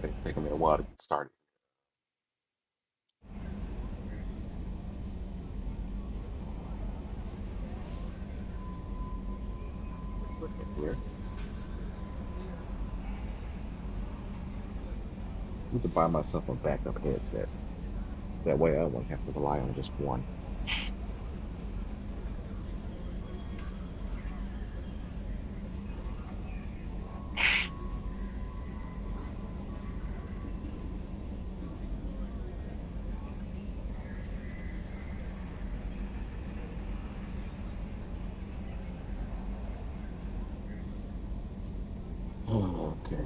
It's taking me a while to get started. Looking here. I need to buy myself a backup headset. That way I won't have to rely on just one. Oh, okay.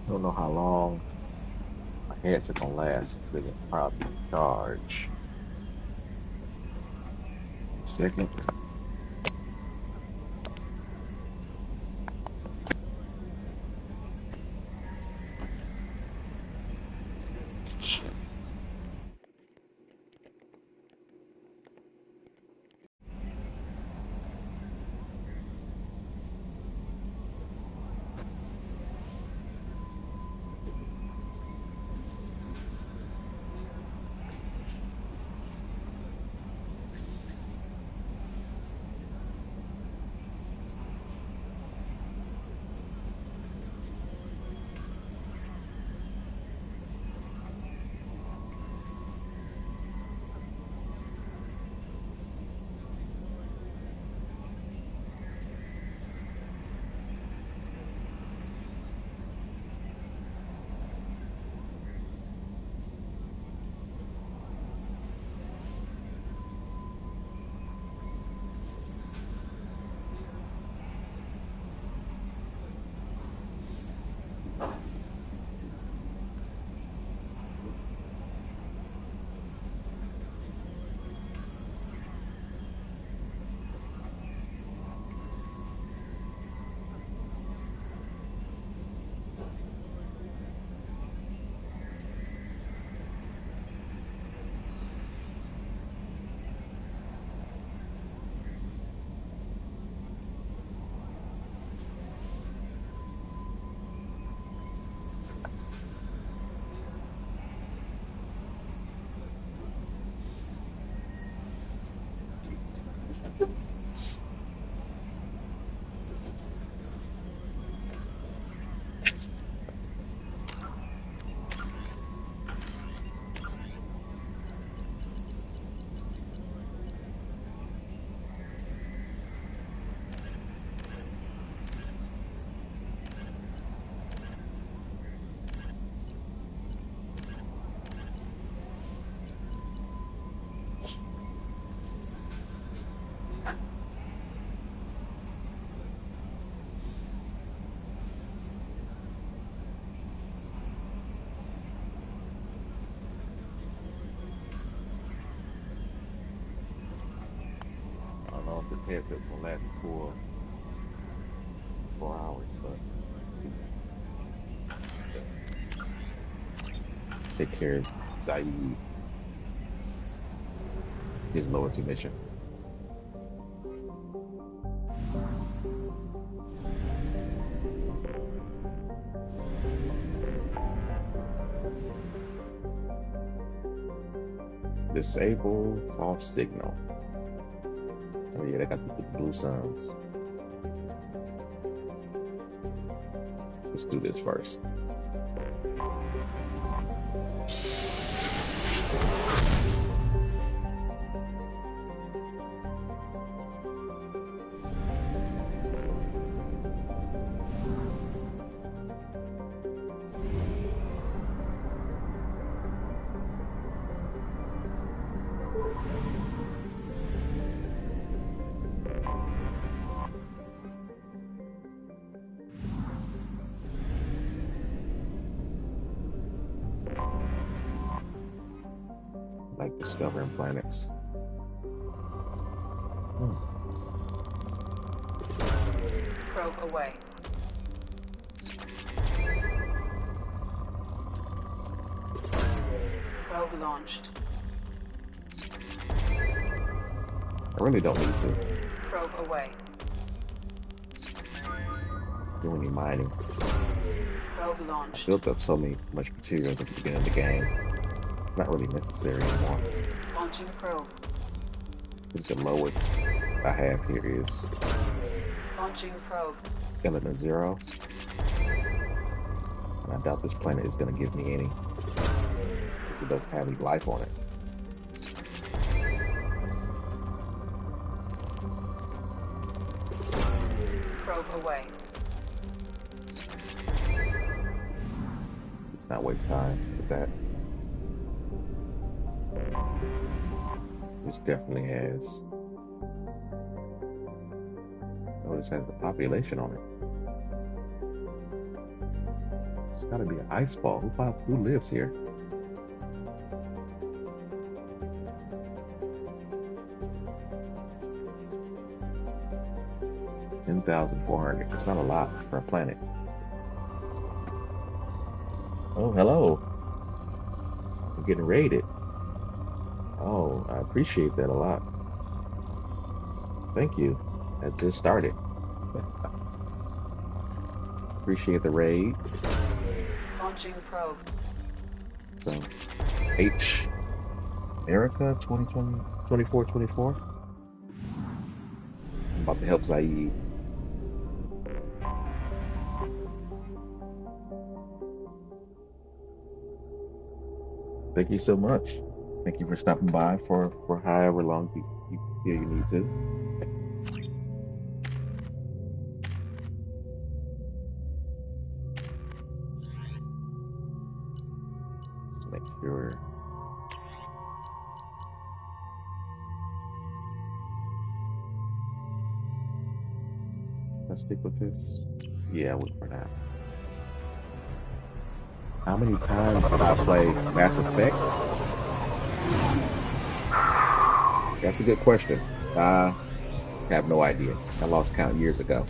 I don't know how long my headset gonna last. It's gonna probably charge. One second. I don't know if this headset's gonna last me for 4 hours, but see. Take care, Zaid. his loyalty mission. Disable false signal. Oh yeah, they got the blue suns. Let's do this first. Like discovering planets. Probe away. Probe launched. I really don't need to Probe away. do any mining. Probe I launched. built up so much materials at the beginning of the game. It's not really necessary anymore. Launching probe. I think the lowest I have here is Launching probe. element 0. And I doubt this planet is going to give me any. If it doesn't have any life on it. Probe away. Let's not waste time with that. This definitely has. Oh, this has a population on it. It's got to be an ice ball. Who lives here? $10,400. It's not a lot for a planet. Oh, hello. I'm getting raided. Oh, I appreciate that a lot. Thank you. That just started. Appreciate the raid. Launching probe. So, H. Erica 2020, 2424. I'm about to help Zaid. Thank you so much. Thank you for stopping by for however long you feel you need to. Let's make sure. Let's stick with this. Yeah, wait for that. How many times did I play Mass Effect? That's a good question. I have no idea. I lost count years ago.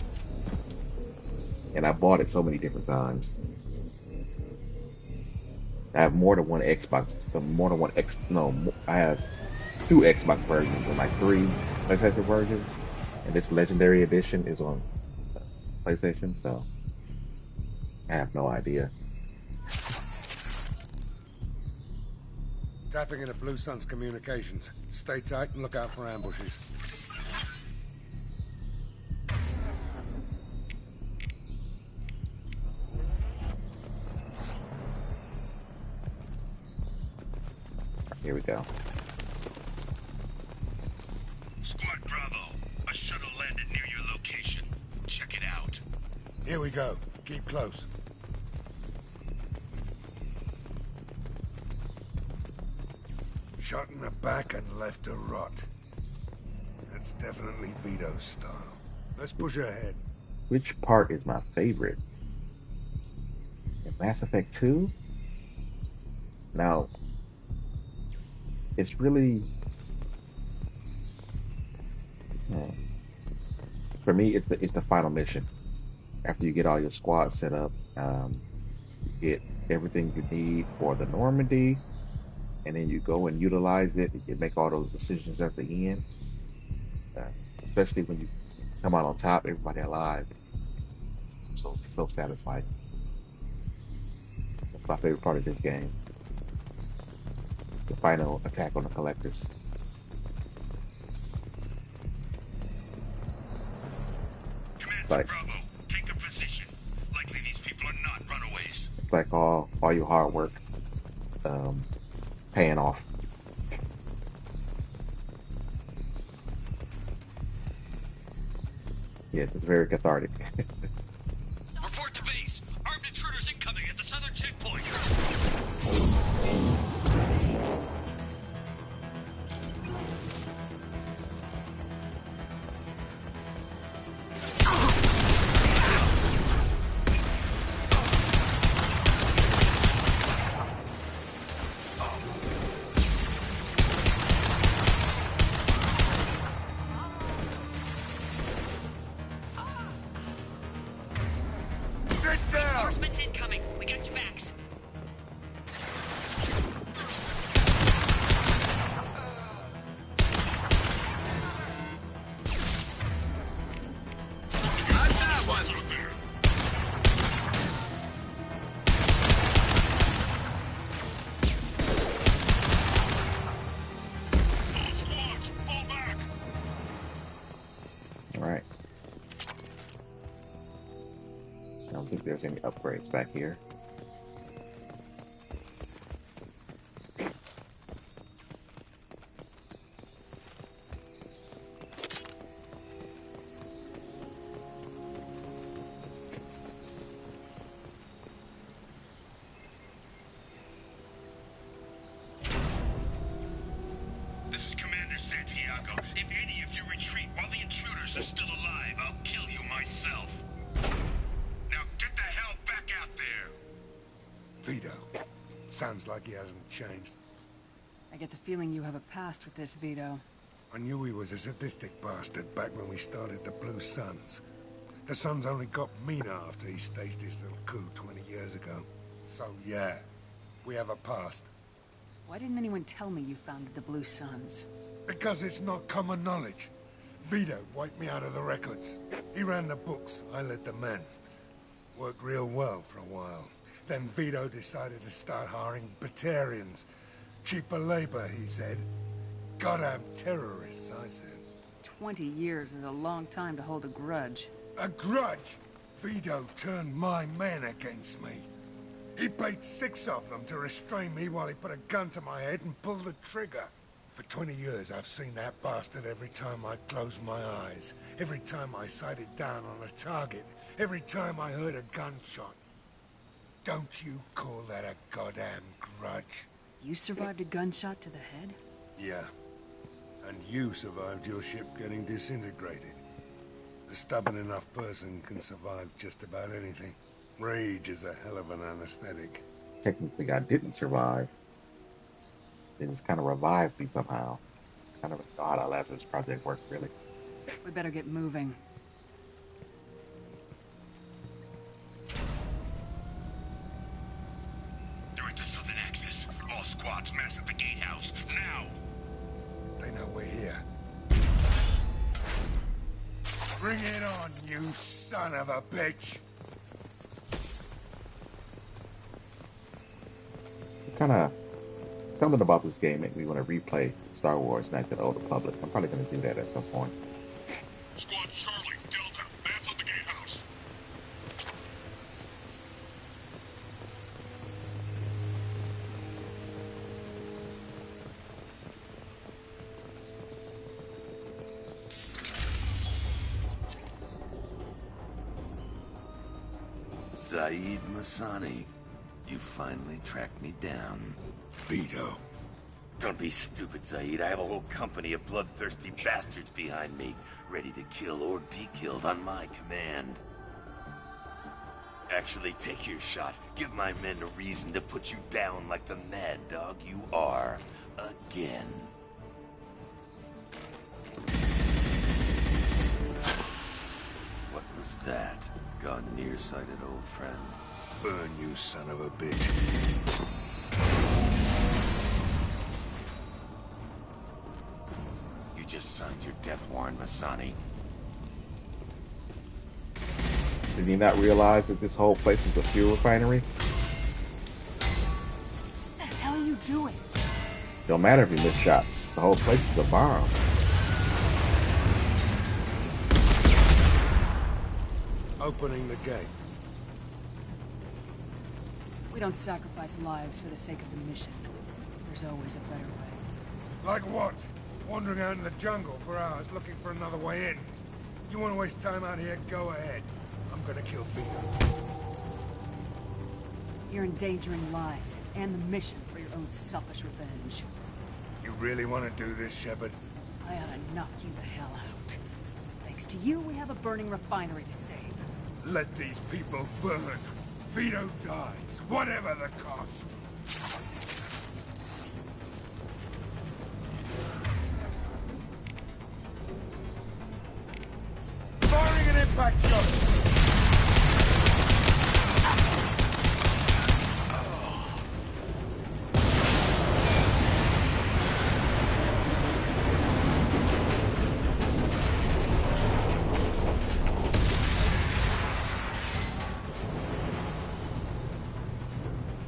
And I bought it so many different times. I have more than one Xbox. I have 2 Xbox versions and like 3 PlayStation versions. And this Legendary Edition is on PlayStation, so I have no idea. Tapping into Blue Sun's communications. Stay tight and look out for ambushes. Here we go. Squad Bravo, a shuttle landed near your location. Check it out. Here we go. Keep close. Shot in the back and left to rot. That's definitely Vito's style. Let's push ahead. Which part is my favorite? In Mass Effect 2? Now, it's really... For me, it's the final mission. After you get all your squad set up, you get everything you need for the Normandy, and then you go and utilize it. You make all those decisions at the end, uh, especially when you come out on top, everybody alive. So satisfying. That's my favorite part of this game. The final attack on the collectors. Commander Bravo, take a position. Likely these people are not runaways. It's like all your hard work paying off. Yes, it's very cathartic. Report to base. Armed intruders incoming at the southern checkpoint. Reinforcements incoming. We got your backs. All right. I don't think there's any upgrades back here. This is Commander Santiago. If any of you retreat while the intruders are still alive, I'll kill you myself. Now get the hell back out there! Vito. Sounds like he hasn't changed. I get the feeling you have a past with this, Vito. I knew he was a sadistic bastard back when we started the Blue Suns. The Suns only got meaner after he staged his little coup 20 years ago. So yeah, we have a past. Why didn't anyone tell me you founded the Blue Suns? Because it's not common knowledge. Vito wiped me out of the records. He ran the books, I led the men. Worked real well for a while. Then Vito decided to start hiring Batarians. Cheaper labor, he said. Goddamn terrorists, I said. 20 years is a long time to hold a grudge. A grudge? Vito turned my men against me. He paid 6 of them to restrain me while he put a gun to my head and pulled the trigger. For 20 years, I've seen that bastard every time I closed my eyes. Every time I sighted down on a target. Every time I heard a gunshot. Don't you call that a goddamn grudge? You survived a gunshot to the head? Yeah. And you survived your ship getting disintegrated. A stubborn enough person can survive just about anything. Rage is a hell of an anesthetic. Technically, I didn't survive. They just kind of revived me somehow. Kind of know how that Lazarus Project worked, really. We better get moving. They're at the southern axis. All squads mass at the gatehouse. Now! They know we're here. Bring it on, you son of a bitch! Kind of something about this game made me want to replay Star Wars Knights of the Old Republic. I'm probably going to do that at some point. Squad Charlie, Delta, mass at the gatehouse. Zaid Masani, you finally tracked me down. Vito. Don't be stupid, Zaid. I have a whole company of bloodthirsty bastards behind me, ready to kill or be killed on my command. Actually, take your shot. Give my men a reason to put you down like the mad dog you are. Again. What was that? Gone nearsighted, old friend. Burn, you son of a bitch. You just signed your death warrant, Masani. Did you not realize that this whole place was a fuel refinery? What the hell are you doing? Don't matter if you miss shots. The whole place is a bomb. Opening the gate. We don't sacrifice lives for the sake of the mission. There's always a better way. Like what? Wandering out in the jungle for hours looking for another way in. You want to waste time out here? Go ahead. I'm gonna kill Vito. You're endangering lives and the mission for your own selfish revenge. You really want to do this, Shepard? I ought to knock you the hell out. Thanks to you, we have a burning refinery to save. Let these people burn. Vito dies, whatever the cost. Firing an impact shot.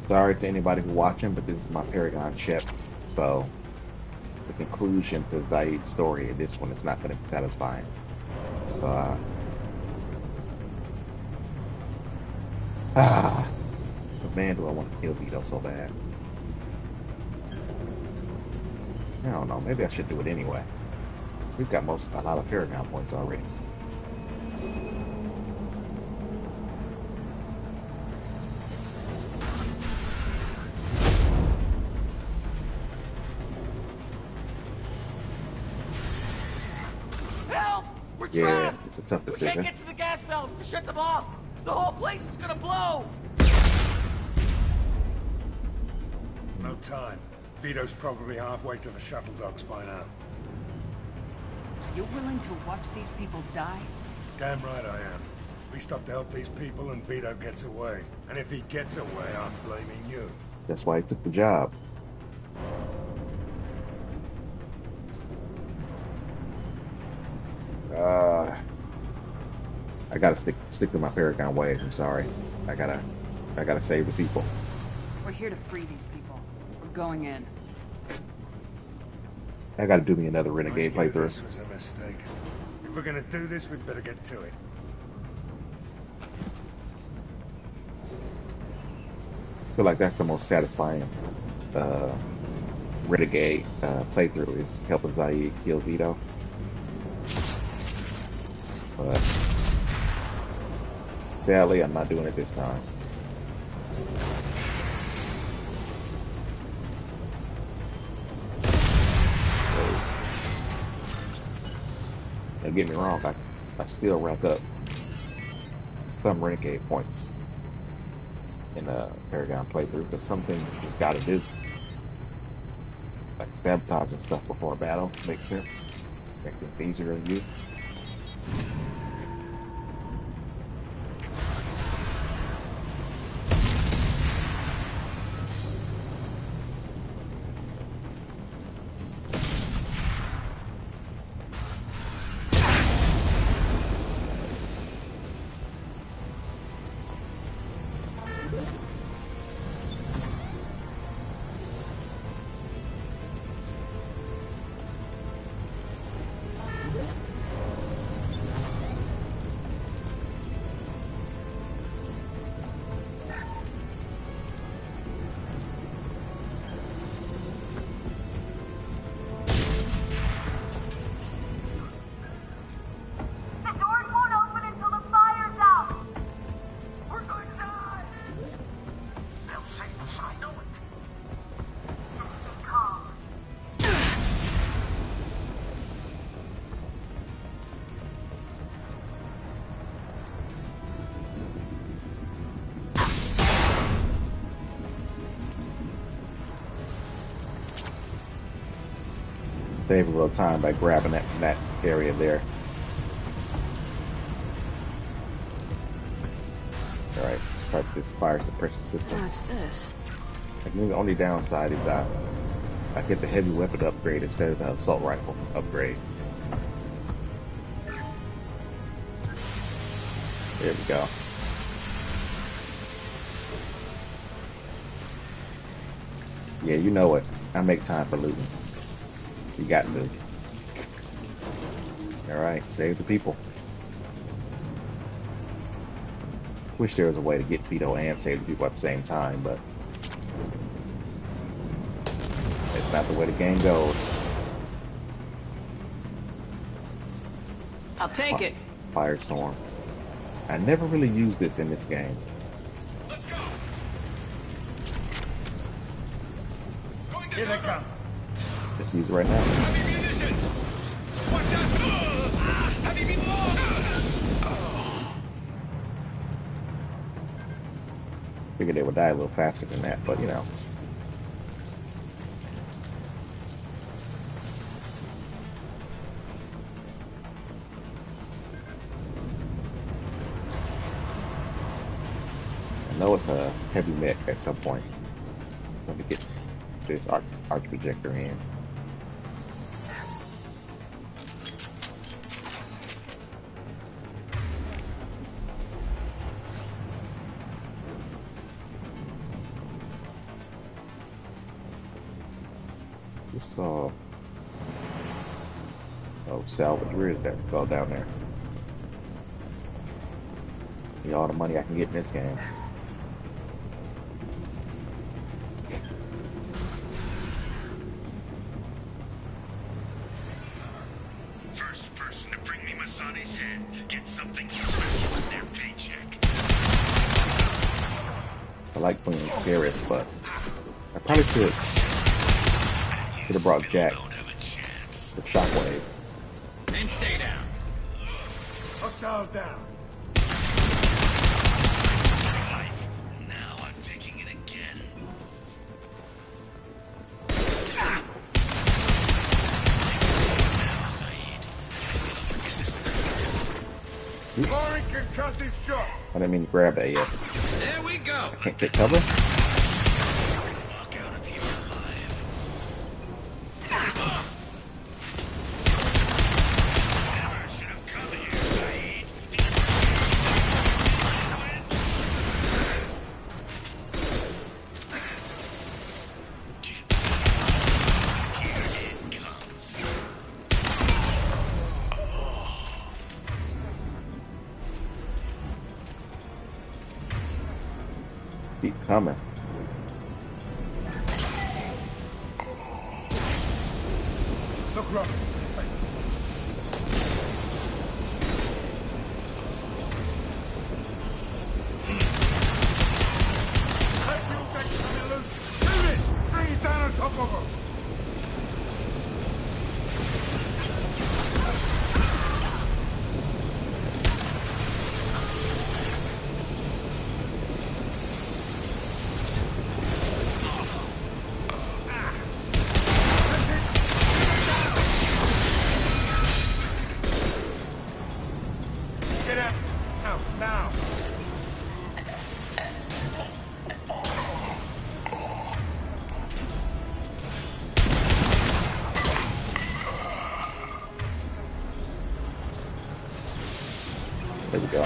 Sorry to anybody who's watching, but this is my Paragon ship. So, the conclusion to Zaid's story in this one is not going to be satisfying. So, but man, do I want to kill Vito so bad. I don't know. Maybe I should do it anyway. We've got a lot of Paragon points already. Yeah, it's a tough decision. We can't get to the gas valves to shut them off. The whole place is gonna blow. No time. Vito's probably halfway to the shuttle docks by now. Are you willing to watch these people die? Damn right I am. We stop to help these people and Vito gets away. And if he gets away, I'm blaming you. That's why he took the job. I gotta stick to my Paragon ways. I'm sorry. I gotta save the people. We're here to free these people. We're going in. I gotta do me another Renegade I knew playthrough. This was a mistake. If we're gonna do this, we'd better get to it. I feel like that's the most satisfying Renegade playthrough is helping Zaid kill Vito. But sadly, I'm not doing it this time. Don't get me wrong, I still rack up some Renegade points in a Paragon playthrough, but something you just gotta do. Like sabotaging stuff before a battle makes sense. Make things easier on you. Save a little time by grabbing that area there. Alright, start this fire suppression system. What's this? I think the only downside is I get the heavy weapon upgrade instead of the assault rifle upgrade. There we go. Yeah, you know it. I make time for looting. You got to. Alright, save the people. Wish there was a way to get Vito and save the people at the same time, but it's not the way the game goes. I'll take it. Firestorm. I never really used this in this game. Let's go. Going to Here they cover. come. Just use it right now. Heavy munitions. Watch out. Heavy munitions. Figured they would die a little faster than that, but you know. I know it's a heavy mech at some point. Let me get this arch projector in. Just saw. Oh, salvage. Where is that? Go down there. Need all the money I can get in this game. First person to bring me Masani's head gets something special with their paycheck. I like playing Garrus, but I probably should have brought Jack Don't have a chance. with Shockwave. And stay down. Hostile down. Life. Now I'm taking it again. Now, Saeed. Firing concussive shot. I didn't mean to grab that yet. There we go. Can't take cover? Walk out of here alive. Never should have come here, Saeed. Here it comes. Keep coming. Look, Rob. That fuel tank's coming loose. Move it! Bring it down on top of them. Get out. Now, now. There we go.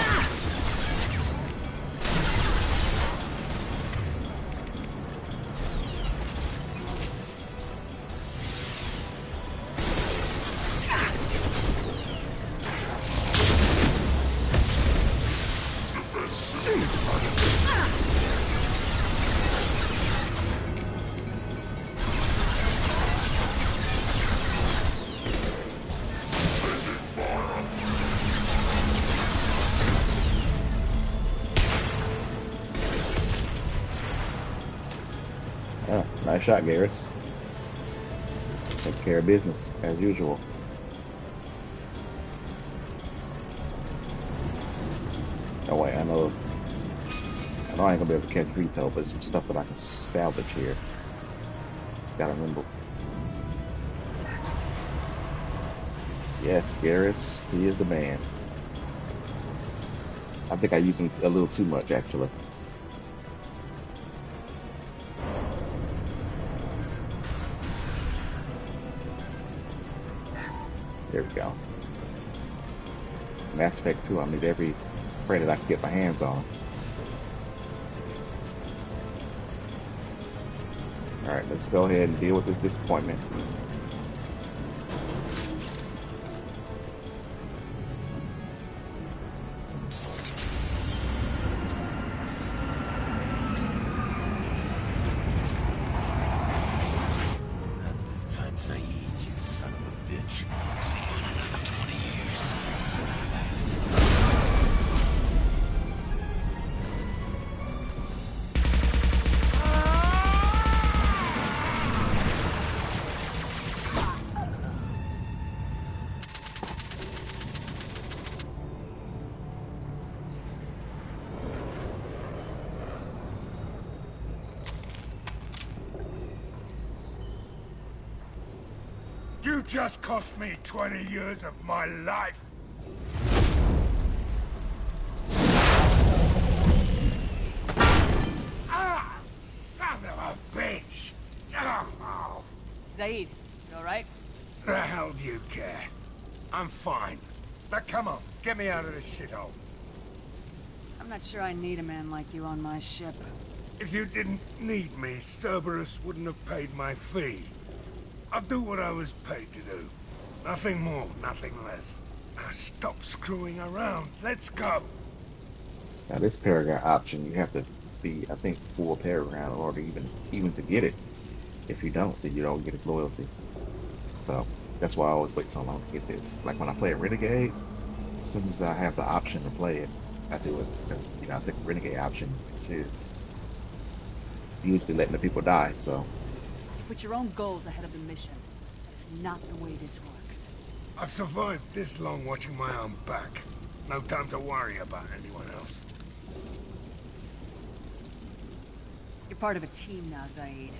Oh, nice shot, Garrus. Take care of business as usual. Oh wait, I know I ain't gonna be able to catch Vito, but some stuff that I can salvage here. Just gotta remember. Yes, Garrus, he is the man. I think I used him a little too much, actually. There we go. Mass Effect 2, I need every credit I can get my hands on. Alright, let's go ahead and deal with this disappointment. This time, Saeed, you son of a bitch. See you in another 20 years. You just cost me 20 years of my life. Ah! Son of a bitch! Oh, Zaid, you alright? the hell do you care? I'm fine. Now come on, get me out of this shithole. I'm not sure I need a man like you on my ship. If you didn't need me, Cerberus wouldn't have paid my fee. I'll do what I was paid to do. Nothing more, nothing less. Now stop screwing around. Let's go. Now this Paragon option, you have to be, I think, full Paragon in order even to get it. If you don't, then you don't get his loyalty. So that's why I always wait so long to get this. Like when I play a Renegade, as soon as I have the option to play it, I do it. Because, you know, I take the Renegade option, which is usually letting the people die, so. You put your own goals ahead of the mission. That's not the way this works. I've survived this long watching my own back. No time to worry about anyone else. You're part of a team now, Zaid.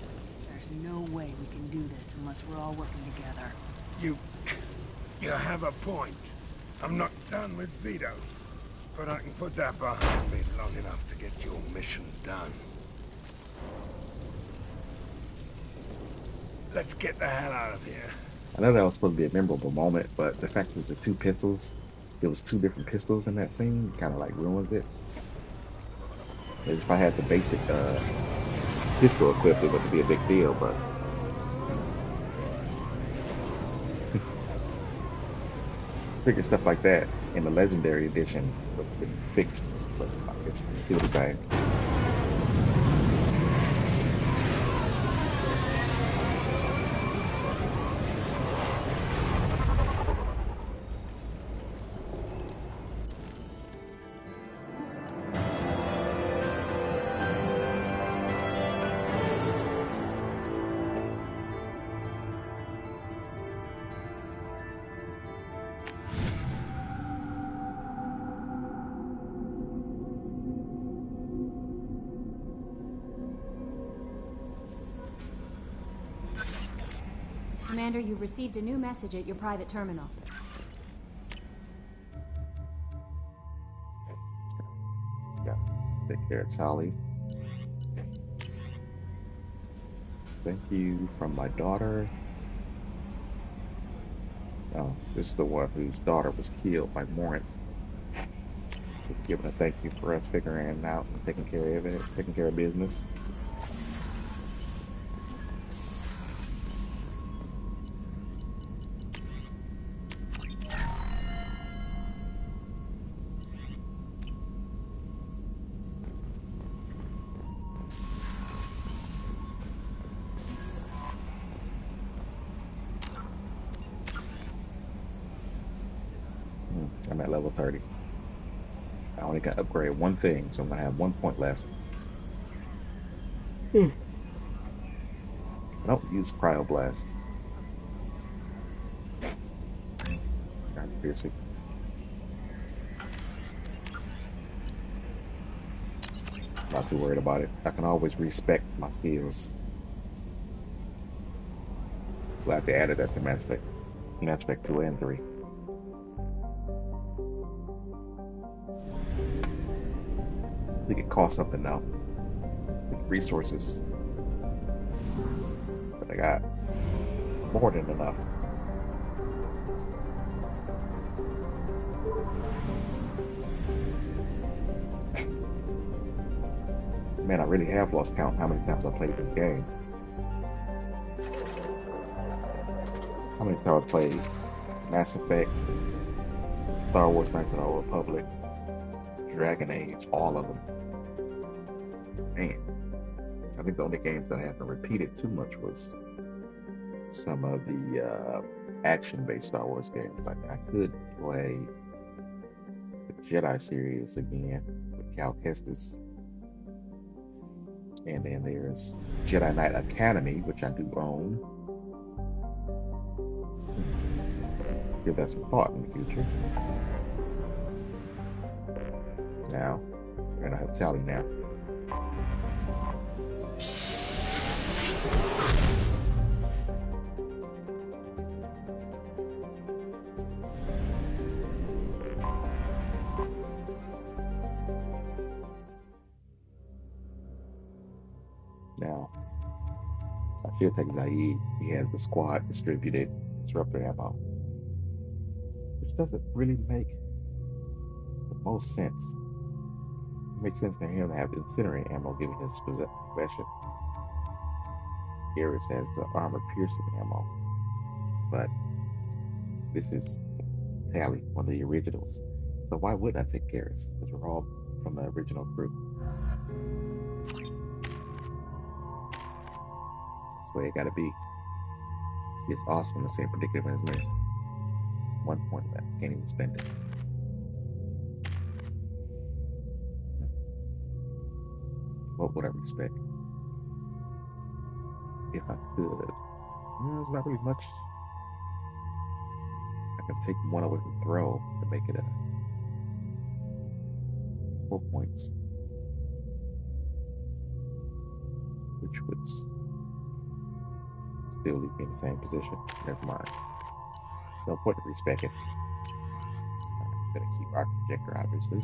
There's no way we can do this unless we're all working together. You have a point. I'm not done with Vito. But I can put that behind me long enough to get your mission done. Let's get the hell out of here. I know that was supposed to be a memorable moment, but the fact that the two pistols, there was two different pistols in that scene, kind of like ruins it. If I had the basic pistol equipped, it wouldn't be a big deal, but figure stuff like that in the Legendary Edition would have been fixed, but it's still the same. Commander, you've received a new message at your private terminal. Yeah, take care of Tali. Thank you from my daughter. Oh, this is the one whose daughter was killed by Morant. Just giving a thank you for us figuring it out and taking care of it, taking care of business. I'm at level 30. I only got to upgrade one thing, so I'm going to have 1 point left. I don't use Cryoblast. Piercing. Not too worried about it. I can always respec my skills. Glad they added that to Mass Effect 2 and 3. I think it costs something now. Resources. But I got more than enough. Man, I really have lost count how many times I played this game. How many times I played Mass Effect, Star Wars Knights of the Old Republic, Dragon Age, all of them. Man, I think the only games that I haven't repeated too much was some of the action-based Star Wars games. Like I could play the Jedi series again with Cal Kestis, and then there's Jedi Knight Academy, which I do own. Give that some thought in the future. Now, and I have Tali now. Now, I should take Zaid. He has the squad distributed disruptor ammo, which doesn't really make the most sense. It makes sense for him to have incendiary ammo given his possession. Garrus has the armor piercing ammo, but this is Tali, one of the originals. So why wouldn't I take Garrus? Because we're all from the original crew. That's the way it gotta be. It's awesome in the same predicament as me. 1 point left, can't even spend it. What would I respect? If I could. There's not really much. I can take one away from throw to make it a 4 points. Which would still leave me in the same position. Never mind. No point to respect it. I'm gonna keep our projector, obviously.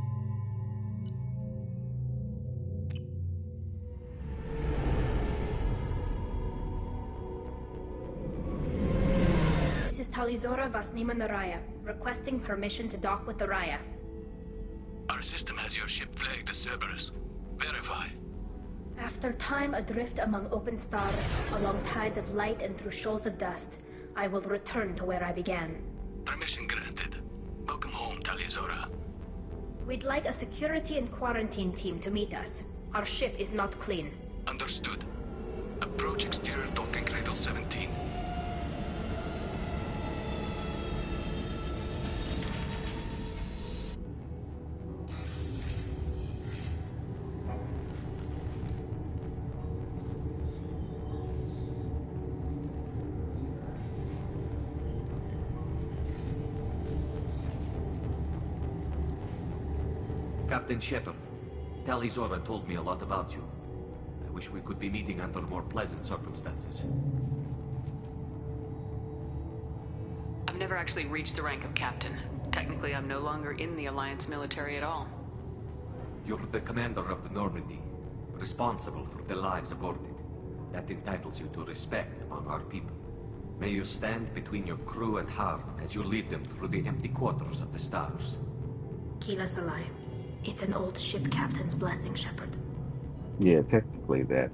This is Talizora Vasnima Naraya, requesting permission to dock with the Raya. Our system has your ship flagged as Cerberus. Verify. After time adrift among open stars, along tides of light and through shoals of dust, I will return to where I began. Permission granted. Welcome home, Talizora. We'd like a security and quarantine team to meet us. Our ship is not clean. Understood. Approach exterior docking cradle 17. Captain Shepard, Talizora told me a lot about you. I wish we could be meeting under more pleasant circumstances. I've never actually reached the rank of captain. Technically, I'm no longer in the Alliance military at all. You're the commander of the Normandy, responsible for the lives aboard it. That entitles you to respect among our people. May you stand between your crew and harm as you lead them through the empty quarters of the stars. Kila Salai. It's an old ship captain's blessing, Shepard. Yeah, technically that,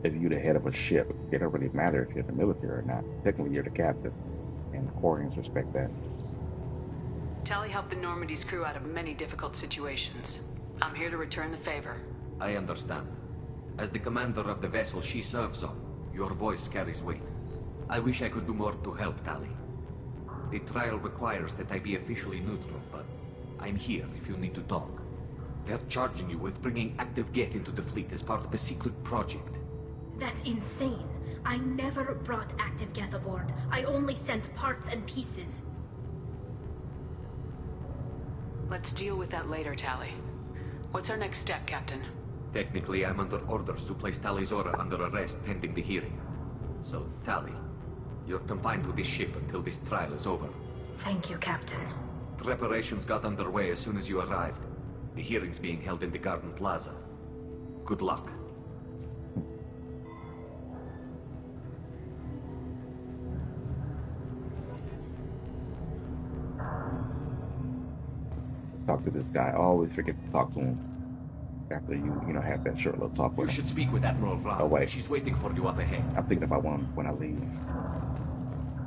if you're the head of a ship, it don't really matter if you're in the military or not. Technically you're the captain, and the Quarians respect that. Tali helped the Normandy's crew out of many difficult situations. I'm here to return the favor. I understand. As the commander of the vessel she serves on, your voice carries weight. I wish I could do more to help, Tali. The trial requires that I be officially neutral, but I'm here if you need to talk. They're charging you with bringing active Geth into the fleet as part of a secret project. That's insane. I never brought active Geth aboard. I only sent parts and pieces. Let's deal with that later, Tali. What's our next step, Captain? Technically, I'm under orders to place Talizora under arrest pending the hearing. So, Tali, you're confined to this ship until this trial is over. Thank you, Captain. Preparations got underway as soon as you arrived. The hearing's being held in the Garden Plaza. Good luck. Let's talk to this guy. I always forget to talk to him. after you know, have that short little talk You with should him. speak with Admiral Blanc. Oh wait, She's waiting for you up ahead. I'm thinking about when I leave.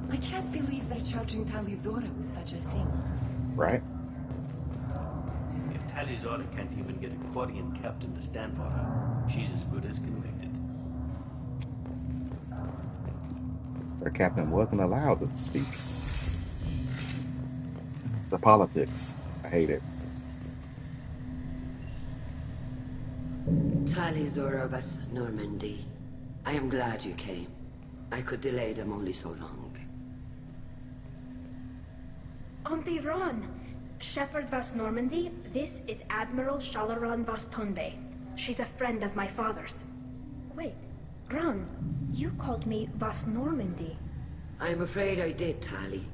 I can't believe they're charging Talizora with such a thing. Right? If Talizora can't even get a Quarian captain to stand for her, she's as good as convicted. Their captain wasn't allowed to speak. The politics, I hate it. Talizora Vas Normandy. I am glad you came. I could delay them only so long. Auntie Ron! Shepherd Vas Normandy, this is Admiral Shalaran Vas Tonbe. She's a friend of my father's. Wait, Ron, you called me Vas Normandy. I'm afraid I did, Tali.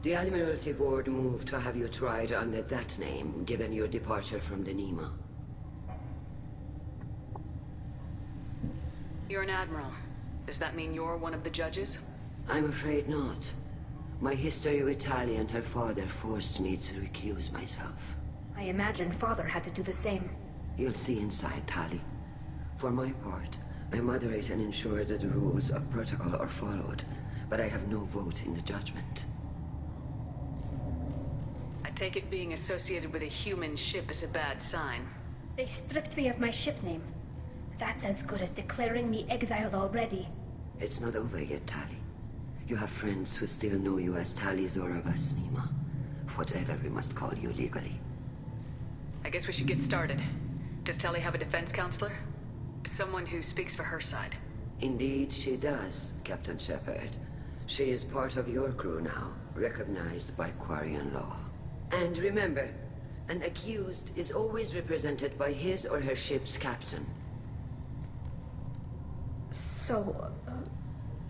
The Admiralty Board moved to have you tried under that name, given your departure from the Nima. You're an admiral. Does that mean you're one of the judges? I'm afraid not. My history with Tali and her father forced me to recuse myself. I imagine father had to do the same. You'll see inside, Tali. For my part, I moderate and ensure that the rules of protocol are followed, but I have no vote in the judgment. I take it being associated with a human ship is a bad sign. They stripped me of my ship name. That's as good as declaring me exiled already. It's not over yet, Tali. You have friends who still know you as Talizora Vas Nima. Whatever we must call you legally. I guess we should get started. Does Tali have a defense counselor? Someone who speaks for her side. Indeed she does, Captain Shepard. She is part of your crew now, recognized by Quarian law. And remember, an accused is always represented by his or her ship's captain. So,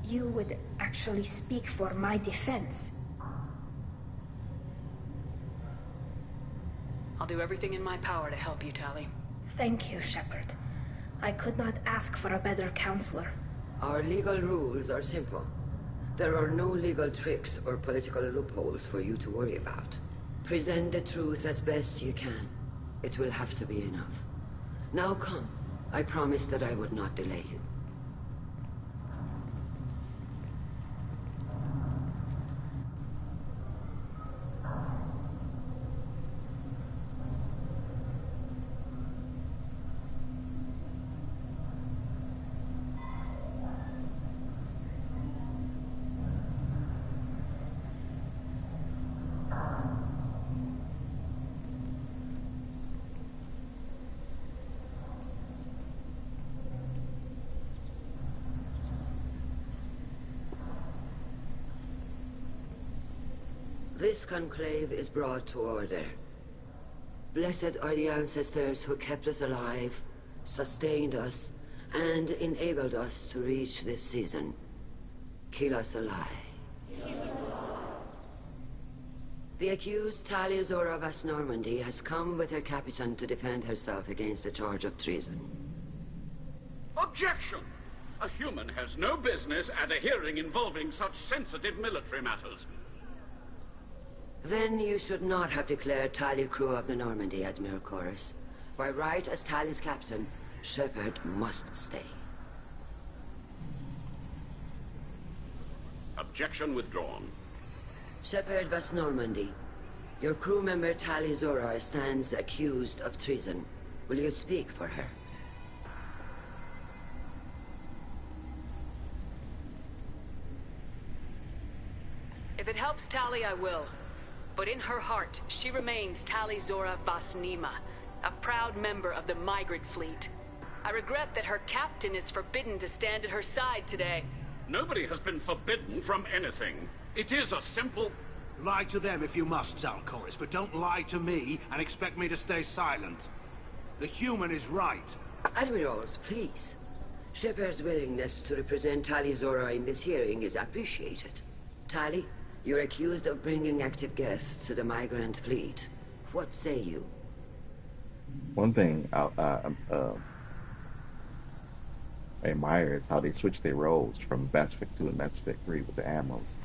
you would actually speak for my defense? I'll do everything in my power to help you, Tali. Thank you, Shepard. I could not ask for a better counselor. Our legal rules are simple. There are no legal tricks or political loopholes for you to worry about. Present the truth as best you can. It will have to be enough. Now come. I promised that I would not delay you. This conclave is brought to order. Blessed are the ancestors who kept us alive, sustained us, and enabled us to reach this season. Keep us alive. The accused Talizora Vas Normandy has come with her captain to defend herself against the charge of treason. Objection! A human has no business at a hearing involving such sensitive military matters. Then you should not have declared Tali crew of the Normandy, Admiral Chorus. By right as Tali's captain, Shepard must stay. Objection withdrawn. Shepard Vas Normandy, your crew member Talizora stands accused of treason. Will you speak for her? If it helps Tali, I will. But in her heart, she remains Talizora Vas Nima, a proud member of the migrant fleet. I regret that her captain is forbidden to stand at her side today. Nobody has been forbidden from anything. It is a simple... Lie to them if you must, Zalcoris, but don't lie to me and expect me to stay silent. The human is right. Admirals, please. Shepard's willingness to represent Talizora in this hearing is appreciated. Tali, you're accused of bringing active guests to the migrant fleet. What say you? One thing I admire is how they switched their roles from Mass Effect 2 and Mass Effect 3 with the admirals.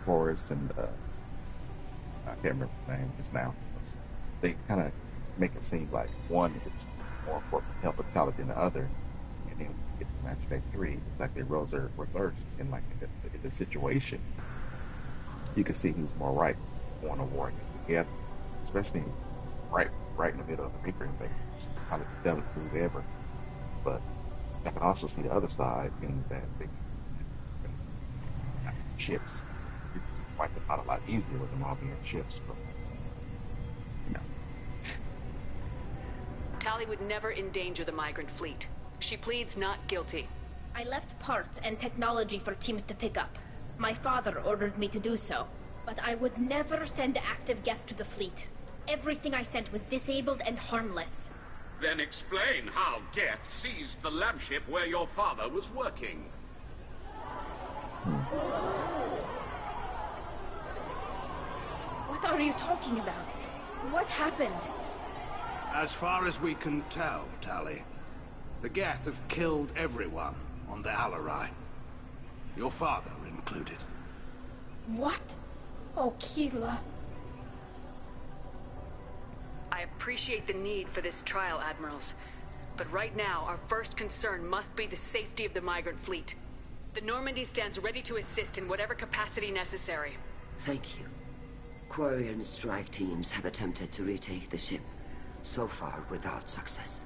Horus and I can't remember the name just now. They kind of make it seem like one is more for help with Tali than the other. And then when you get to Mass Effect 3, it's like they roles are reversed. And like in the situation, you can see who's more right on a war against the Geth, especially right in the middle of the Reaper invasion. It's kind of the dumbest move ever. But I can also see the other side in that they ships. You can wipe them out a lot easier with them all being ships. But, you know. Tali would never endanger the migrant fleet. She pleads not guilty. I left parts and technology for teams to pick up. My father ordered me to do so, but I would never send active Geth to the fleet. Everything I sent was disabled and harmless. Then explain how Geth seized the lab ship where your father was working. What are you talking about? What happened? As far as we can tell, Tali, the Geth have killed everyone on the Alarai. Your father included. What? Oh, Keela. I appreciate the need for this trial, Admirals. But right now, our first concern must be the safety of the migrant fleet. The Normandy stands ready to assist in whatever capacity necessary. Thank you. Quarian strike teams have attempted to retake the ship, so far without success.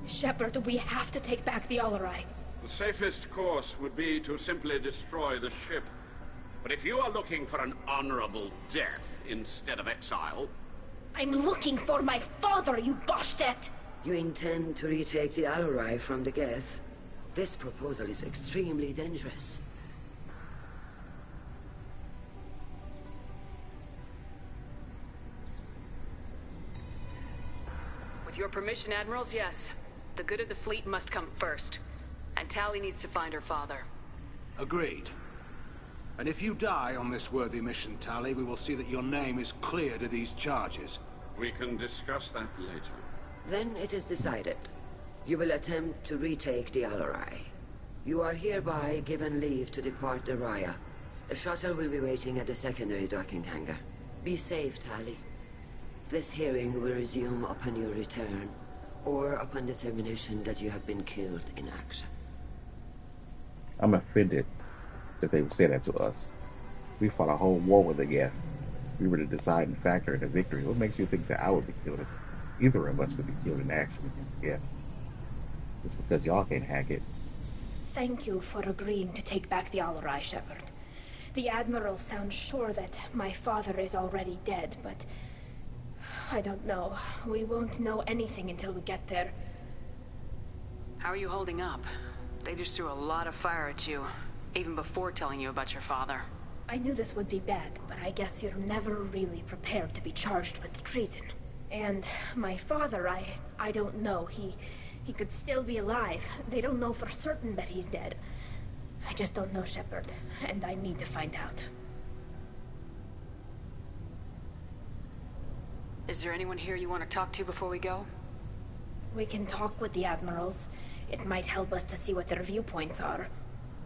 Shepard, we have to take back the Alarai. The safest course would be to simply destroy the ship. But if you are looking for an honorable death instead of exile... I'm looking for my father, you Bastet! You intend to retake the Alarai from the Geth? This proposal is extremely dangerous. With your permission, Admirals, yes. The good of the fleet must come first. And Tali needs to find her father. Agreed. And if you die on this worthy mission, Tali, we will see that your name is cleared of these charges. We can discuss that later. Then it is decided. You will attempt to retake the Alarai. You are hereby given leave to depart the Raya. A shuttle will be waiting at the secondary docking hangar. Be safe, Tali. This hearing will resume upon your return, or upon determination that you have been killed in action. I'm offended that they would say that to us. We fought a whole war with the Geth. We were the deciding factor in the victory. What makes you think that I would be killed? Either of us would be killed in action against the Geth. It's because y'all can't hack it. Thank you for agreeing to take back the Alarai, Shepard. The Admiral sounds sure that my father is already dead, but... I don't know. We won't know anything until we get there. How are you holding up? They just threw a lot of fire at you, even before telling you about your father. I knew this would be bad, but I guess you're never really prepared to be charged with treason. And my father, I don't know. He could still be alive. They don't know for certain that he's dead. I just don't know, Shepard, and I need to find out. Is there anyone here you want to talk to before we go? We can talk with the Admirals. It might help us to see what their viewpoints are.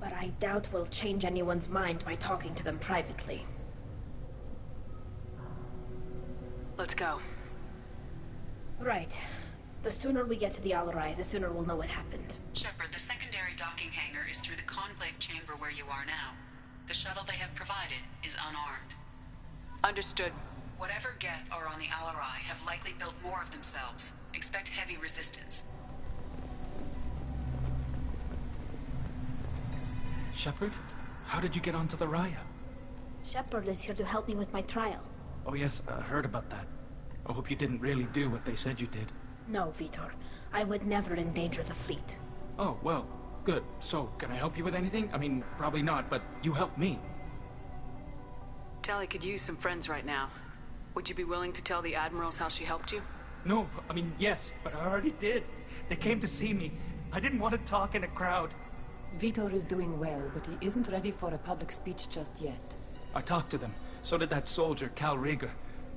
But I doubt we'll change anyone's mind by talking to them privately. Let's go. Right. The sooner we get to the Alarai, the sooner we'll know what happened. Shepard, the secondary docking hangar is through the Conclave chamber where you are now. The shuttle they have provided is unarmed. Understood. Whatever Geth are on the Alarai have likely built more of themselves. Expect heavy resistance. Shepard? How did you get onto the Raya? Shepard is here to help me with my trial. Oh yes, I heard about that. I hope you didn't really do what they said you did. No, Vitor. I would never endanger the fleet. Oh, well, good. So, can I help you with anything? I mean, probably not, but you helped me. Tali could use some friends right now. Would you be willing to tell the Admirals how she helped you? No, I mean, yes, but I already did. They came to see me. I didn't want to talk in a crowd. Vitor is doing well, but he isn't ready for a public speech just yet. I talked to them. So did that soldier, Cal Rieger.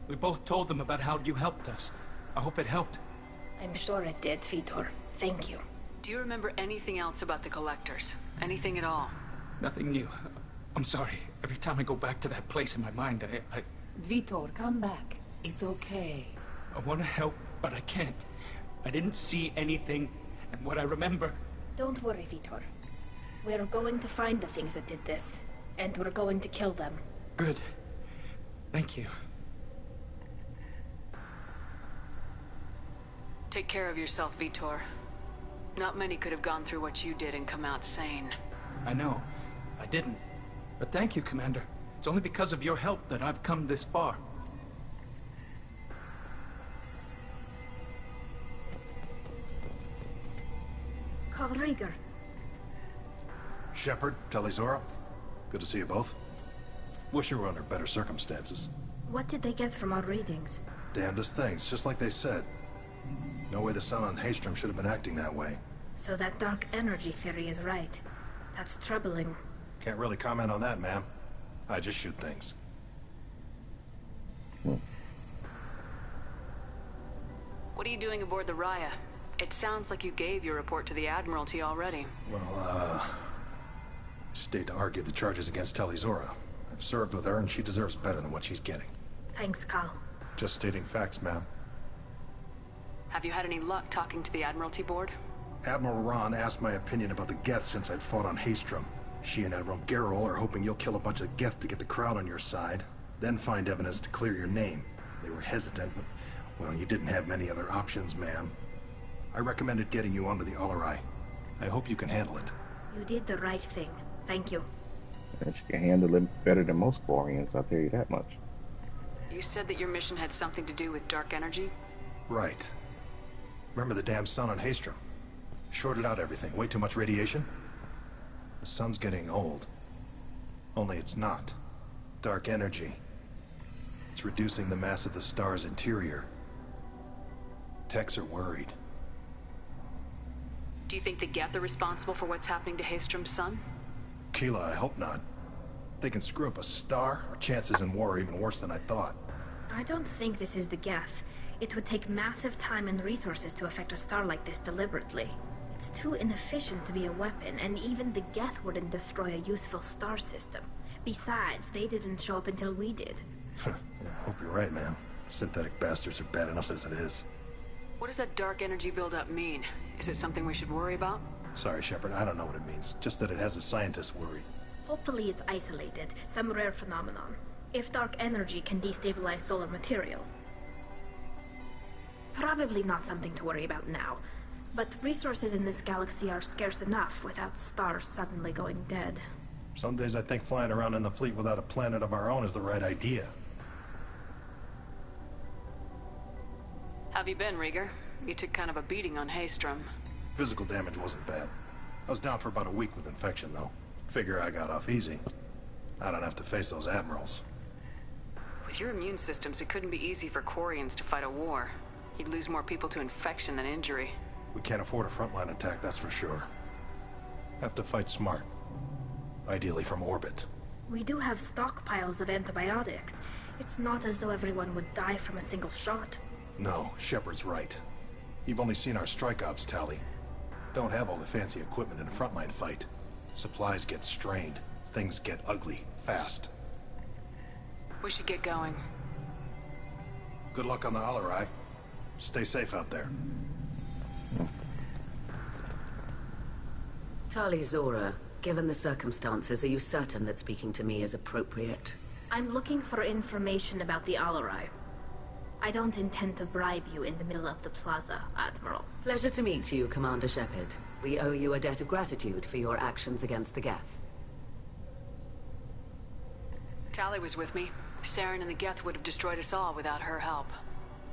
We both told them about how you helped us. I hope it helped. I'm sure it did, Vitor. Thank you. Do you remember anything else about the Collectors? Anything at all? Nothing new. I'm sorry. Every time I go back to that place in my mind, I... Vitor, come back. It's okay. I want to help, but I can't. I didn't see anything, and what I remember... Don't worry, Vitor. We're going to find the things that did this, and we're going to kill them. Good. Thank you. Take care of yourself, Vitor. Not many could have gone through what you did and come out sane. I know. I didn't. But thank you, Commander. It's only because of your help that I've come this far. Carl Rieger. Shepard, Tali'Zorah. Good to see you both. Wish you were under better circumstances. What did they get from our readings? Damnedest things, just like they said. No way the sun on Haestrom should have been acting that way. So that dark energy theory is right. That's troubling. Can't really comment on that, ma'am. I just shoot things. What are you doing aboard the Raya? It sounds like you gave your report to the Admiralty already. Well, I stayed to argue the charges against Tali'Zorah. I've served with her, and she deserves better than what she's getting. Thanks, Carl. Just stating facts, ma'am. Have you had any luck talking to the Admiralty board? Admiral Ron asked my opinion about the Geth since I'd fought on Haestrom. She and Admiral Gerrel are hoping you'll kill a bunch of Geth to get the crowd on your side, then find evidence to clear your name. They were hesitant, but, well, you didn't have many other options, ma'am. I recommended getting you onto the Alarai. I hope you can handle it. You did the right thing. Thank you. And she can handle it better than most Quarians, I'll tell you that much. You said that your mission had something to do with dark energy? Right. Remember the damn sun on Haestrom? Shorted out everything. Way too much radiation? The sun's getting old. Only it's not. Dark energy. It's reducing the mass of the star's interior. Techs are worried. Do you think the Geth are responsible for what's happening to Haestrom's sun? Keela, I hope not. They can screw up a star. Our chances in war are even worse than I thought. I don't think this is the Geth. It would take massive time and resources to affect a star like this deliberately. It's too inefficient to be a weapon, and even the Geth wouldn't destroy a useful star system. Besides, they didn't show up until we did. Yeah, hope you're right, man. Synthetic bastards are bad enough as it is. What does that dark energy buildup mean? Is it something we should worry about? Sorry, Shepard, I don't know what it means. Just that it has the scientists worried. Hopefully it's isolated, some rare phenomenon. If dark energy can destabilize solar material. Probably not something to worry about now. But resources in this galaxy are scarce enough without stars suddenly going dead. Some days I think flying around in the fleet without a planet of our own is the right idea. Have you been, Rieger? You took kind of a beating on Haestrom. Physical damage wasn't bad. I was down for about a week with infection, though. Figure I got off easy. I don't have to face those admirals. With your immune systems, it couldn't be easy for Quarians to fight a war. You'd lose more people to infection than injury. We can't afford a frontline attack, that's for sure. Have to fight smart. Ideally from orbit. We do have stockpiles of antibiotics. It's not as though everyone would die from a single shot. No, Shepard's right. You've only seen our strike ops tally. Don't have all the fancy equipment in a frontline fight. Supplies get strained. Things get ugly, fast. We should get going. Good luck on the Alarai. Stay safe out there. Tali'Zorah, given the circumstances, are you certain that speaking to me is appropriate? I'm looking for information about the Alarai. I don't intend to bribe you in the middle of the plaza, Admiral. Pleasure to meet you, Commander Shepard. We owe you a debt of gratitude for your actions against the Geth. Tali was with me. Saren and the Geth would have destroyed us all without her help.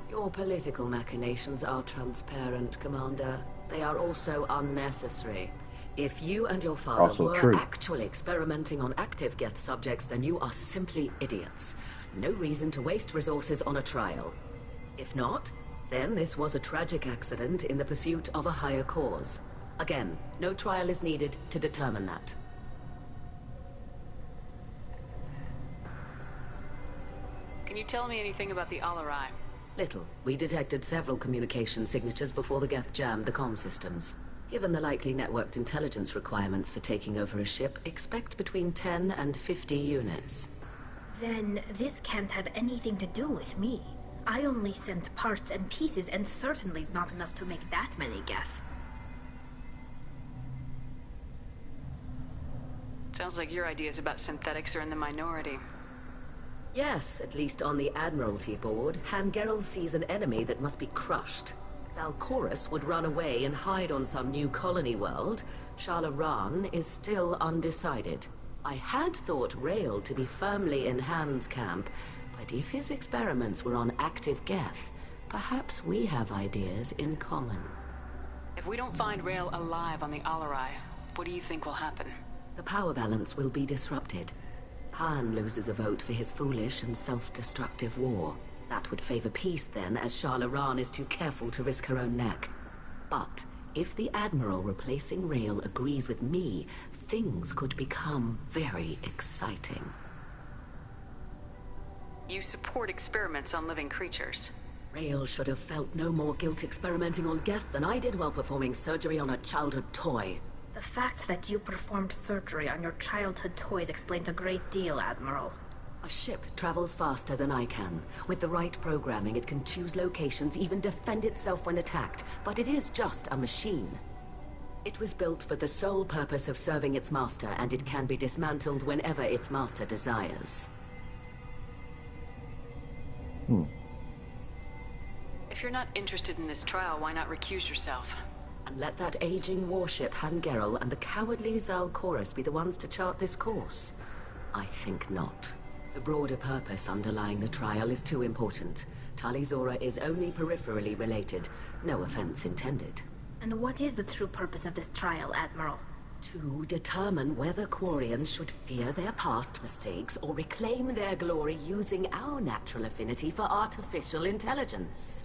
Your political machinations are transparent, Commander. They are also unnecessary. If you and your father were actually experimenting on active Geth subjects, then you are simply idiots. No reason to waste resources on a trial. If not, then this was a tragic accident in the pursuit of a higher cause. Again, no trial is needed to determine that. Can you tell me anything about the Alarai? Little. We detected several communication signatures before the Geth jammed the comm systems. Given the likely networked intelligence requirements for taking over a ship, expect between 10 and 50 units. Then this can't have anything to do with me. I only sent parts and pieces, and certainly not enough to make that many Geth. Sounds like your ideas about synthetics are in the minority. Yes, at least on the Admiralty board, Hangerel sees an enemy that must be crushed. Zalcorus would run away and hide on some new colony world. Shalaran is still undecided. I had thought Rael to be firmly in Han's camp, but if his experiments were on active Geth, perhaps we have ideas in common. If we don't find Rael alive on the Alarai, what do you think will happen? The power balance will be disrupted. Han loses a vote for his foolish and self-destructive war. That would favor peace then, as Shalaran is too careful to risk her own neck. But if the Admiral replacing Rael agrees with me, things could become very exciting. You support experiments on living creatures. Rael should have felt no more guilt experimenting on Geth than I did while performing surgery on a childhood toy. The fact that you performed surgery on your childhood toys explains a great deal, Admiral. A ship travels faster than I can. With the right programming, it can choose locations, even defend itself when attacked. But it is just a machine. It was built for the sole purpose of serving its master, and it can be dismantled whenever its master desires. If you're not interested in this trial, why not recuse yourself? And let that aging warship Hangerel and the cowardly Zalcorus be the ones to chart this course? I think not. The broader purpose underlying the trial is too important. Tali'Zorah is only peripherally related. No offense intended. And what is the true purpose of this trial, Admiral? To determine whether Quarians should fear their past mistakes or reclaim their glory using our natural affinity for artificial intelligence.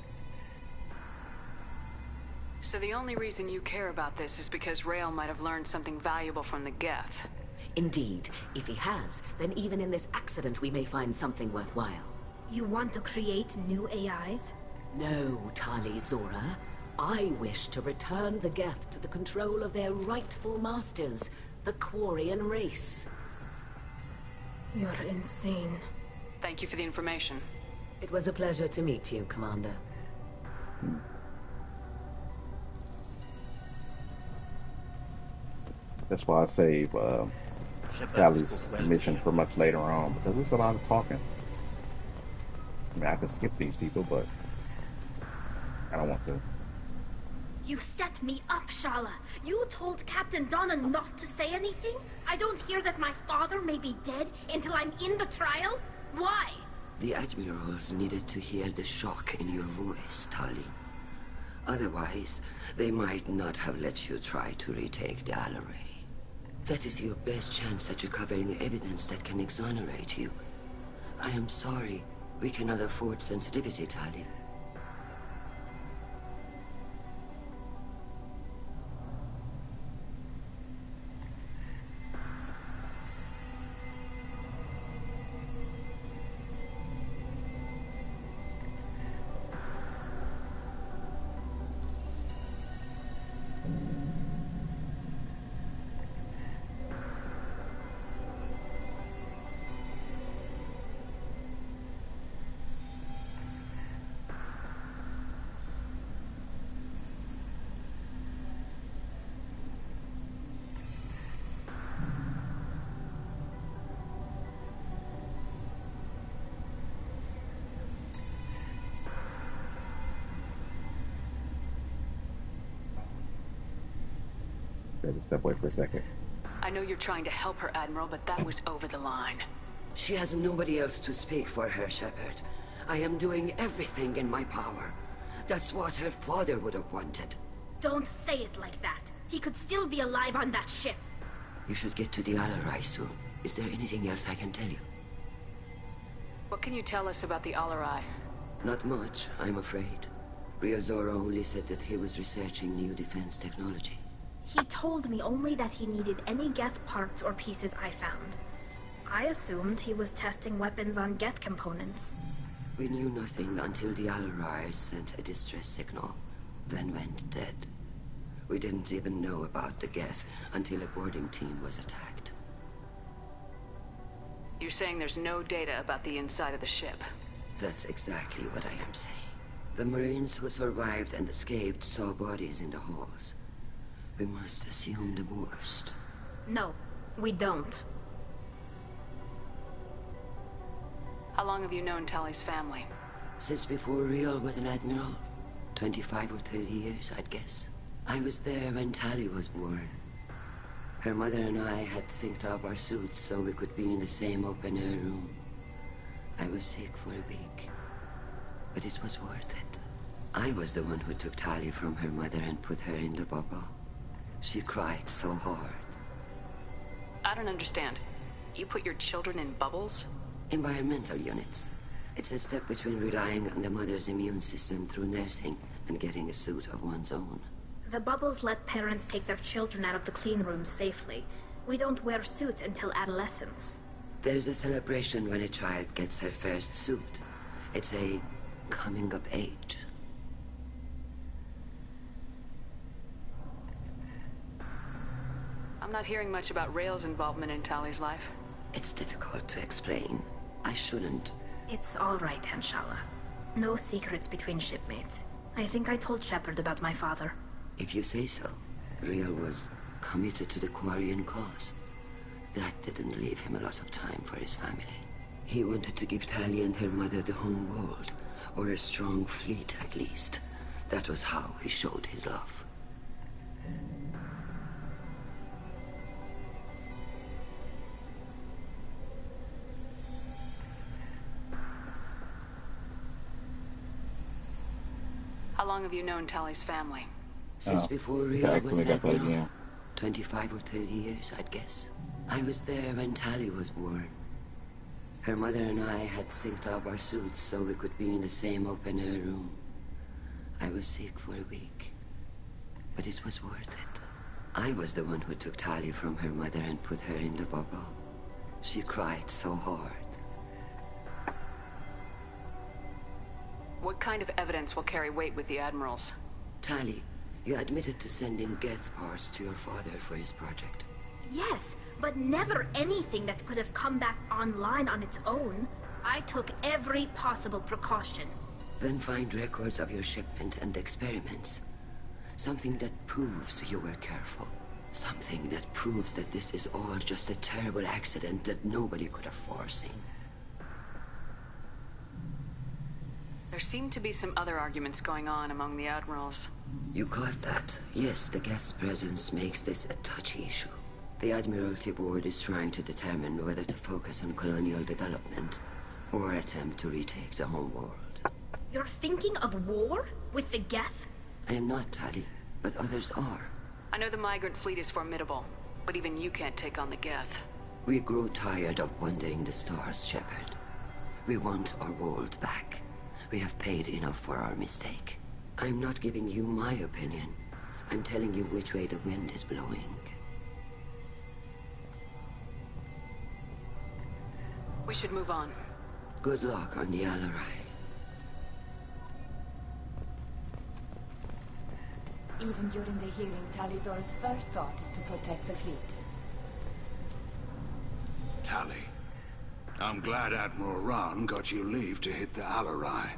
So the only reason you care about this is because Rael might have learned something valuable from the Geth. Indeed. If he has, then even in this accident we may find something worthwhile. You want to create new AIs? No, Tali'Zorah. I wish to return the Geth to the control of their rightful masters, the Quarian race. You're insane. Thank you for the information. It was a pleasure to meet you, Commander. That's why I save Tali's mission for much later on, because there's a lot of talking. I mean, I could skip these people, but I don't want to. You set me up, Shala. You told Captain Donna not to say anything? I don't hear that my father may be dead until I'm in the trial? Why? The Admirals needed to hear the shock in your voice, Tali. Otherwise, they might not have let you try to retake the Alarai. That is your best chance at recovering evidence that can exonerate you. I am sorry. We cannot afford sensitivity, Tali. Just step away for a second. I know you're trying to help her, Admiral, but that was over the line. She has nobody else to speak for her, Shepard. I am doing everything in my power. That's what her father would have wanted. Don't say it like that. He could still be alive on that ship. You should get to the Alarai soon. Is there anything else I can tell you? What can you tell us about the Alarai? Not much, I'm afraid. Ryozora only said that he was researching new defense technology. He told me only that he needed any Geth parts or pieces I found. I assumed he was testing weapons on Geth components. We knew nothing until the Alarai sent a distress signal, then went dead. We didn't even know about the Geth until a boarding team was attacked. You're saying there's no data about the inside of the ship? That's exactly what I am saying. The Marines who survived and escaped saw bodies in the halls. We must assume the worst. No, we don't. How long have you known Tali's family? Since before Riel was an admiral. 25 or 30 years, I'd guess. I was there when Tali was born. Her mother and I had synced up our suits so we could be in the same open-air room. I was sick for a week, but it was worth it. I was the one who took Tali from her mother and put her in the bubble. She cried so hard. I don't understand. You put your children in bubbles? Environmental units. It's a step between relying on the mother's immune system through nursing and getting a suit of one's own. The bubbles let parents take their children out of the clean rooms safely. We don't wear suits until adolescence. There's a celebration when a child gets her first suit. It's a coming of age. I'm not hearing much about Rael's involvement in Tali's life. It's difficult to explain. I shouldn't. It's all right, Anshala. No secrets between shipmates. I think I told Shepard about my father. If you say so. Riel was committed to the Quarian cause. That didn't leave him a lot of time for his family. He wanted to give Tali and her mother the home world, or a strong fleet at least. That was how he showed his love. How long have you known Tali's family? Since before Riel was an admiral. 25 or 30 years, I'd guess. I was there when Tali was born. Her mother and I had synced up our suits so we could be in the same open-air room. I was sick for a week, but it was worth it. I was the one who took Tali from her mother and put her in the bubble. She cried so hard. What kind of evidence will carry weight with the admirals? Tali, you admitted to sending Geth parts to your father for his project. Yes, but never anything that could have come back online on its own. I took every possible precaution. Then find records of your shipment and experiments. Something that proves you were careful. Something that proves that this is all just a terrible accident that nobody could have foreseen. There seem to be some other arguments going on among the admirals. You caught that? Yes, the Geth's presence makes this a touchy issue. The Admiralty Board is trying to determine whether to focus on colonial development or attempt to retake the home world. You're thinking of war? With the Geth? I am not, Tali, but others are. I know the migrant fleet is formidable, but even you can't take on the Geth. We grow tired of wandering the stars, Shepard. We want our world back. We have paid enough for our mistake. I'm not giving you my opinion. I'm telling you which way the wind is blowing. We should move on. Good luck on the Alarai. Even during the hearing, Tali'Zorah's first thought is to protect the fleet. Tali, I'm glad Admiral Rahn got you leave to hit the Alarai.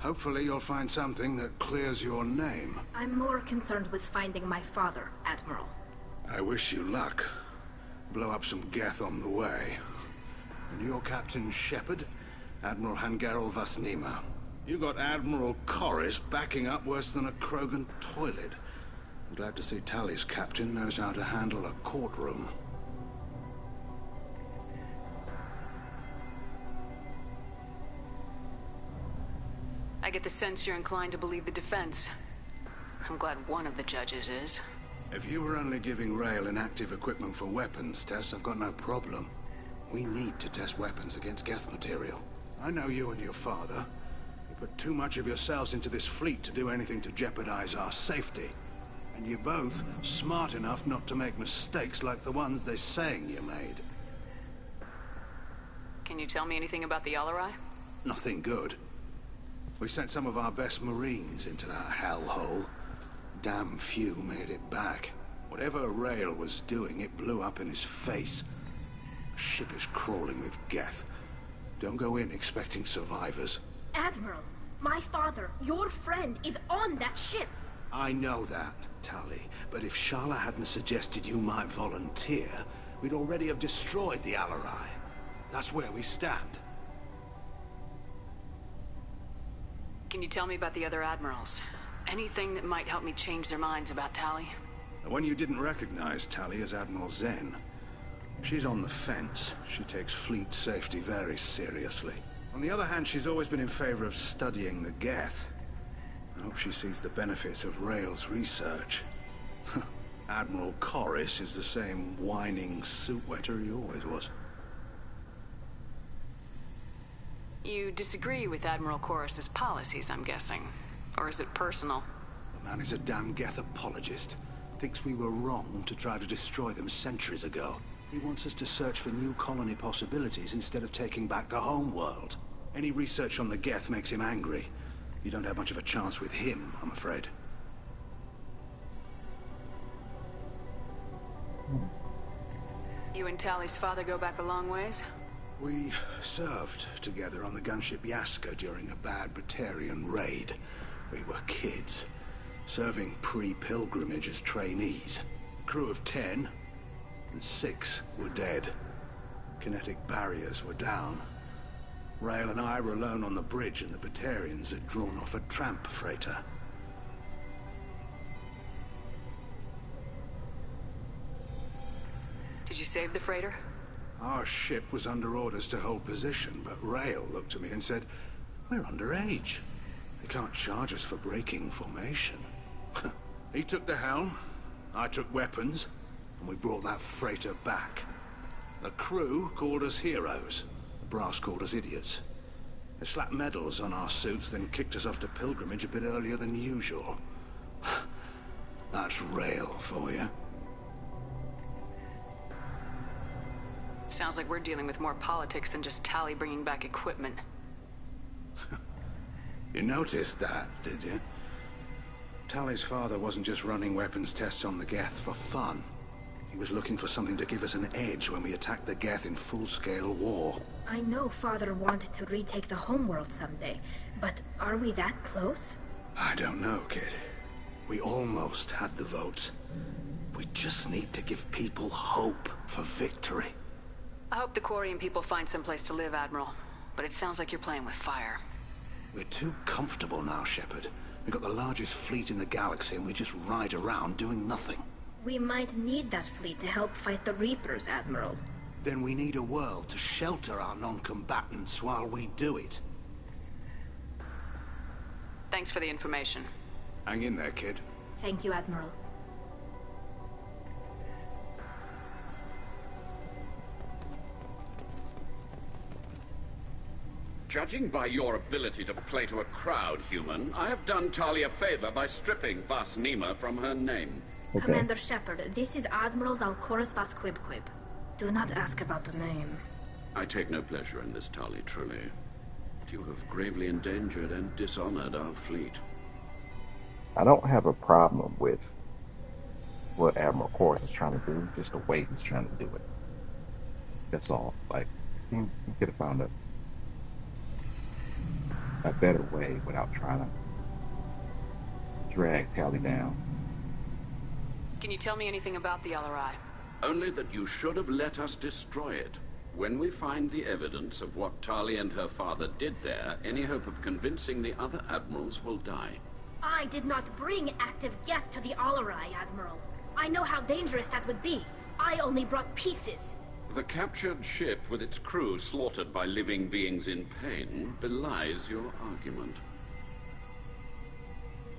Hopefully you'll find something that clears your name. I'm more concerned with finding my father, Admiral. I wish you luck. Blow up some Geth on the way. And your Captain Shepard, Admiral Hangarel Vasnima. You got Admiral Corris backing up worse than a Krogan toilet. I'm glad to see Tali's captain knows how to handle a courtroom. I get the sense you're inclined to believe the defense. I'm glad one of the judges is. If you were only giving Rael inactive equipment for weapons tests, I've got no problem. We need to test weapons against Geth material. I know you and your father. You put too much of yourselves into this fleet to do anything to jeopardize our safety. And you're both smart enough not to make mistakes like the ones they're saying you made. Can you tell me anything about the Alarai? Nothing good. We sent some of our best Marines into that hellhole. Damn few made it back. Whatever Rael was doing, it blew up in his face. The ship is crawling with Geth. Don't go in expecting survivors. Admiral, my father, your friend, is on that ship. I know that, Tali, but if Shala hadn't suggested you might volunteer, we'd already have destroyed the Alarai. That's where we stand. Can you tell me about the other admirals? Anything that might help me change their minds about Tali? The one you didn't recognize, Tali, is Admiral Zen. She's on the fence. She takes fleet safety very seriously. On the other hand, she's always been in favor of studying the Geth. I hope she sees the benefits of Rael's research. Admiral Corris is the same whining suit-wetter he always was. You disagree with Admiral Corris's policies, I'm guessing. Or is it personal? The man is a damn Geth apologist. Thinks we were wrong to try to destroy them centuries ago. He wants us to search for new colony possibilities instead of taking back the home world. Any research on the Geth makes him angry. You don't have much of a chance with him, I'm afraid. You and Tali's father go back a long ways? We served together on the gunship Yaska during a bad Batarian raid. We were kids, serving pre-pilgrimage as trainees. Crew of 10, and 6 were dead. Kinetic barriers were down. Rael and I were alone on the bridge, and the Batarians had drawn off a tramp freighter. Did you save the freighter? Our ship was under orders to hold position, but Rael looked at me and said, "We're underage. They can't charge us for breaking formation." He took the helm, I took weapons, and we brought that freighter back. The crew called us heroes. The brass called us idiots. They slapped medals on our suits, then kicked us off to pilgrimage a bit earlier than usual. That's Rael for you. Sounds like we're dealing with more politics than just Tali bringing back equipment. You noticed that, did you? Tali's father wasn't just running weapons tests on the Geth for fun. He was looking for something to give us an edge when we attacked the Geth in full-scale war. I know Father wanted to retake the homeworld someday, but are we that close? I don't know, kid. We almost had the votes. We just need to give people hope for victory. I hope the Quarian people find someplace to live, Admiral. But it sounds like you're playing with fire. We're too comfortable now, Shepard. We've got the largest fleet in the galaxy and we just ride around doing nothing. We might need that fleet to help fight the Reapers, Admiral. Then we need a world to shelter our non-combatants while we do it. Thanks for the information. Hang in there, kid. Thank you, Admiral. Judging by your ability to play to a crowd, human, I have done Tali a favor by stripping Vas Nima from her name. Okay. Commander Shepard, this is Admiral Zalkoris Vas Quibquib. Do not ask about the name. I take no pleasure in this, Tali, truly. But you have gravely endangered and dishonored our fleet. I don't have a problem with what Admiral Corris is trying to do, just the way he's trying to do it. That's all. Like, he could have found a better way without trying to drag Tali down. Can you tell me anything about the Alarai? Only that you should have let us destroy it. When we find the evidence of what Tali and her father did there, any hope of convincing the other admirals will die. I did not bring active Geth to the Alarai, Admiral. I know how dangerous that would be. I only brought pieces. The captured ship with its crew slaughtered by living beings in pain belies your argument.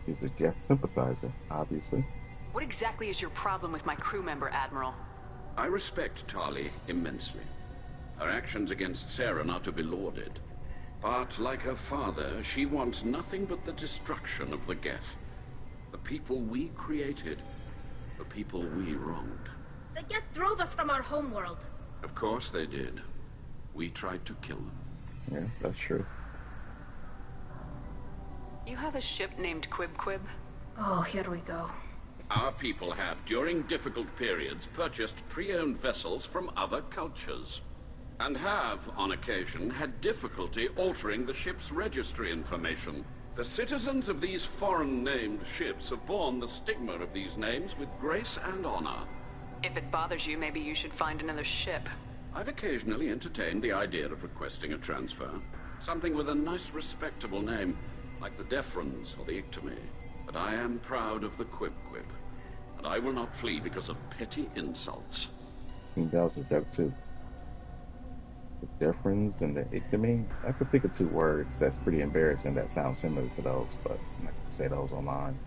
He's a Geth sympathizer, obviously. What exactly is your problem with my crew member, Admiral? I respect Tali immensely. Her actions against Saren are to be lauded. But, like her father, she wants nothing but the destruction of the Geth. The people we created. The people we wronged. The Geth drove us from our homeworld. Of course they did. We tried to kill them. Yeah, that's true. You have a ship named Quibquib? Oh, here we go. Our people have, during difficult periods, purchased pre-owned vessels from other cultures. and have, on occasion, had difficulty altering the ship's registry information. The citizens of these foreign-named ships have borne the stigma of these names with grace and honor. If it bothers you, maybe you should find another ship. I've occasionally entertained the idea of requesting a transfer. Something with a nice, respectable name, like the Defrons or the Ictomy. But I am proud of the Quib-Quib, and I will not flee because of petty insults. I think that was a joke, too. The Defrons and the Ictomy? I could think of two words that's pretty embarrassing that sound similar to those, but I'm not going to say those online.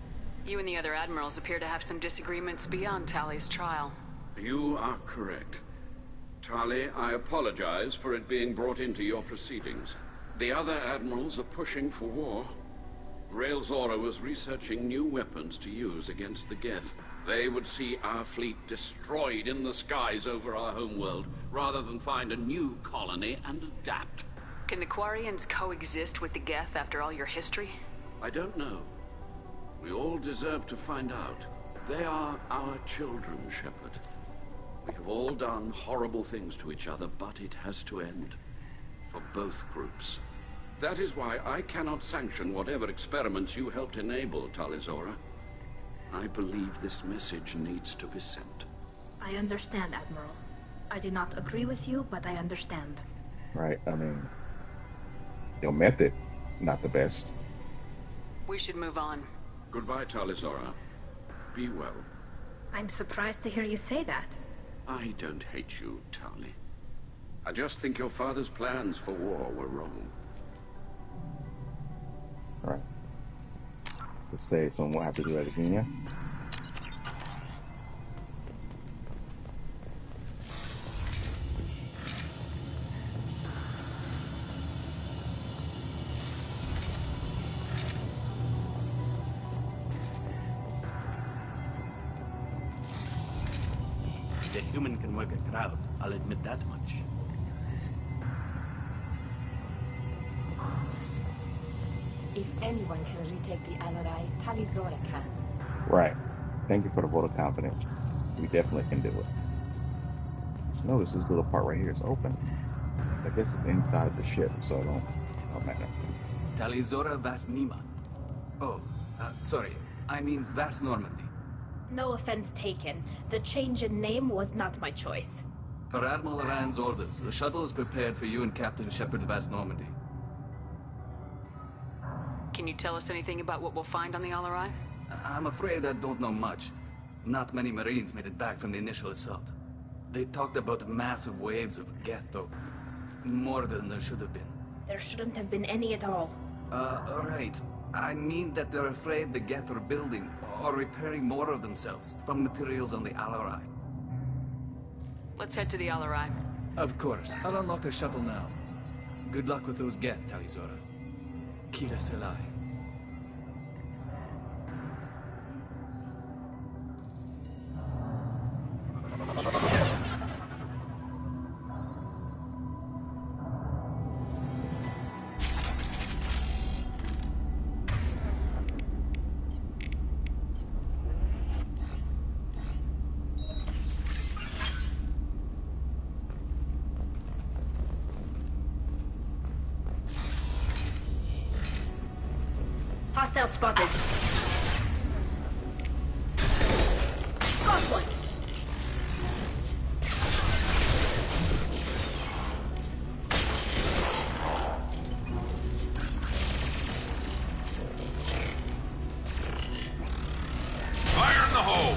You and the other admirals appear to have some disagreements beyond Tali's trial. You are correct. Tali, I apologize for it being brought into your proceedings. The other admirals are pushing for war. Rael Zora was researching new weapons to use against the Geth. They would see our fleet destroyed in the skies over our homeworld, rather than find a new colony and adapt. Can the Quarians coexist with the Geth after all your history? I don't know. We all deserve to find out. They are our children, Shepard. We have all done horrible things to each other, but it has to end. For both groups. That is why I cannot sanction whatever experiments you helped enable, Tali Zora. I believe this message needs to be sent. I understand, Admiral. I do not agree with you, but I understand. Right, I mean, your method, not the best. We should move on. Goodbye, Tali Zora. Be well. I'm surprised to hear you say that. I don't hate you, Tali. I just think your father's plans for war were wrong. Right. Let's say someone will have to do that again. The human can work a crowd, I'll admit that much. If anyone can retake the Alarai, Tali Zora can. Right. Thank you for the vote of confidence. We definitely can do it. Just notice this little part right here is open. I guess it's inside the ship, so it don't matter. Tali Zora Vasnima. Oh, sorry. I mean Vas Normandy. No offense taken. The change in name was not my choice. Per Admiral Rand's orders, the shuttle is prepared for you and Captain Shepard Vas Normandy. Can you tell us anything about what we'll find on the Alarai? I'm afraid I don't know much. Not many Marines made it back from the initial assault. They talked about massive waves of Geth, though. More than there should have been. There shouldn't have been any at all. Right. I mean that they're afraid the Geth are building or repairing more of themselves from materials on the Alarai. Let's head to the Alarai. Of course. I'll unlock the shuttle now. Good luck with those Geth, Tali Zora. Kira Selai. Hostile spotted. Got one. Fire in the hole!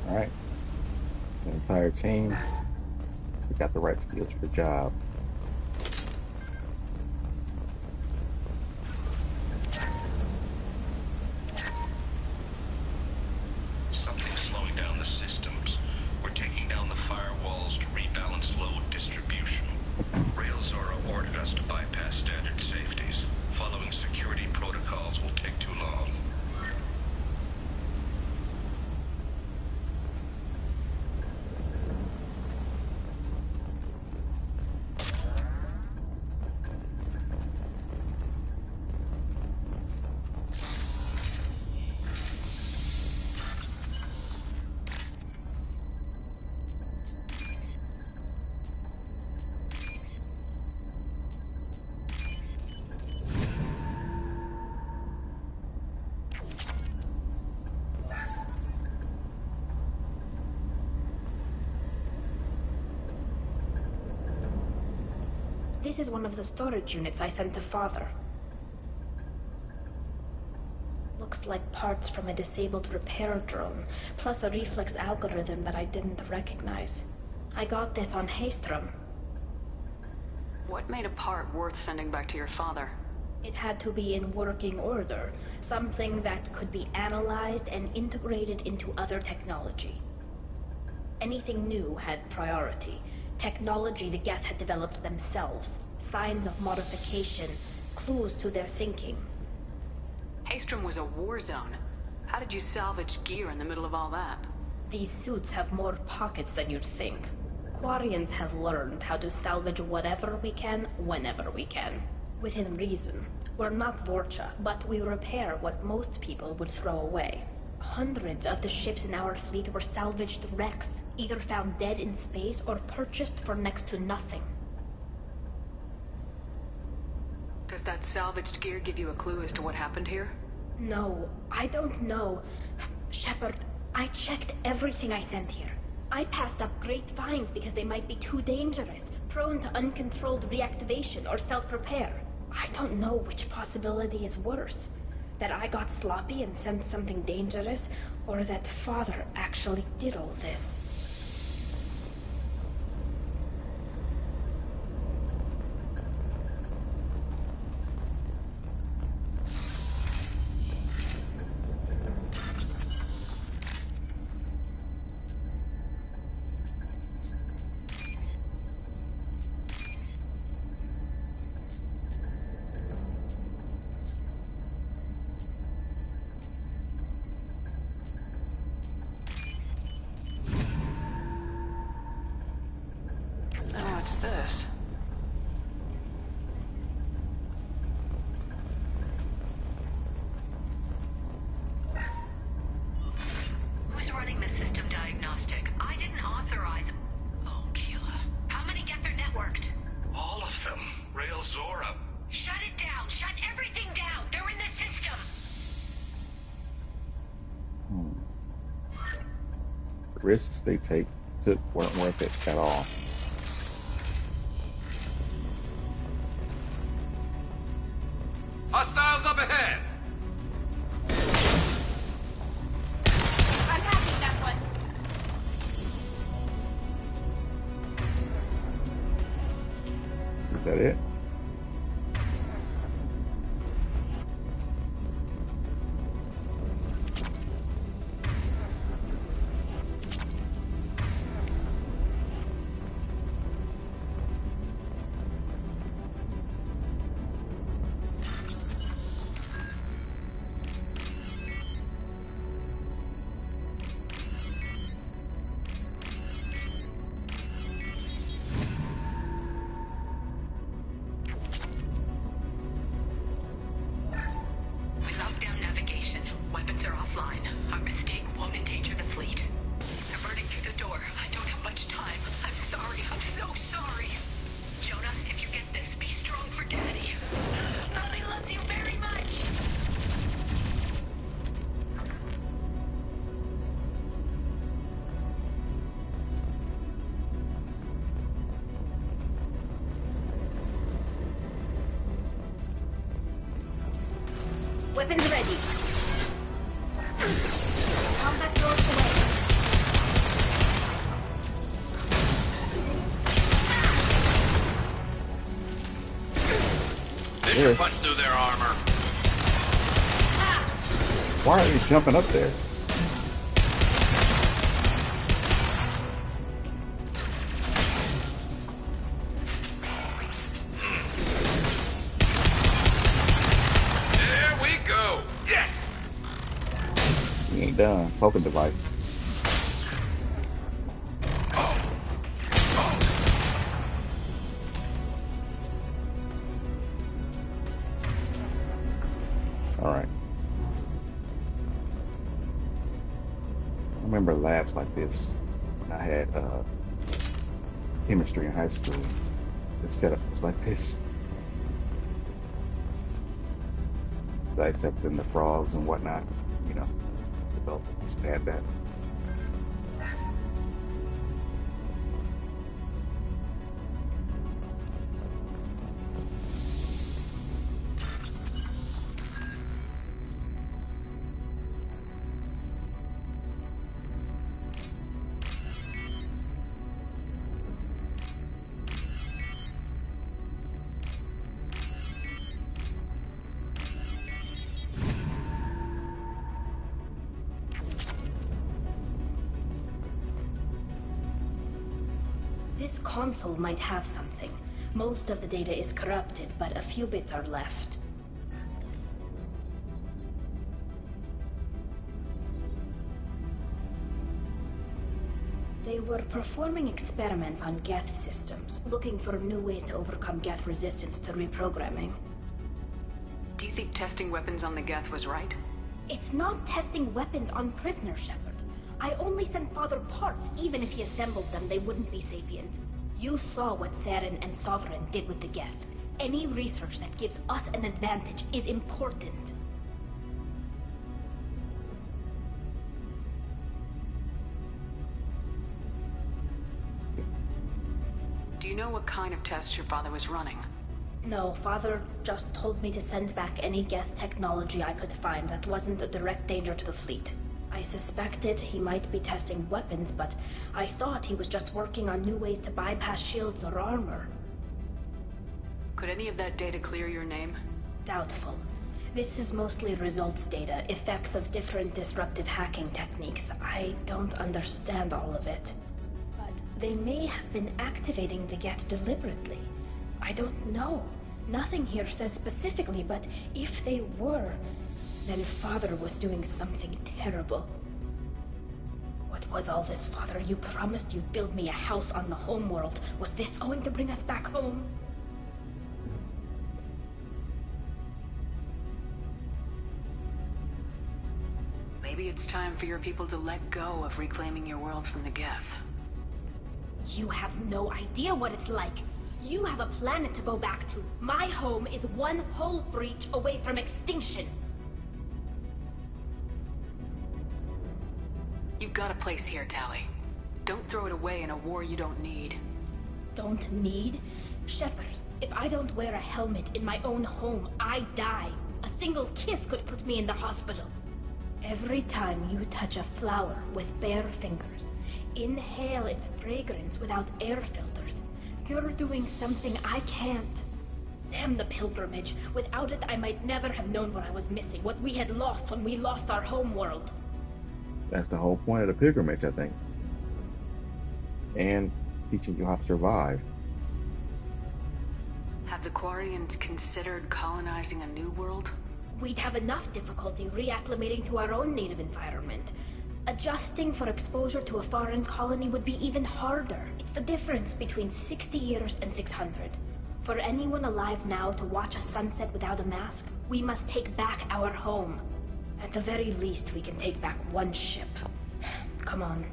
Alright. The entire team. We got the right skills for the job. Something's slowing down This is one of the storage units I sent to Father. Looks like parts from a disabled repair drone, plus a reflex algorithm that I didn't recognize. I got this on Haestrom. What made a part worth sending back to your father? It had to be in working order, something that could be analyzed and integrated into other technology. Anything new had priority. Technology the Geth had developed themselves, signs of modification, clues to their thinking. Haestrom was a war zone. How did you salvage gear in the middle of all that? These suits have more pockets than you'd think. Quarians have learned how to salvage whatever we can, whenever we can. Within reason. We're not Vorcha, but we repair what most people would throw away. Hundreds of the ships in our fleet were salvaged wrecks, either found dead in space or purchased for next to nothing. Does that salvaged gear give you a clue as to what happened here? No, I don't know. Shepard, I checked everything I sent here. I passed up great finds because they might be too dangerous, prone to uncontrolled reactivation or self-repair. I don't know which possibility is worse. That I got sloppy and sent something dangerous, or that Father actually did all this. What's this? Who's running the system diagnostic? I didn't authorize... Oh, Keela. How many Geth are networked? All of them. Rail Zora. Shut it down! Shut everything down! They're in the system! The risks they took weren't worth it at all. Hostiles up ahead! I'm passing that one. Is that it? Weapons ready. Combat drones away. This should punch through their armor. Why are you jumping up there? There we go. Yes. You ain't done. Poking device. All right. I remember labs like this when I had chemistry in high school. The setup was like this. Dissecting the frogs and whatnot, you know, develop expand that. console might have something. Most of the data is corrupted, but a few bits are left. They were performing experiments on Geth systems, looking for new ways to overcome Geth resistance to reprogramming. Do you think testing weapons on the Geth was right? It's not testing weapons on prisoners, Shepard. I only sent Father parts. Even if he assembled them, they wouldn't be sapient. You saw what Saren and Sovereign did with the Geth. Any research that gives us an advantage is important. Do you know what kind of tests your father was running? No, Father just told me to send back any Geth technology I could find that wasn't a direct danger to the fleet. I suspected he might be testing weapons, but I thought he was just working on new ways to bypass shields or armor. Could any of that data clear your name? Doubtful. This is mostly results data, effects of different disruptive hacking techniques. I don't understand all of it. But they may have been activating the Geth deliberately. I don't know. Nothing here says specifically, but if they were, then Father was doing something terrible. What was all this, Father? You promised you'd build me a house on the homeworld. Was this going to bring us back home? Maybe it's time for your people to let go of reclaiming your world from the Geth. You have no idea what it's like. You have a planet to go back to. My home is one hull breach away from extinction. You've got a place here, Tali. Don't throw it away in a war you don't need. Don't need? Shepard, if I don't wear a helmet in my own home, I die. A single kiss could put me in the hospital. Every time you touch a flower with bare fingers, inhale its fragrance without air filters, you're doing something I can't. Damn the pilgrimage. Without it, I might never have known what I was missing, what we had lost when we lost our home world. That's the whole point of the pilgrimage, I think. And teaching you how to survive. Have the Quarians considered colonizing a new world? We'd have enough difficulty reacclimating to our own native environment. Adjusting for exposure to a foreign colony would be even harder. It's the difference between 60 years and 600. For anyone alive now to watch a sunset without a mask, we must take back our home. At the very least, we can take back one ship. Come on.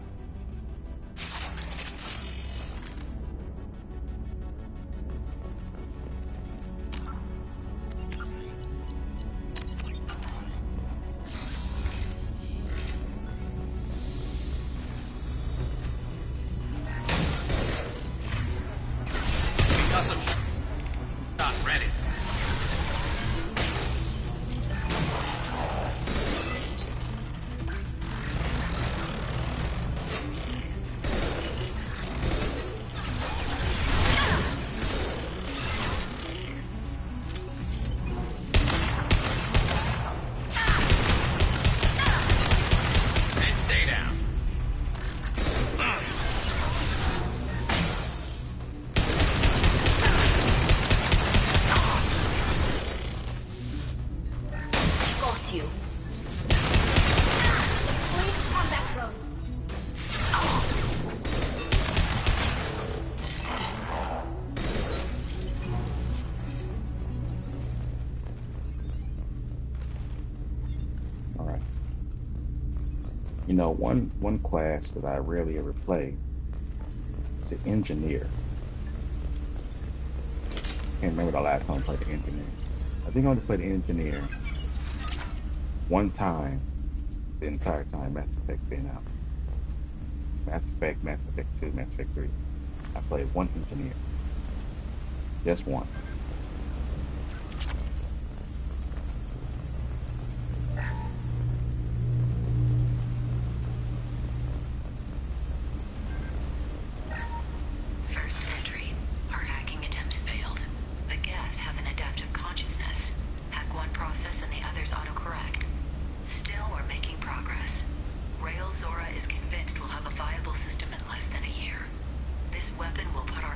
You know, one class that I rarely ever play is an engineer. Can't remember the last time I played the engineer. I think I only played the engineer one time the entire time Mass Effect been out. Mass Effect, Mass Effect 2, Mass Effect 3. I played one engineer. Just one. Zora is convinced we'll have a viable system in less than a year. This weapon will put our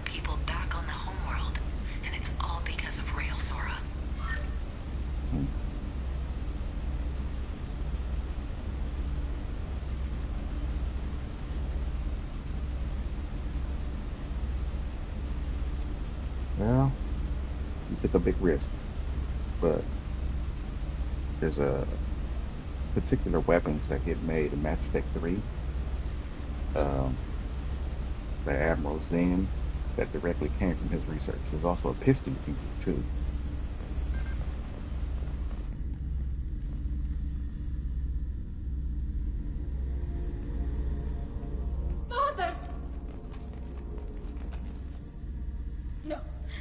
Well, you took a big risk, but there's a particular weapons that get made in Mass Effect 3. The Admiral Zen that directly came from his research. There's also a pistol you can get too. Father!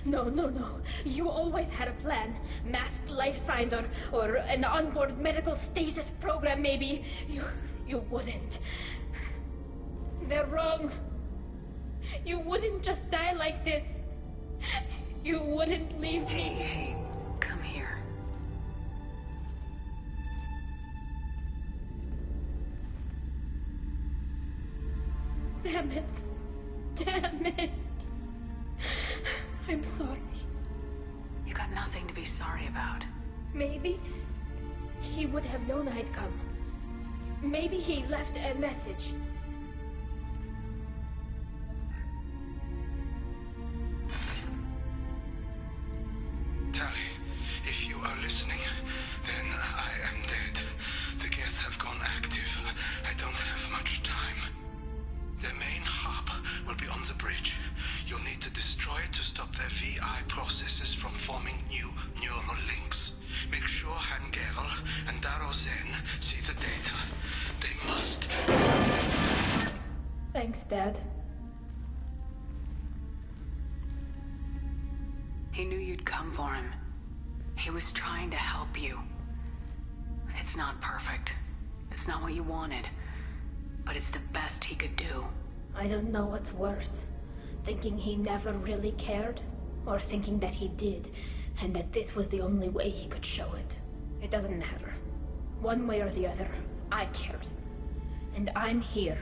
No. You always had a plan. Masked life signs or an onboard medical stasis program maybe. You wouldn't. They're wrong. You wouldn't just die like this. You wouldn't leave me. Hey, come here. Damn it. I'm sorry. You got nothing to be sorry about. Maybe he would have known I'd come. Maybe he left a message. Tali, if you are listening, then I am dead. The Geth have gone active. I don't have much time. Their main hub will be on the bridge. You'll need to destroy it to stop their VI processes from forming new neural links. Make sure Han Gerel and Daro Zen see the data. They must. Thanks, Dad. He knew you'd come for him. He was trying to help you. It's not perfect. It's not what you wanted. But it's the best he could do. I don't know what's worse. Thinking he never really cared, or thinking that he did, and that this was the only way he could show it. It doesn't matter. One way or the other, I cared. And I'm here.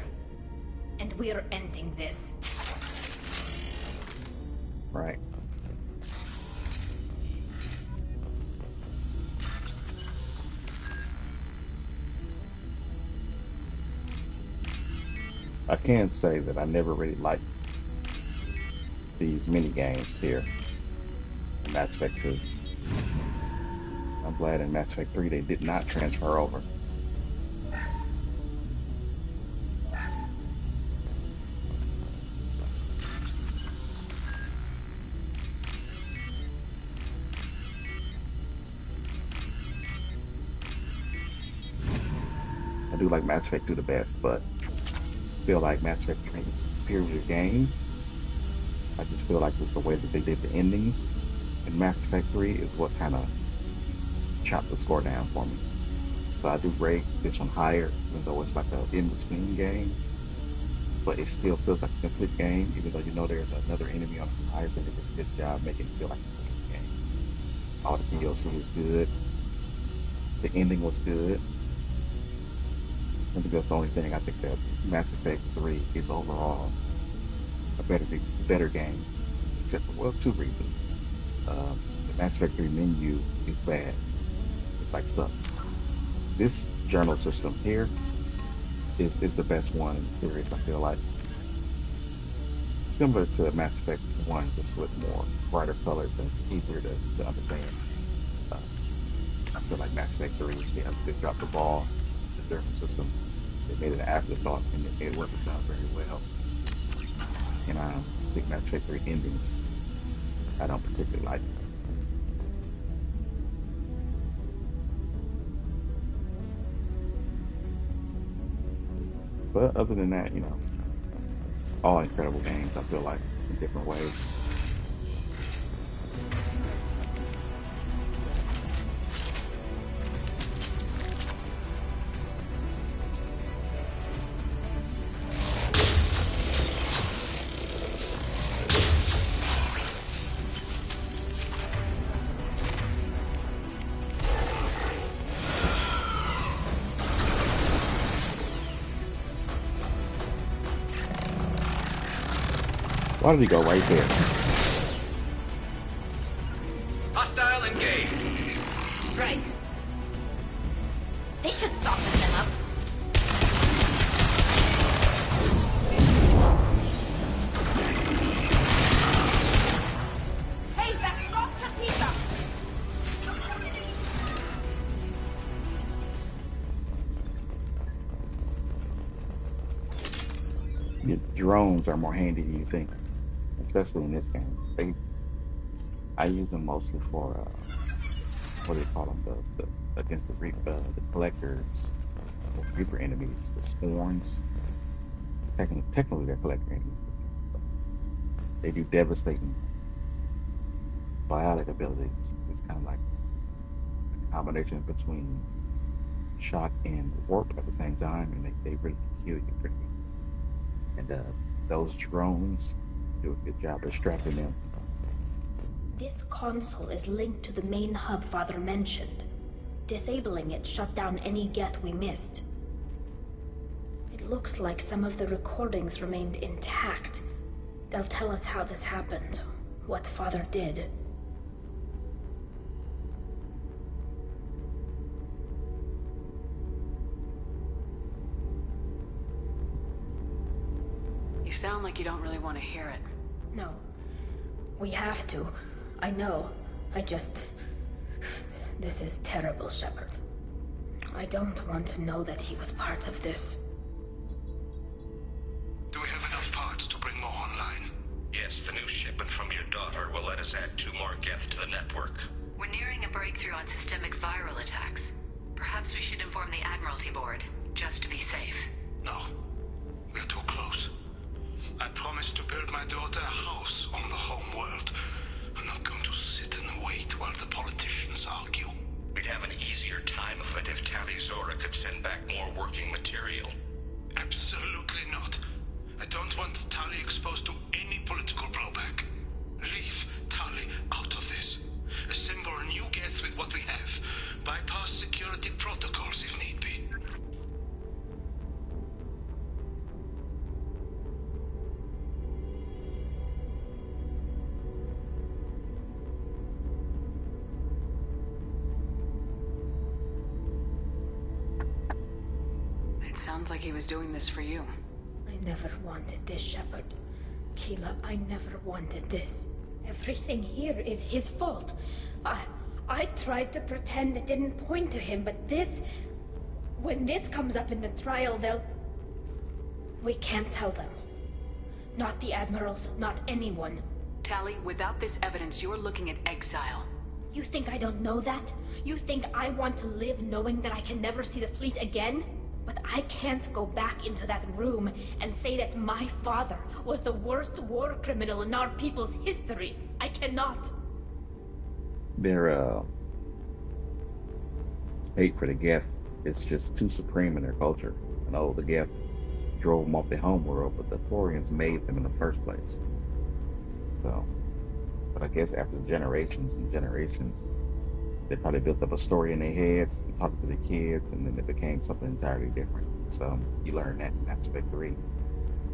And we're ending this. Right. I can say that I never really liked these mini games here in Mass Effect 2. I'm glad in Mass Effect 3 they did not transfer over. I do like Mass Effect 2 the best, but I feel like Mass Effect 3 is a superior game. I just feel like with the way that they did the endings in Mass Effect 3 is what kind of chopped the score down for me. So I do rate this one higher, even though it's like an in-between game. But it still feels like a complete game, even though you know there's another enemy on the horizon. They did a good job making it feel like a complete game. All the DLC is good. The ending was good. I think that's the only thing. I think that Mass Effect 3 is overall a better game, except for, well, two reasons. The Mass Effect 3 menu is bad. It's like sucks. This journal system here is the best one in the series, I feel like. Similar to Mass Effect 1, just with more brighter colors and easier to understand. I feel like Mass Effect 3, they dropped the ball in the journal system. They made it an afterthought, and it wasn't done very well. And I think Mass Effect 3 endings, I don't particularly like. But other than that, all incredible games, I feel like, in different ways. Why did he go right there? Hostile engaged. Right. They should soften them up. drones are more handy than you think, especially in this game. I use them mostly for what do they call them? Against the collectors, the Reaper enemies, the spawns. Technically, they're collector enemies. They do devastating biotic abilities. It's kind of like a combination between shock and warp at the same time, and they really kill you pretty easily. And those drones do a good job of distracting them. This console is linked to the main hub Father mentioned. Disabling it shut down any Geth we missed. It looks like some of the recordings remained intact. They'll tell us how this happened, what Father did. You sound like you don't really want to hear it. No. We have to. I know. This is terrible, Shepard. I don't want to know that he was part of this. Do we have enough parts to bring more online? Yes, the new shipment from your daughter will let us add 2 more Geth to the network. We're nearing a breakthrough on systemic viral attacks. Perhaps we should inform the Admiralty Board, just to be safe. No. We're too close. I promised to build my daughter a house on the home world. I'm not going to sit and wait while the politicians argue. We'd have an easier time of it if Tali Zora could send back more working material. Absolutely not. I don't want Tali exposed to any political blowback. Leave Tali out of this. Assemble a new Geth with what we have. Bypass security protocols if need be. It sounds like he was doing this for you. I never wanted this, Shepard. Keela, I never wanted this. Everything here is his fault. I tried to pretend it didn't point to him, but this... When this comes up in the trial, they'll... We can't tell them. Not the Admirals, not anyone. Tali, without this evidence, you're looking at exile. You think I don't know that? You think I want to live knowing that I can never see the fleet again? But I can't go back into that room and say that my father was the worst war criminal in our people's history. I cannot. Their hate for the Geth is just too supreme in their culture. I know the Geth drove them off their homeworld, but the Thorians made them in the first place. So, but I guess after generations and generations, they probably built up a story in their heads, talked to the kids, and then it became something entirely different. So you learn that in Aspect 3.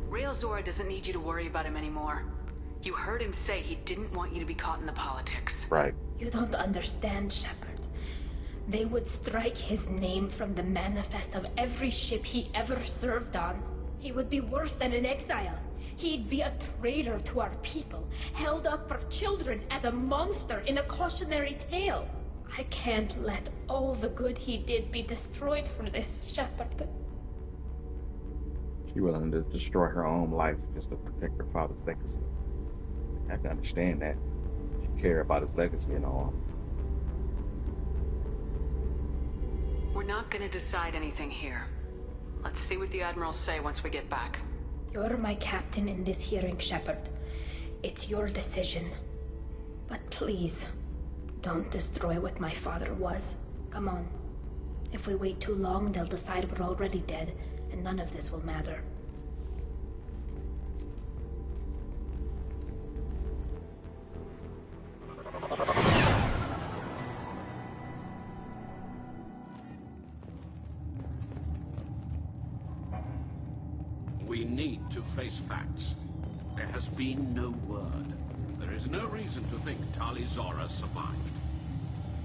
Rael Zora doesn't need you to worry about him anymore. You heard him say he didn't want you to be caught in the politics. Right. You don't understand, Shepard. They would strike his name from the manifest of every ship he ever served on. He would be worse than an exile. He'd be a traitor to our people, held up for children as a monster in a cautionary tale. I can't let all the good he did be destroyed for this, Shepard. She willing to destroy her own life just to protect her father's legacy. I can understand that. She care about his legacy and all. We're not gonna decide anything here. Let's see what the Admirals say once we get back. You're my captain in this hearing, Shepard. It's your decision. But please, don't destroy what my father was. Come on. If we wait too long, they'll decide we're already dead, and none of this will matter. We need to face facts. There has been no word. There is no reason to think Tali Zora survived.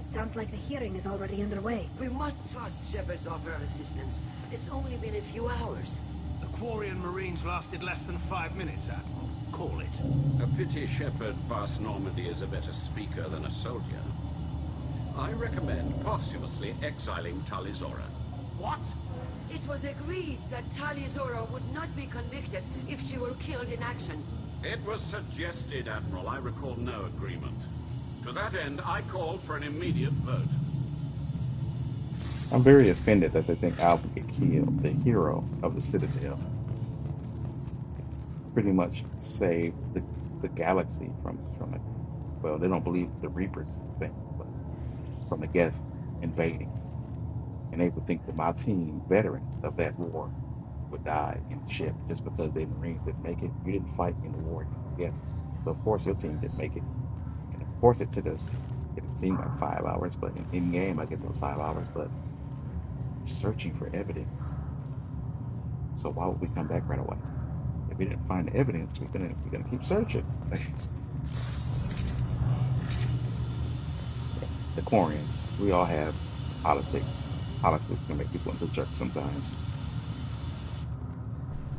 Sounds like the hearing is already underway. We must trust Shepard's offer of assistance. It's only been a few hours. The Quarian Marines lasted less than 5 minutes, Admiral. Call it. A pity Shepard Vast Normandy is a better speaker than a soldier. I recommend posthumously exiling Tali Zora. What? It was agreed that Tali Zora would not be convicted if she were killed in action. It was suggested, Admiral. I recall no agreement. To that end, I call for an immediate vote. I'm very offended that they think Al will get killed, the hero of the Citadel. Pretty much saved the galaxy from it. Well, they don't believe the Reapers thing, but from the Geth invading. And they would think that my team, veterans of that war, would die in the ship just because the Marines didn't make it. You didn't fight in the war against the Geth. So of course your team didn't make it. And of course it took us, it seemed like 5 hours, but in game I guess it was 5 hours, but searching for evidence. So why would we come back right away? If we didn't find the evidence, we're gonna keep searching. The Quarians, we all have politics. Politics can make people into jerks sometimes.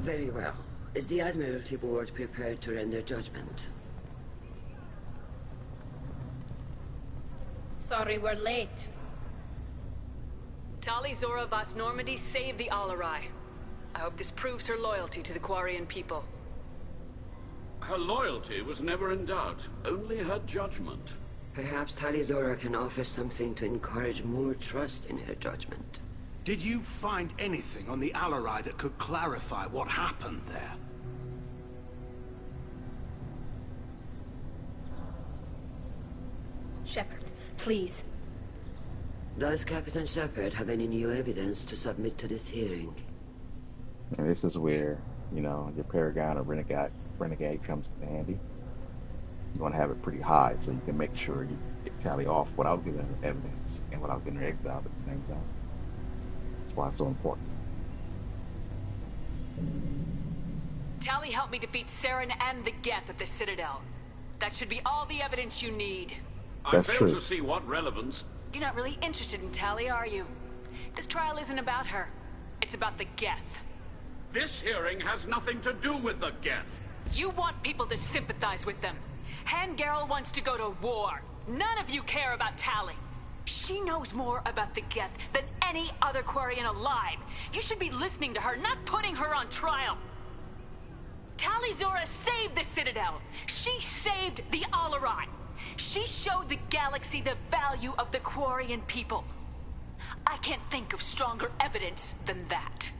Very well. Is the Admiralty Board prepared to render judgment? Sorry we're late. Tali Zora Vas Normandy saved the Alarai. I hope this proves her loyalty to the Quarian people. Her loyalty was never in doubt, only her judgment. Perhaps Tali Zora can offer something to encourage more trust in her judgment. Did you find anything on the Alarai that could clarify what happened there? Shepard, please. Does Captain Shepard have any new evidence to submit to this hearing? And this is where, you know, your Paragon or Renegade comes in handy. You want to have it pretty high so you can make sure you get Tali off without giving her evidence and without getting her exiled at the same time. That's why it's so important. Tali helped me defeat Saren and the Geth at the Citadel. That should be all the evidence you need. I fail to see what relevance. You're not really interested in Tali, are you? This trial isn't about her. It's about the Geth. This hearing has nothing to do with the Geth. You want people to sympathize with them. Han Garel wants to go to war. None of you care about Tali. She knows more about the Geth than any other Quarian alive. You should be listening to her, not putting her on trial. Tali Zora saved the Citadel. She saved the Alarai. She showed the galaxy the value of the Quarian people. I can't think of stronger evidence than that.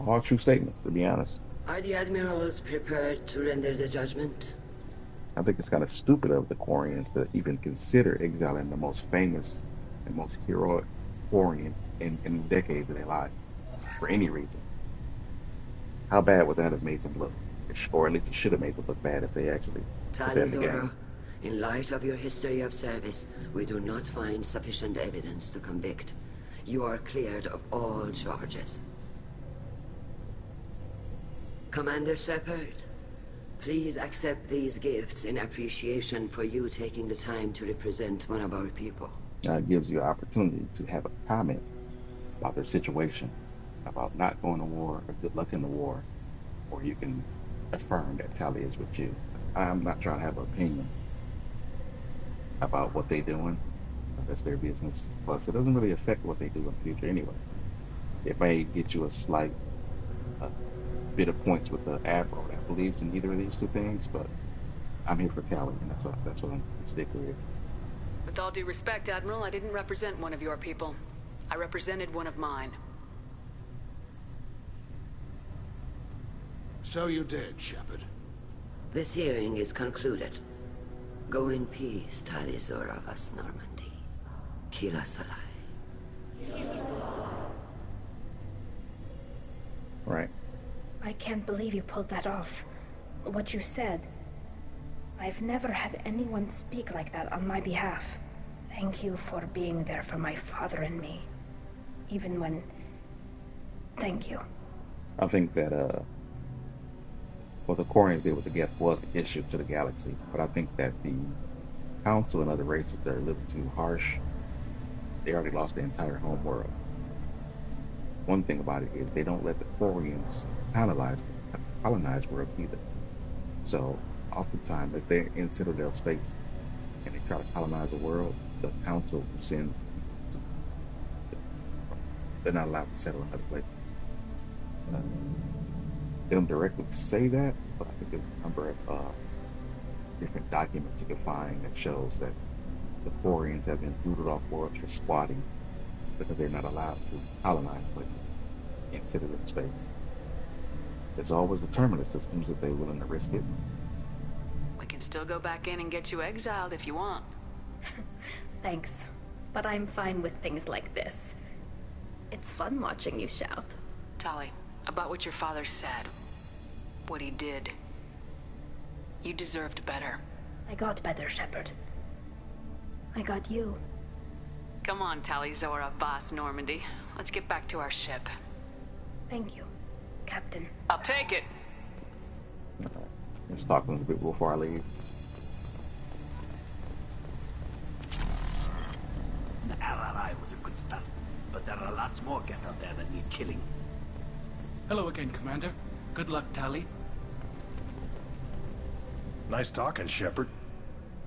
All true statements, to be honest. Are the admirals prepared to render the judgment? I think it's kind of stupid of the Quarians to even consider exiling the most famous and most heroic Quarian in decades of their life for any reason. How bad would that have made them look? Or at least it should have made them look bad if they actually put that in the game. In light of your history of service, we do not find sufficient evidence to convict. You are cleared of all charges. Commander Shepard, please accept these gifts in appreciation for you taking the time to represent one of our people. It gives you an opportunity to have a comment about their situation, about not going to war or good luck in the war, or you can affirm that Tali is with you. I'm not trying to have an opinion about what they're doing. That's their business. Plus, it doesn't really affect what they do in the future anyway. It may get you a slight bit of points with the Admiral that believes in either of these two things, but I'm here for Tali, and that's what I'm going to stick with. With all due respect, Admiral, I didn't represent one of your people. I represented one of mine. So you did, Shepard. This hearing is concluded. Go in peace, Tali Zora Vas Normandy. Kila Salai. Right. I can't believe you pulled that off. What you said. I've never had anyone speak like that on my behalf. Thank you for being there for my father and me. Even when... Thank you. I think that, what the Quarians did with the Geth was an issue to the galaxy, but I think that the Council and other races that are a little too harsh, they already lost the entire home world. One thing about it is they don't let the Quarians colonize worlds either. So, oftentimes, if they're in Citadel space and they try to colonize a world, the Council will send they're not allowed to settle in other places. They don't directly say that, but I think there's a number of different documents you can find that shows that the Quarians have been booted off worlds for squatting because they're not allowed to colonize places and sit in space. There's always the terminus systems if they're willing to risk it. We can still go back in and get you exiled if you want. Thanks, but I'm fine with things like this. It's fun watching you shout. Tali, about what your father said, what he did, you deserved better. I got better, Shepard. I got you. Come on, Tali Zora Voss Normandy. Let's get back to our ship. Thank you, Captain. I'll take it. Let's talk a little bit before I leave. The LRI was a good start, but there are lots more Geth out there that need killing. Hello again, Commander. Good luck, Tali. Nice talking, Shepard.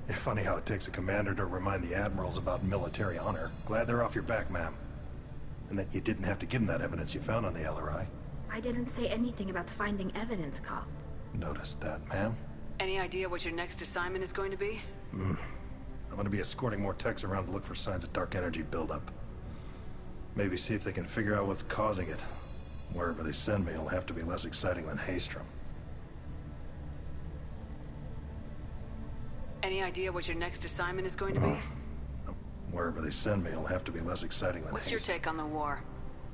It's funny how it takes a commander to remind the admirals about military honor. Glad they're off your back, ma'am. And that you didn't have to give them that evidence you found on the LRI. I didn't say anything about finding evidence, Cal. Noticed that, ma'am. Any idea what your next assignment is going to be? I'm going to be escorting more techs around to look for signs of dark energy buildup. Maybe see if they can figure out what's causing it. Wherever they send me, it'll have to be less exciting than Haystrom. Any idea what your next assignment is going to be? Wherever they send me, it'll have to be less exciting than What's your take on the war?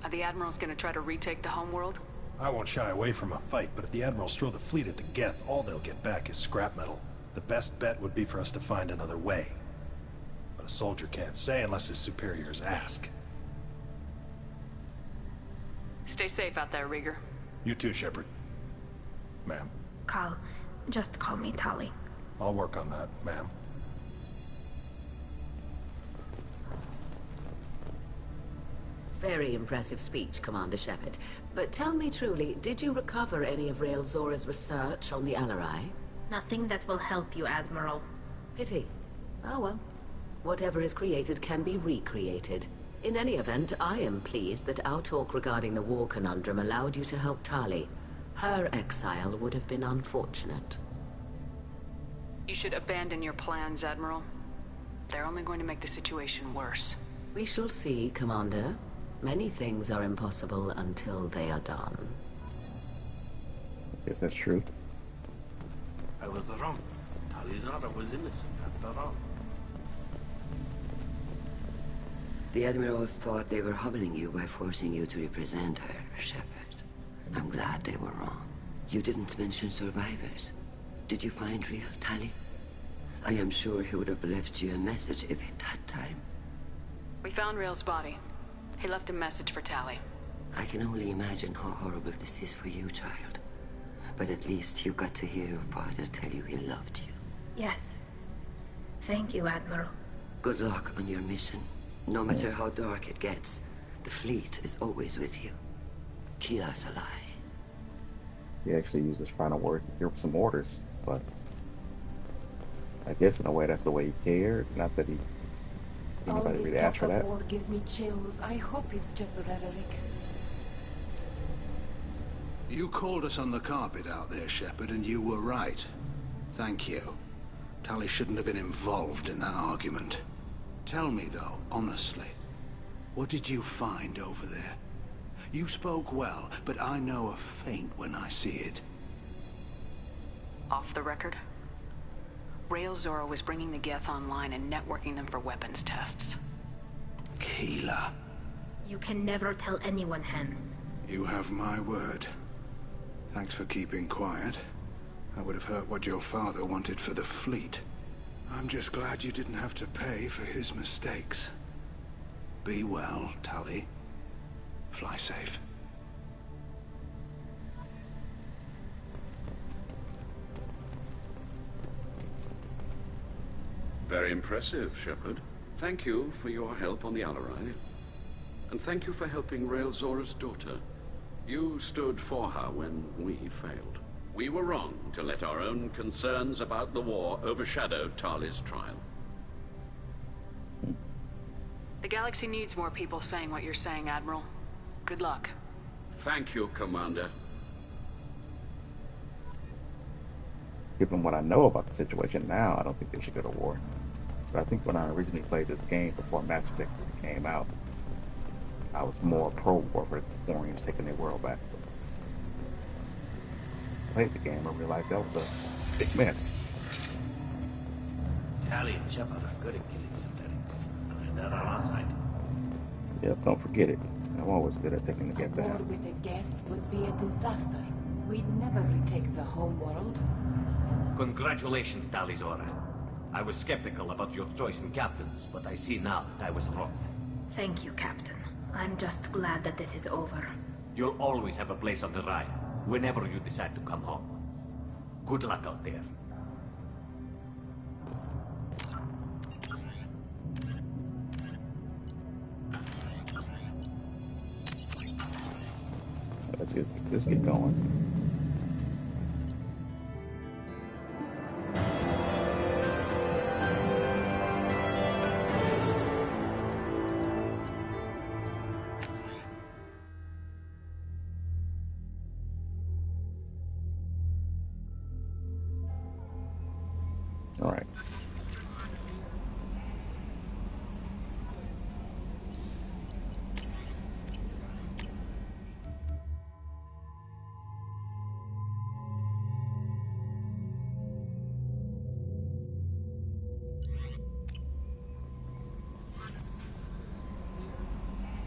Are the Admirals going to try to retake the homeworld? I won't shy away from a fight, but if the Admirals throw the fleet at the Geth, all they'll get back is scrap metal. The best bet would be for us to find another way. But a soldier can't say unless his superiors ask. Stay safe out there, Rieger. You too, Shepard. Ma'am. Cal, just call me Tali. I'll work on that, ma'am. Very impressive speech, Commander Shepard. But tell me truly, did you recover any of Rael Zora's research on the Alarai? Nothing that will help you, Admiral. Pity. Oh well. Whatever is created can be recreated. In any event, I am pleased that our talk regarding the war conundrum allowed you to help Tali. Her exile would have been unfortunate. You should abandon your plans, Admiral. They're only going to make the situation worse. We shall see, Commander. Many things are impossible until they are done. I guess that's true. I was wrong. Tali Zora was innocent after all. The Admirals thought they were humbling you by forcing you to represent her, Shepard. I'm glad they were wrong. You didn't mention survivors. Did you find real Tali? I am sure he would have left you a message if he'd had time. We found Rael's body. He left a message for Tali. I can only imagine how horrible this is for you, child. But at least you got to hear your father tell you he loved you. Yes. Thank you, Admiral. Good luck on your mission. No matter how dark it gets, the fleet is always with you. Keela's alive. He actually used his final words to give some orders, but I guess in a way that's the way he cared. Not that he anybody really asked for that. War gives me chills. I hope it's just rhetoric. You called us on the carpet out there, Shepard, and you were right. Thank you. Tali shouldn't have been involved in that argument. Tell me, though, honestly, what did you find over there? You spoke well, but I know a feint when I see it. Off the record, Rael Zora was bringing the Geth online and networking them for weapons tests. Keela. You can never tell anyone, Hen. You have my word. Thanks for keeping quiet. I would have heard what your father wanted for the fleet. I'm just glad you didn't have to pay for his mistakes. Be well, Tali. Fly safe. Very impressive, Shepard. Thank you for your help on the Alarai. And thank you for helping Rael Zora's daughter. You stood for her when we failed. We were wrong to let our own concerns about the war overshadow Tali's trial. The galaxy needs more people saying what you're saying, Admiral. Good luck. Thank you, Commander. Given what I know about the situation now, I don't think they should go to war. But I think when I originally played this game before Mass Effect came out, I was more pro-war for the Quarians taking their world back. Played the game, I realized that was a big mess. Tali and Shepard are good at killing synthetics, and they're on our side. Yep, don't forget it. I'm always good at taking the Geth War down. with the Geth would be a disaster. We'd never retake the home world. Congratulations, Tali Zora. I was skeptical about your choice in captains, but I see now that I was wrong. Thank you, Captain. I'm just glad that this is over. You'll always have a place on the Rhine, whenever you decide to come home. Good luck out there. Let's get going. All right.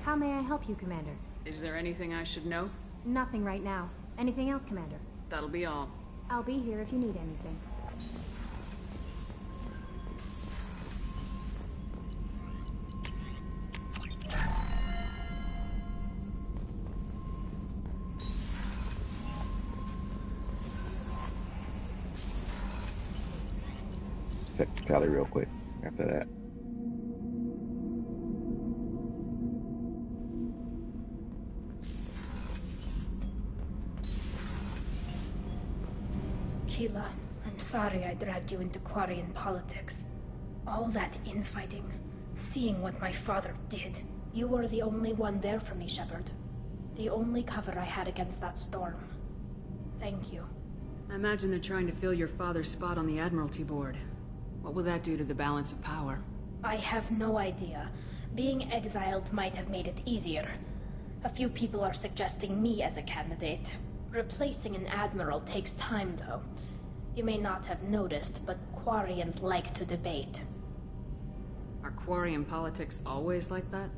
How may I help you, Commander? Is there anything I should know? Nothing right now. Anything else, Commander? That'll be all. I'll be here if you need anything. Let's check the tally real quick after that. Keela, I'm sorry I dragged you into Quarian politics. All that infighting, seeing what my father did. You were the only one there for me, Shepard. The only cover I had against that storm. Thank you. I imagine they're trying to fill your father's spot on the Admiralty Board. What will that do to the balance of power? I have no idea. Being exiled might have made it easier. A few people are suggesting me as a candidate. Replacing an admiral takes time, though. You may not have noticed, but Quarians like to debate. Are Quarian politics always like that?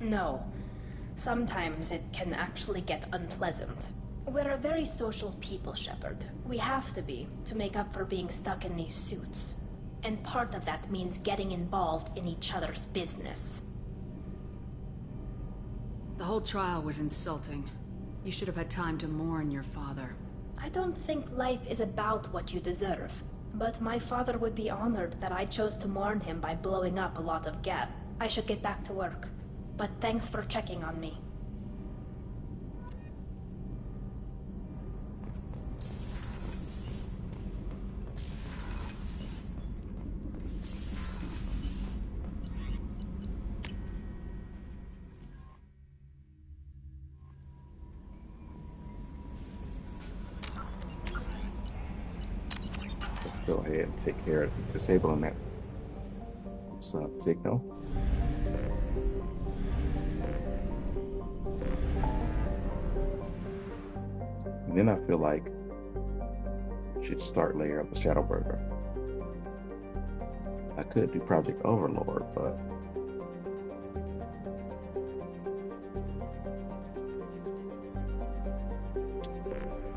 No. Sometimes it can actually get unpleasant. We're a very social people, Shepard. We have to be, to make up for being stuck in these suits. And part of that means getting involved in each other's business. The whole trial was insulting. You should have had time to mourn your father. I don't think life is about what you deserve. But my father would be honored that I chose to mourn him by blowing up a lot of Geth. I should get back to work. But thanks for checking on me. Go ahead and take care of disabling that signal. And then I feel like we should start layer up the Shadowburger. I could do Project Overlord, but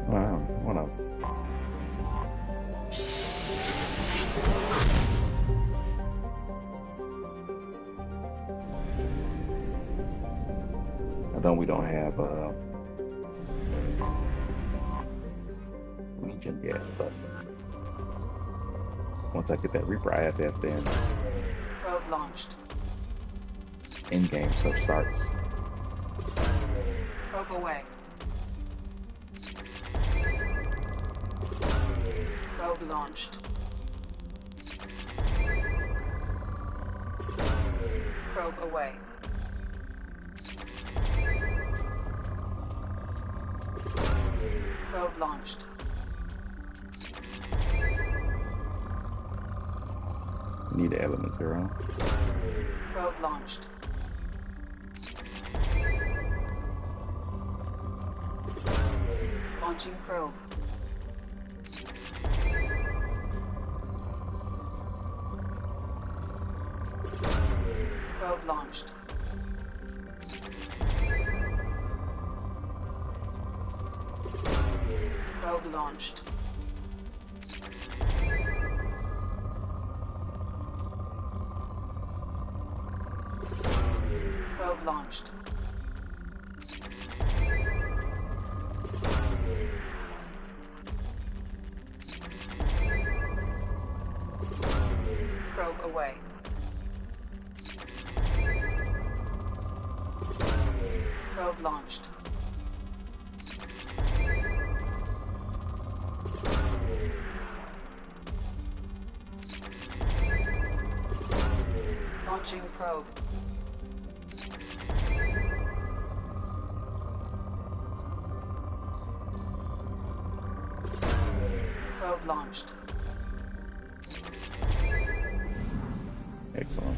wow, what a we don't have Legion yet, but once I get that Reaper IFF, then Probe launched. in-game stuff starts. Probe away. Probe launched. Probe away. Probe launched. Need the elements, girl. Probe launched. Launching probe. Probe launched. Probe launched. Probe launched. Probe away. Probe launched. Launching probe. Probe launched. Excellent.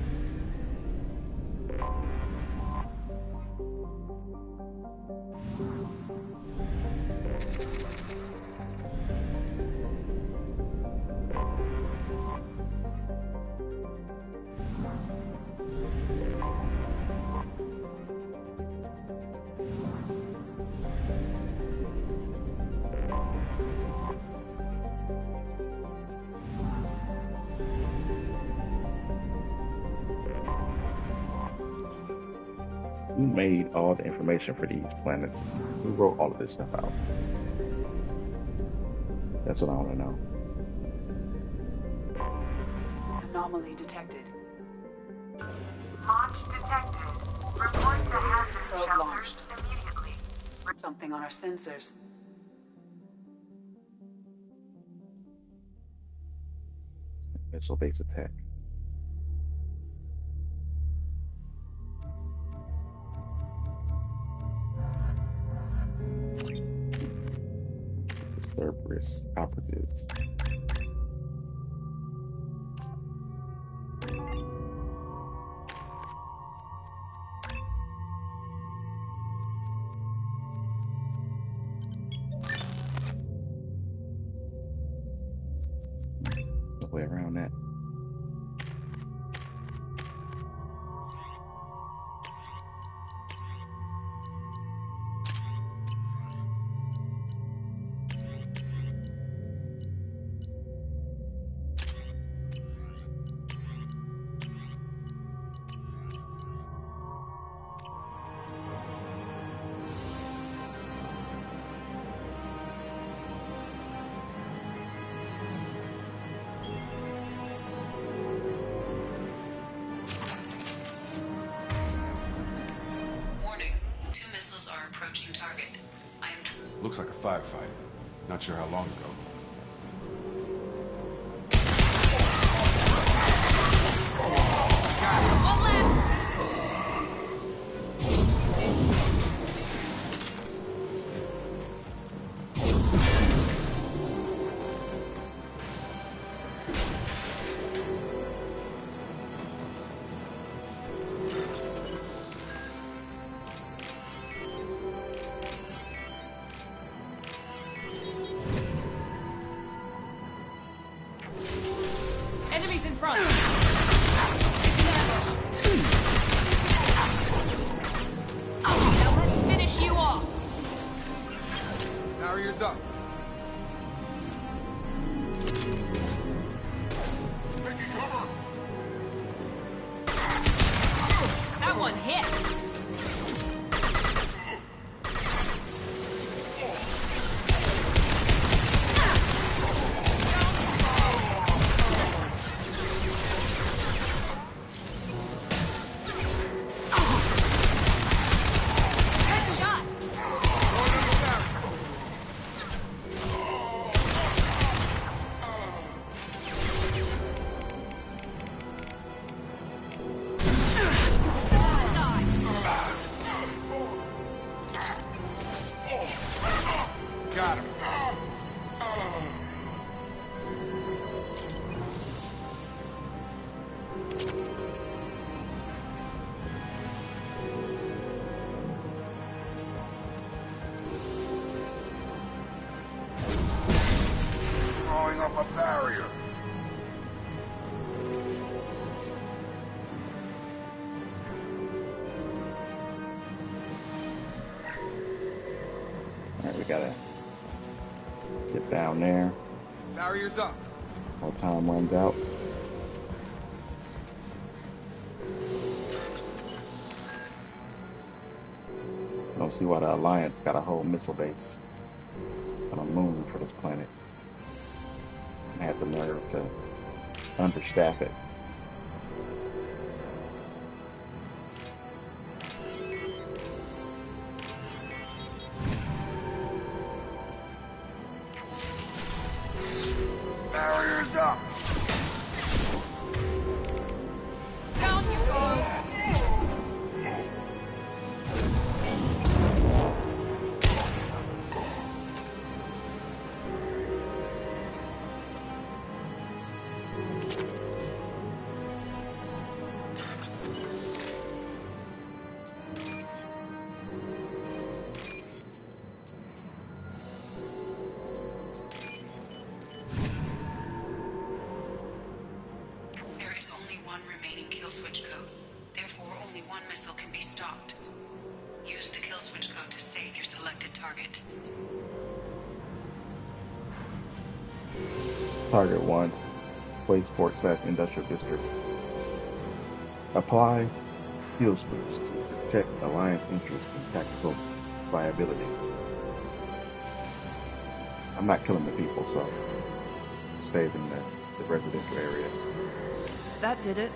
Who made all the information for these planets? Who wrote all of this stuff out? That's what I want to know. Anomaly detected. Launch detected. Report the hazard Probe shelters launched. immediately. Something on our sensors. Missile-based attack. Cerberus operatives. No way around that. Warning. 2 missiles are approaching target. I am... Looks like a firefight. Not sure how long ago. One left! Enemies in front! Now let's finish you off! Barriers up. That one hit! Headshot! gotta get down there. Barriers up. While time runs out. I don't see why the Alliance got a whole missile base on a moon for this planet. I had the nerve to understaff it. Barriers up! Down you go! There is only one remaining kill switch code. Therefore, only one missile can be stopped. Use the kill switch code to save your selected target. Target 1, Spaceport/Industrial District. Apply kill switch to protect Alliance interests and tactical viability. I'm not killing the people, so I'm saving the residential area. That did it.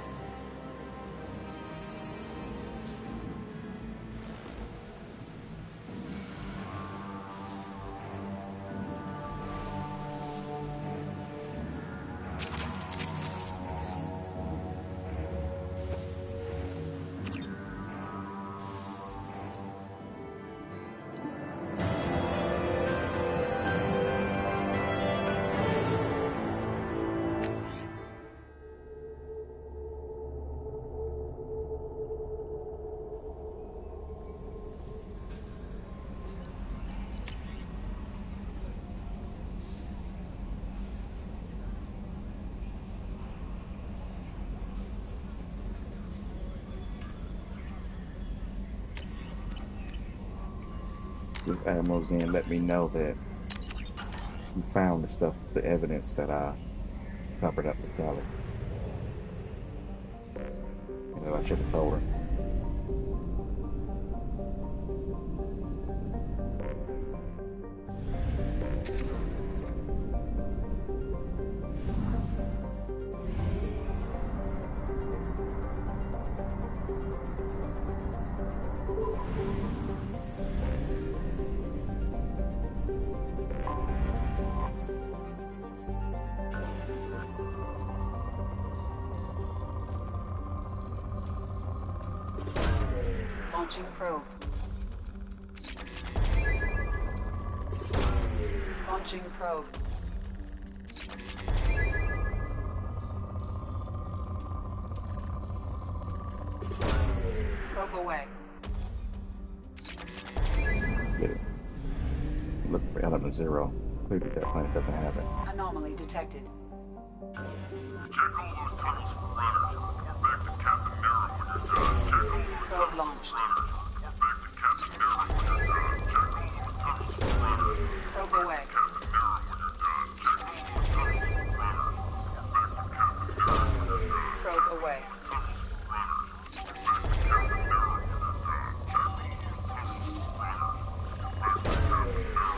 This Admiral Zen let me know that you found the stuff, the evidence that I covered up with Callie. You know, I should have told her. Launching probe. Launching probe. Probe away. Get it. Look for element 0. Clearly that planet doesn't have it. Anomaly detected. Check all those tunnels for runners. Report back to Captain Nero when you're done. Check all those Probe launched. Report back to Captain Nero when you're done. Check all those tunnels for runners. Probe away. Captain Nero when you're done. Check all those tunnels for runners. Report back to Captain Nero when you're done. Probe away.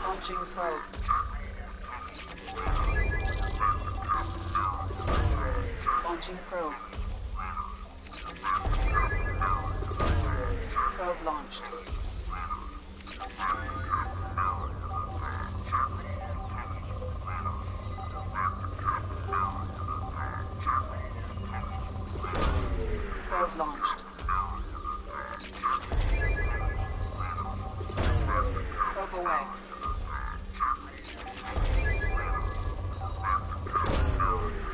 Launching probe. Launching probe. Probe launched. Probe launched. Probe away.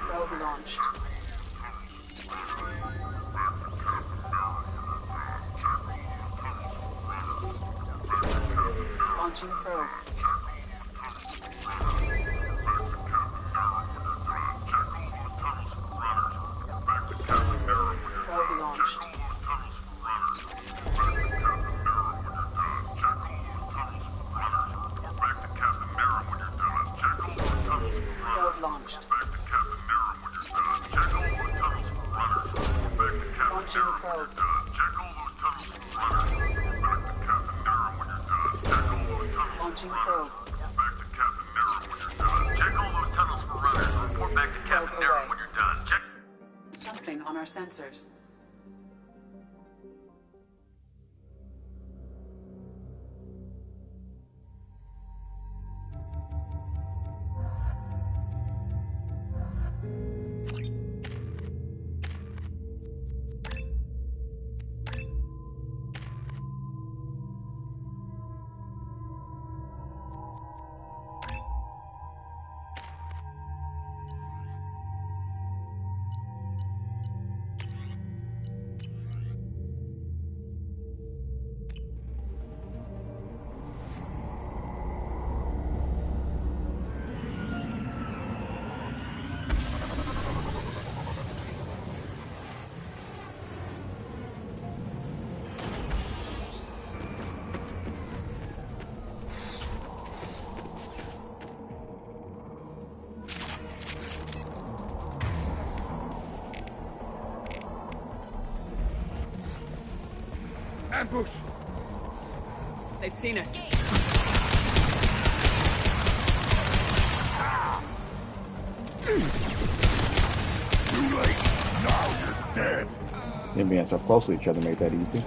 Probe launched. Launching probe. Probe launched. Launching probe. Launching probe. Check all those tunnels for runners. Report back to Captain Darrow when you're done. Check. Something on our sensors. Ambush! They've seen us. Too late. Now you're dead. Them being so close to each other made that easy.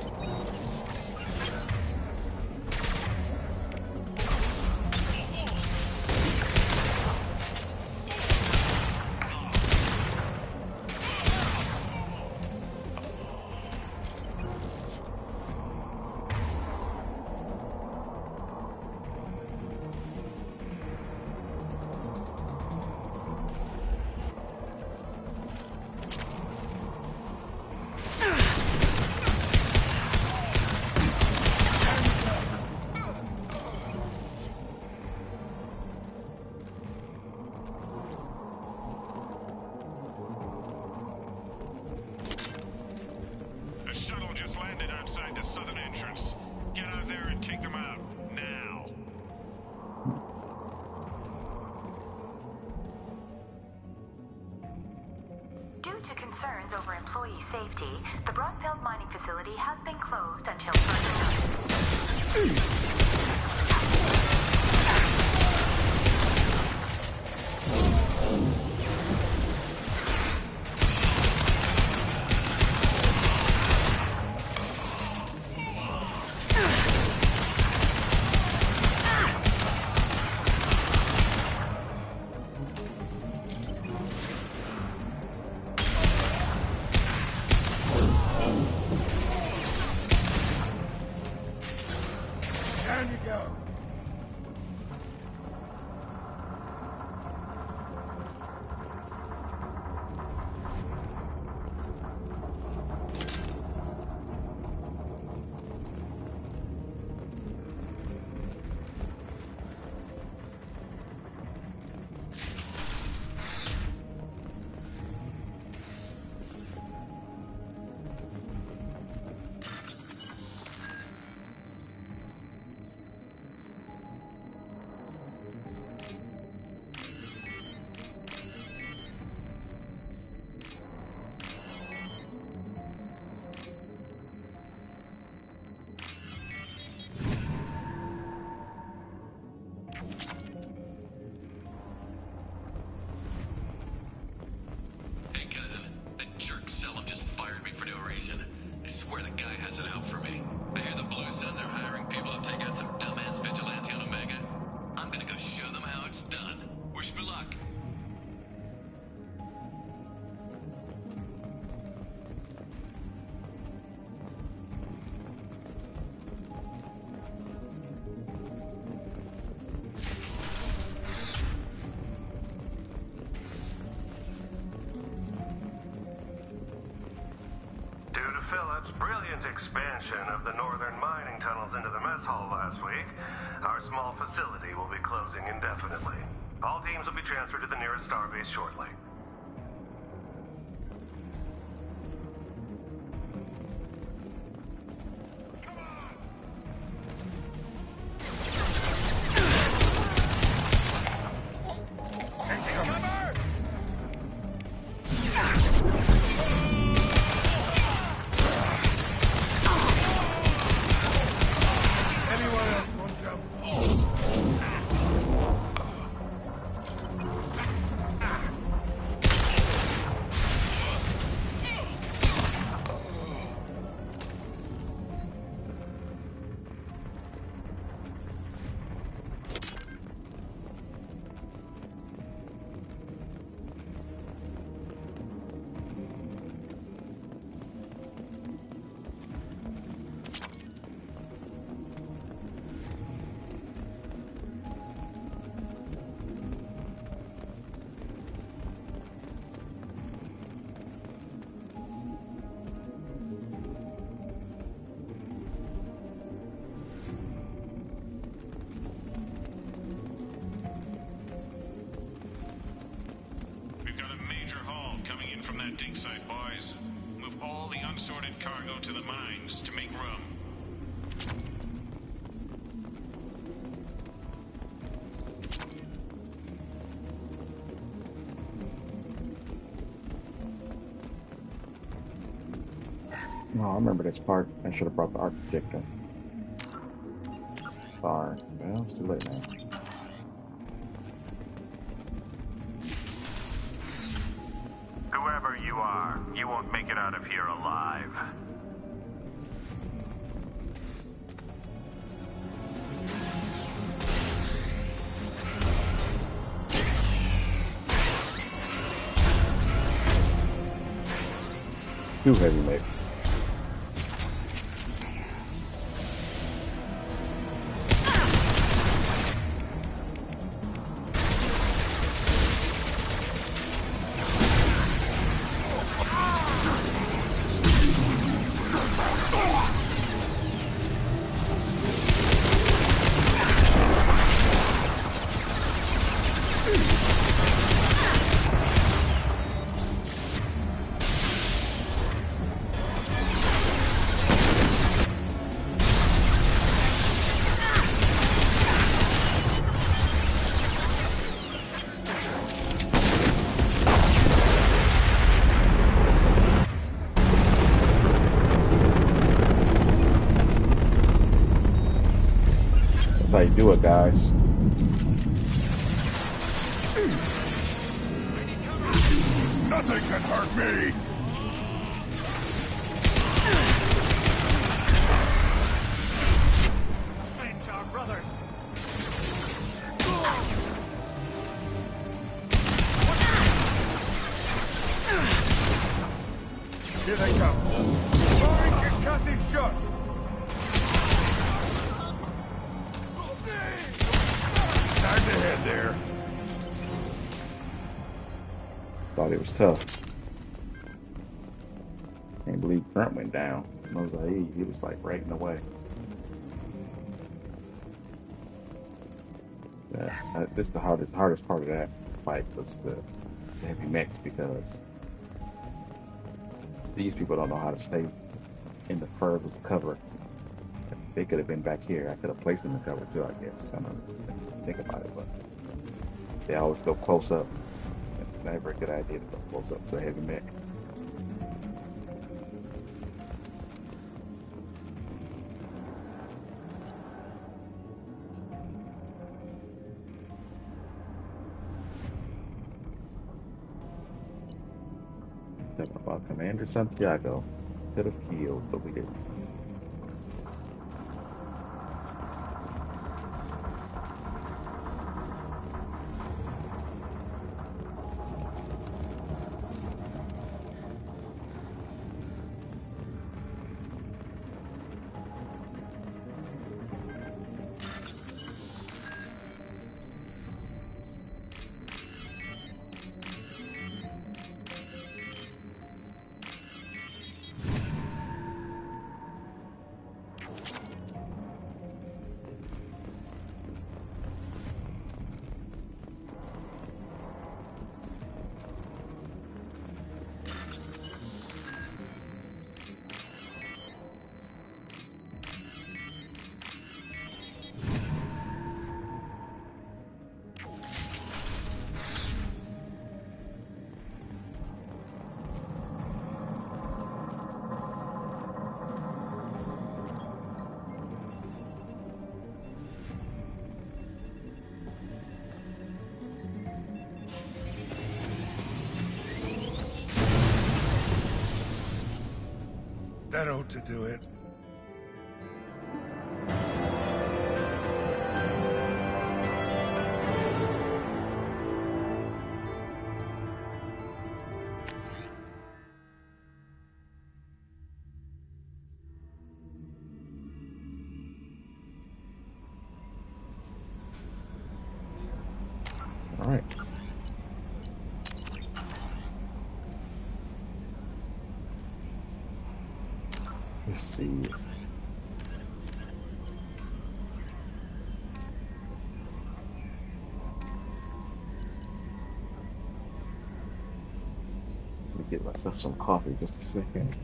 Due to concerns over employee safety, the Brunfeld mining facility has been closed until further notice. Down you go. Hey, cousin. That jerk Selim just fired me for no reason. I swear the guy has it out for me. I hear the Blue Suns are hiring people to take out some dumbass vigilante on Omega. I'm gonna go show them how it's done. Wish me luck. Due to Phillips' brilliant expansion of the northern mining tunnels into the mess hall last week, our small facility will be closing indefinitely. All teams will be transferred to the nearest starbase shortly. in from that dig site, boys. Move all the unsorted cargo to the mines to make room. No, I remember this part. I should have brought the arc projector. Sorry. Well, it's too late now. Whoever you are, you won't make it out of here alive. Two heavy mechs. That's how you do it, guys. Nothing can hurt me! Avenge our brothers! Here they come. Firing concussive shot! Time to head there. Thought it was tough. Can't believe Grunt went down. Mosaic, he was like raking away. Yeah, this is the hardest part of that fight was the heavy mechs, because these people don't know how to stay in the furthest cover. They could have been back here. I could have placed them in the cover too, I guess. I don't think about it, but they always go close up. It's never a good idea to go close up to a heavy mech. Talking about Commander Santiago. Could have killed, but we didn't. That ought to do it. All right. Let's see. We get myself some coffee just a second.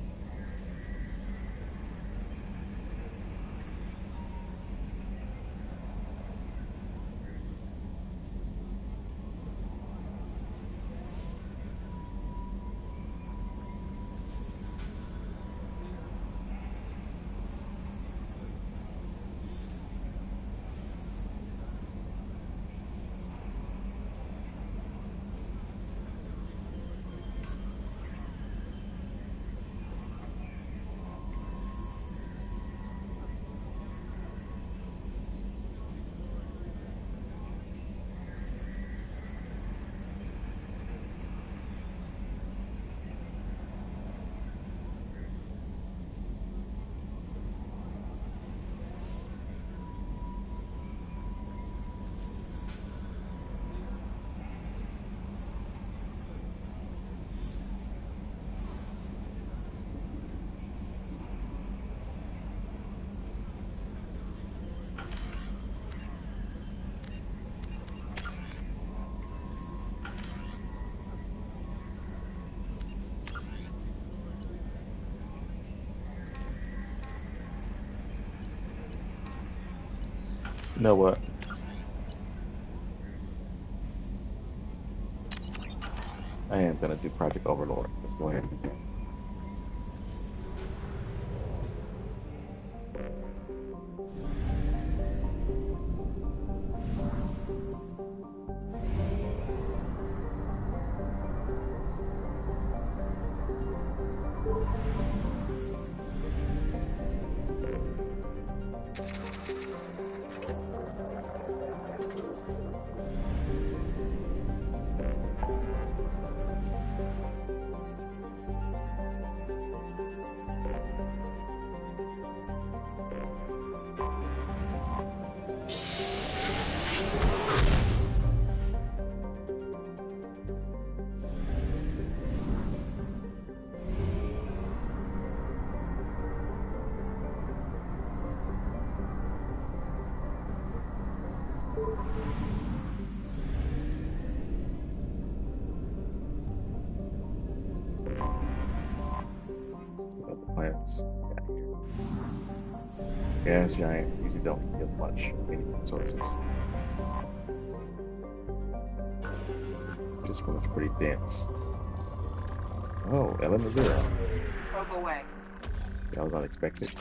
You know what? I am gonna do Project Overlord. Let's go ahead. Plants. Gas giants usually don't give much any resources. This one is pretty dense. Oh, element 0. Probe away. That was unexpected.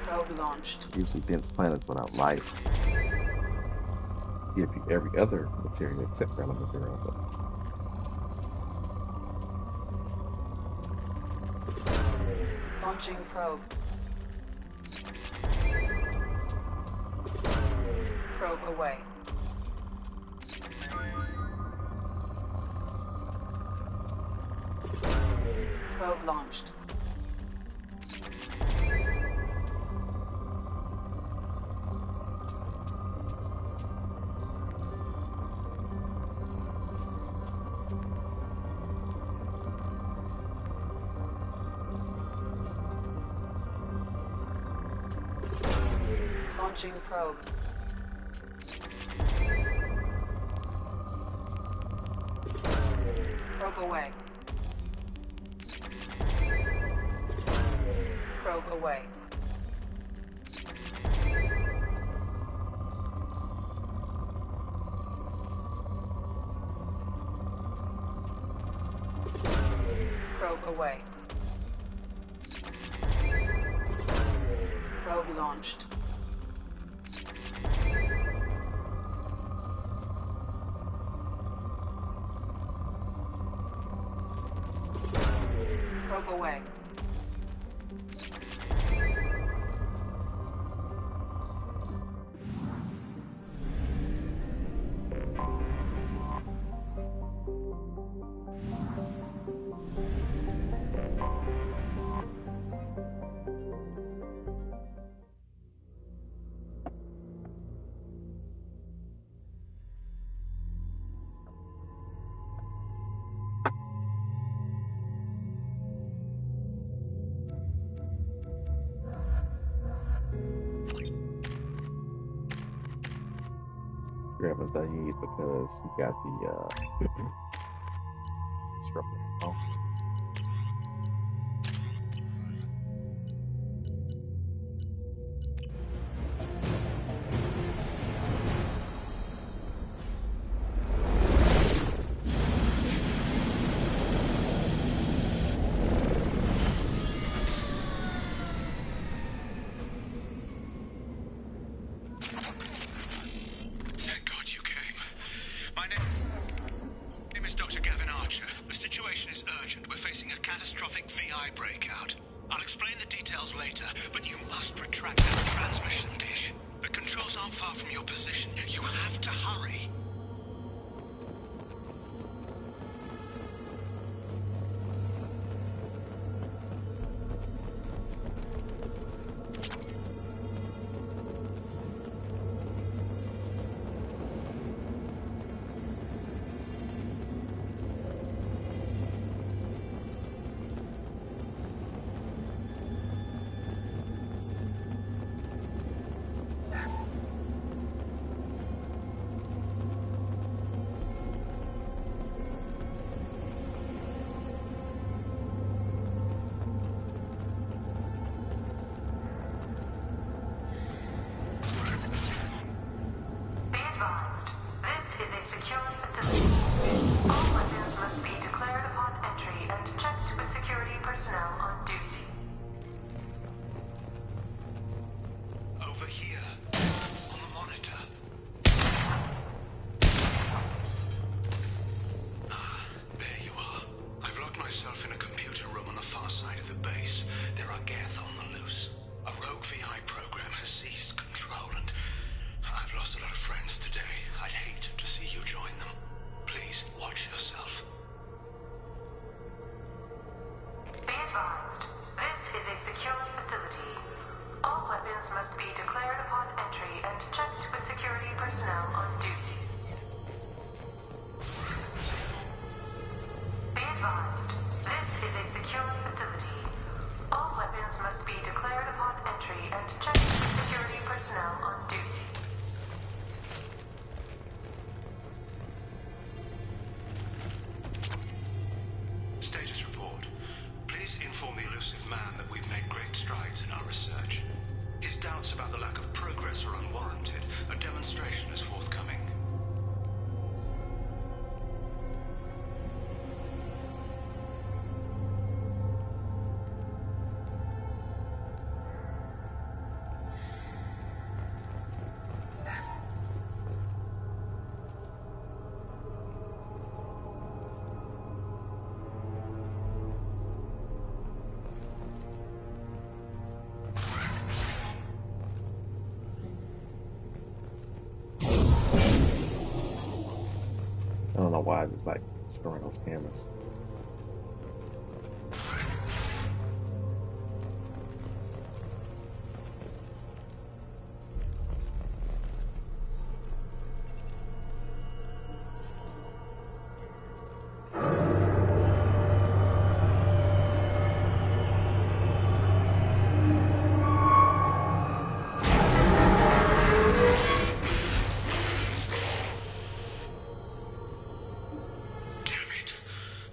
Probe launched. Usually dense planets without life. Every other material except for element 0. But launching probe. Probe away. Probe launched. Launching probe. Probe away. Probe away. Probe away. Probe launched. Probe away. Grabbing Zaid because he got the disruptor. Oh. I don't know why I just like destroying those cameras.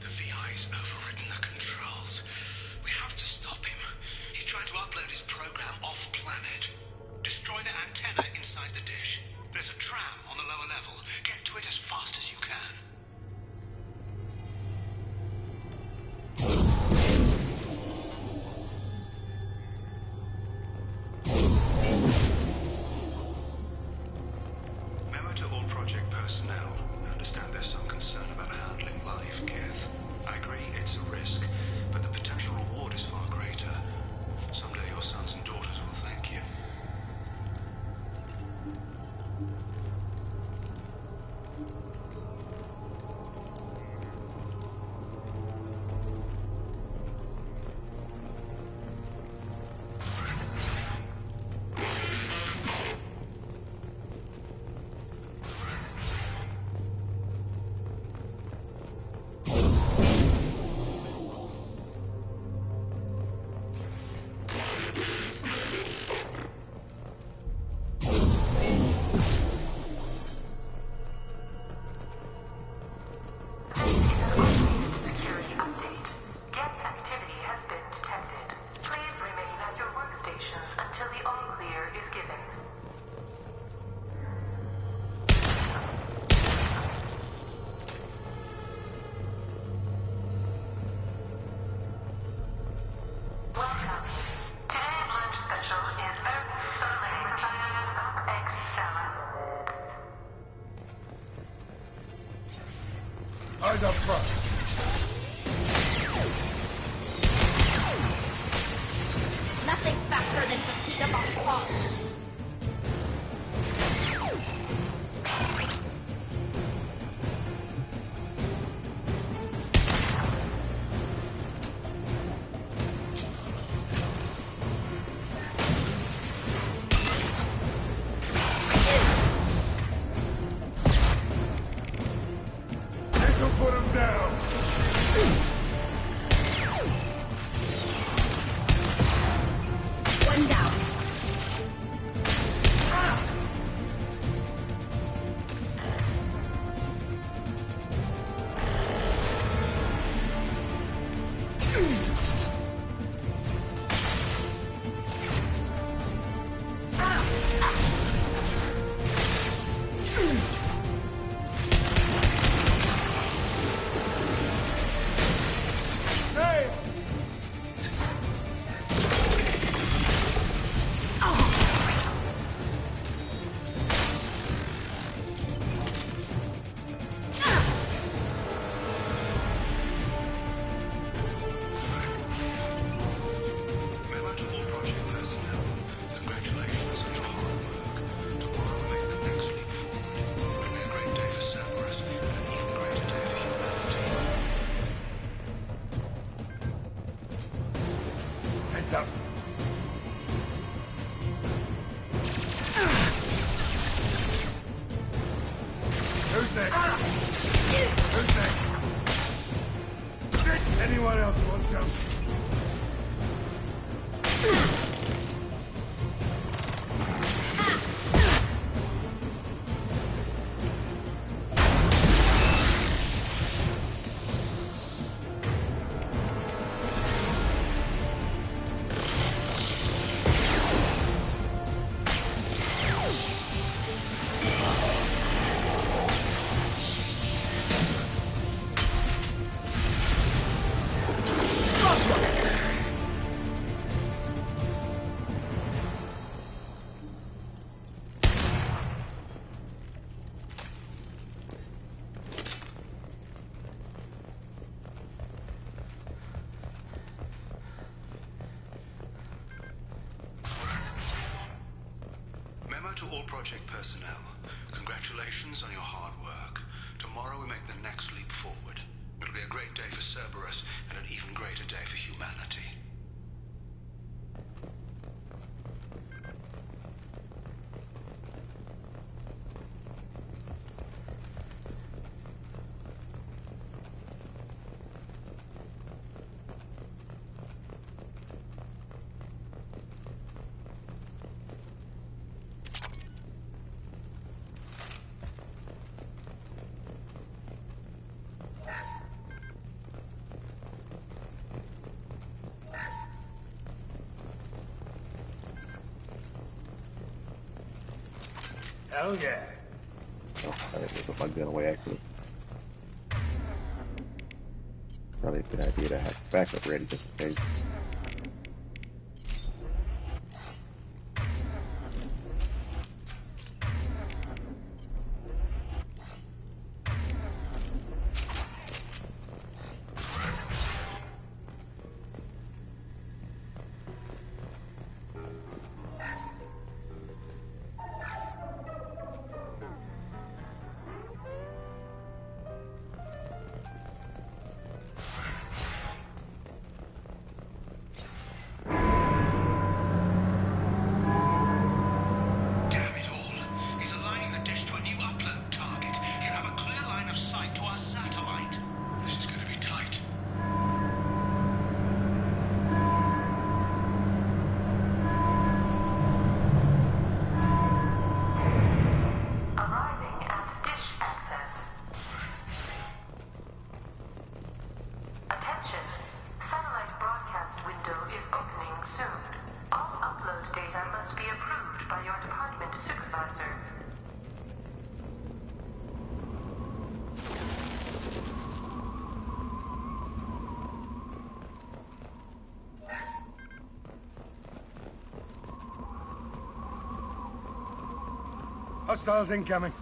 The front. Nothing's faster than Petita Boss. Who's next? Who's next? Anyone else want some? To all project personnel, congratulations on your hard work. Tomorrow we make the next leap forward. It'll be a great day for Cerberus and an even greater day for humanity. Hell yeah. Oh, I didn't put my gun away actually. Probably a good idea to have backup ready just in case. Hostiles incoming.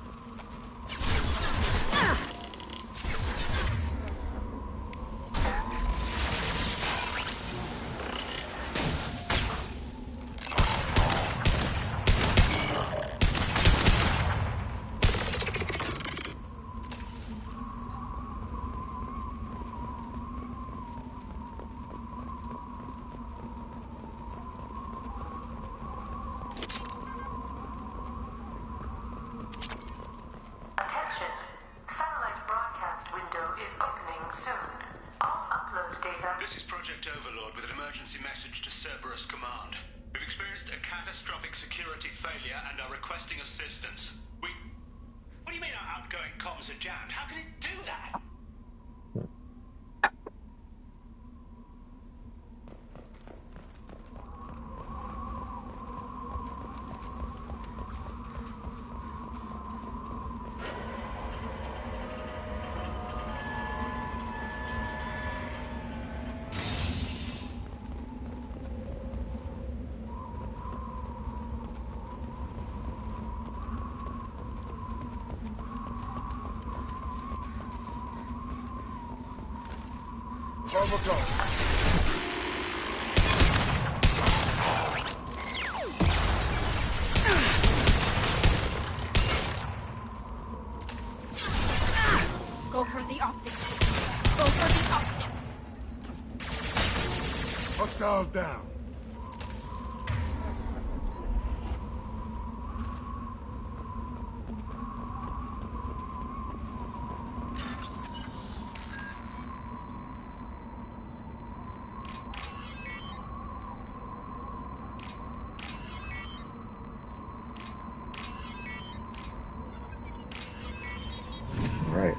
This is Project Overlord with an emergency message to Cerberus Command. We've experienced a catastrophic security failure and are requesting assistance. What do you mean our outgoing comms are jammed? How can it do that? Go for the optics. Go for the optics. Hostile down. Right.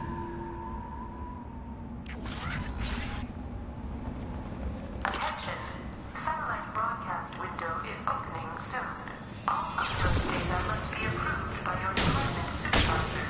Attention. Satellite broadcast window is opening soon. All upload data must be approved by your department supervisor.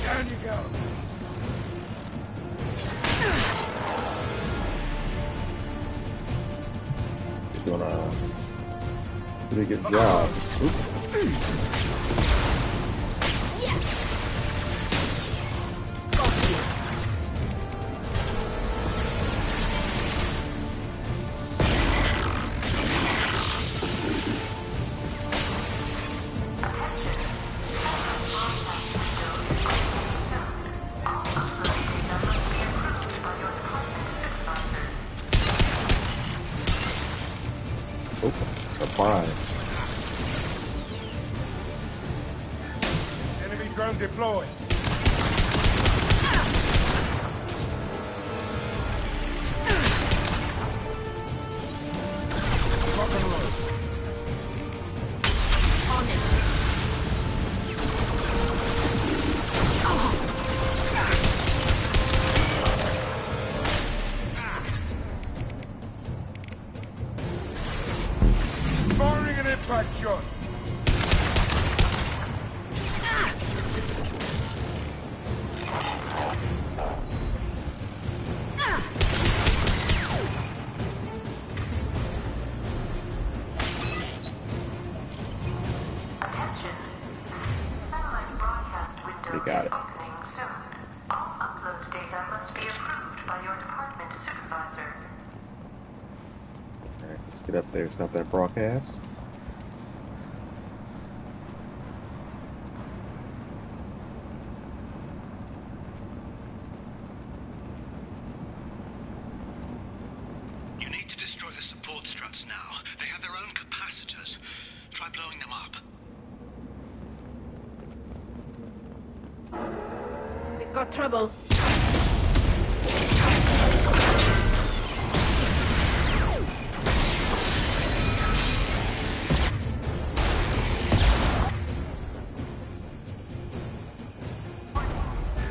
Down you go. You're doing a pretty good job. Fine. Enemy drone deployed. Rock and roll. On it. Firing an impact shot. Attention. Satellite broadcast window You got is it. opening soon. All upload data must be approved by your department supervisor. Alright, let's get up there. Stop that broadcast. You need to destroy the support struts now. They have their own capacitors. Try blowing them up. We've got trouble.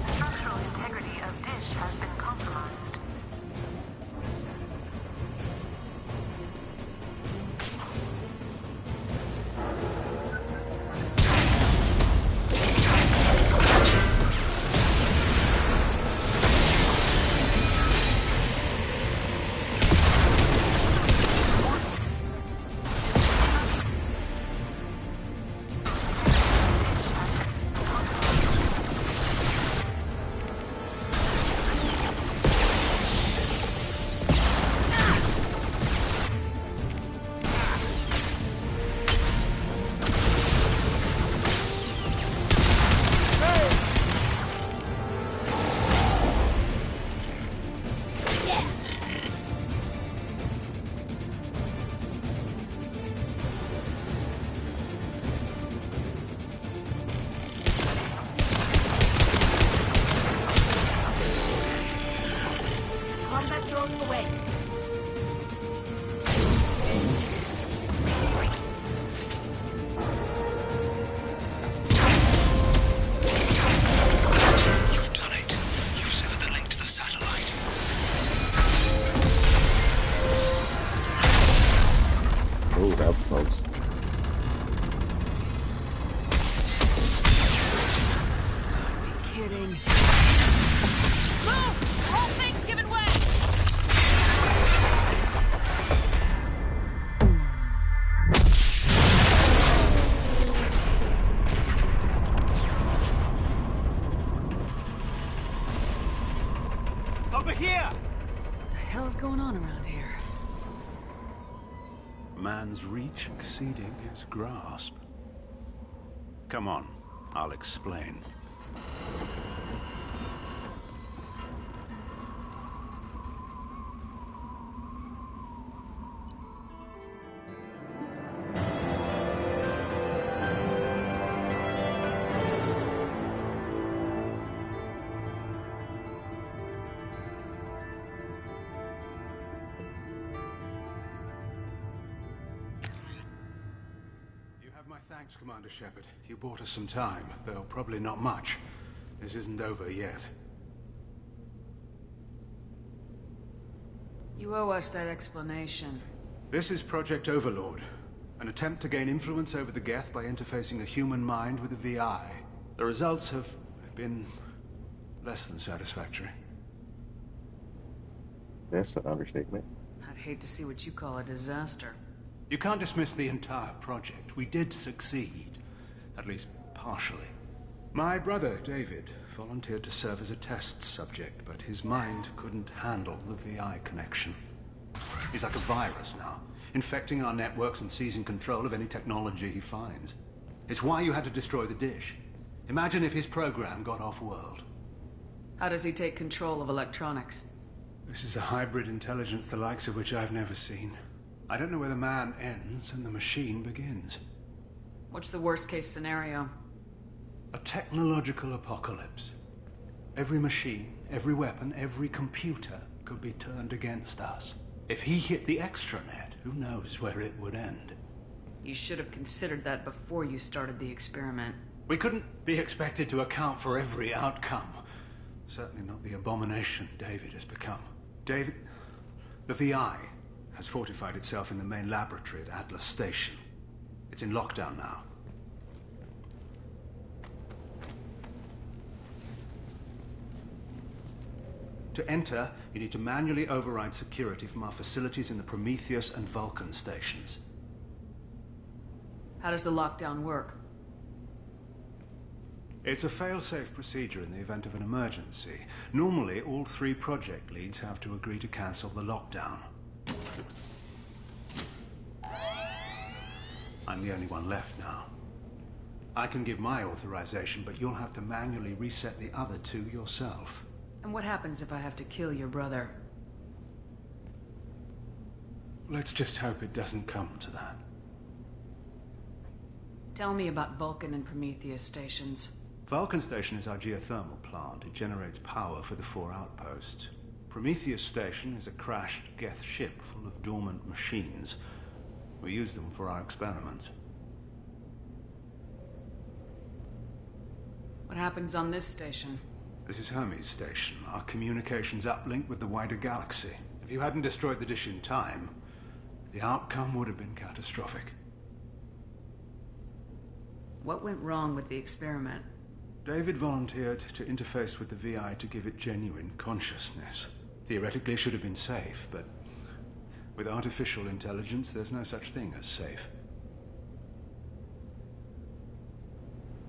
Structural integrity of dish has been compromised. here! What the hell's going on around here? Man's reach exceeding his grasp. Come on, I'll explain. Thanks, Commander Shepard. You bought us some time, though probably not much. This isn't over yet. You owe us that explanation. This is Project Overlord, an attempt to gain influence over the Geth by interfacing a human mind with a VI. The results have been less than satisfactory. That's an understatement. I'd hate to see what you call a disaster. You can't dismiss the entire project. We did succeed. At least partially. My brother, David, volunteered to serve as a test subject, but his mind couldn't handle the VI connection. He's like a virus now, infecting our networks and seizing control of any technology he finds. It's why you had to destroy the dish. Imagine if his program got off-world. How does he take control of electronics? This is a hybrid intelligence the likes of which I've never seen. I don't know where the man ends and the machine begins. What's the worst-case scenario? A technological apocalypse. Every machine, every weapon, every computer could be turned against us. If he hit the extranet, who knows where it would end? You should have considered that before you started the experiment. We couldn't be expected to account for every outcome. Certainly not the abomination David has become. David, the VI has fortified itself in the main laboratory at Atlas Station. It's in lockdown now. To enter, you need to manually override security from our facilities in the Prometheus and Vulcan stations. How does the lockdown work? It's a fail-safe procedure in the event of an emergency. Normally, all 3 project leads have to agree to cancel the lockdown. I'm the only one left now. I can give my authorization, but you'll have to manually reset the other 2 yourself. And what happens if I have to kill your brother? Let's just hope it doesn't come to that. Tell me about Vulcan and Prometheus stations. Vulcan Station is our geothermal plant. It generates power for the 4 outposts. Prometheus Station is a crashed Geth ship full of dormant machines. We use them for our experiments. What happens on this station? This is Hermes Station, our communications uplink with the wider galaxy. If you hadn't destroyed the dish in time, the outcome would have been catastrophic. What went wrong with the experiment? David volunteered to interface with the VI to give it genuine consciousness. Theoretically, it should have been safe, but with artificial intelligence, there's no such thing as safe.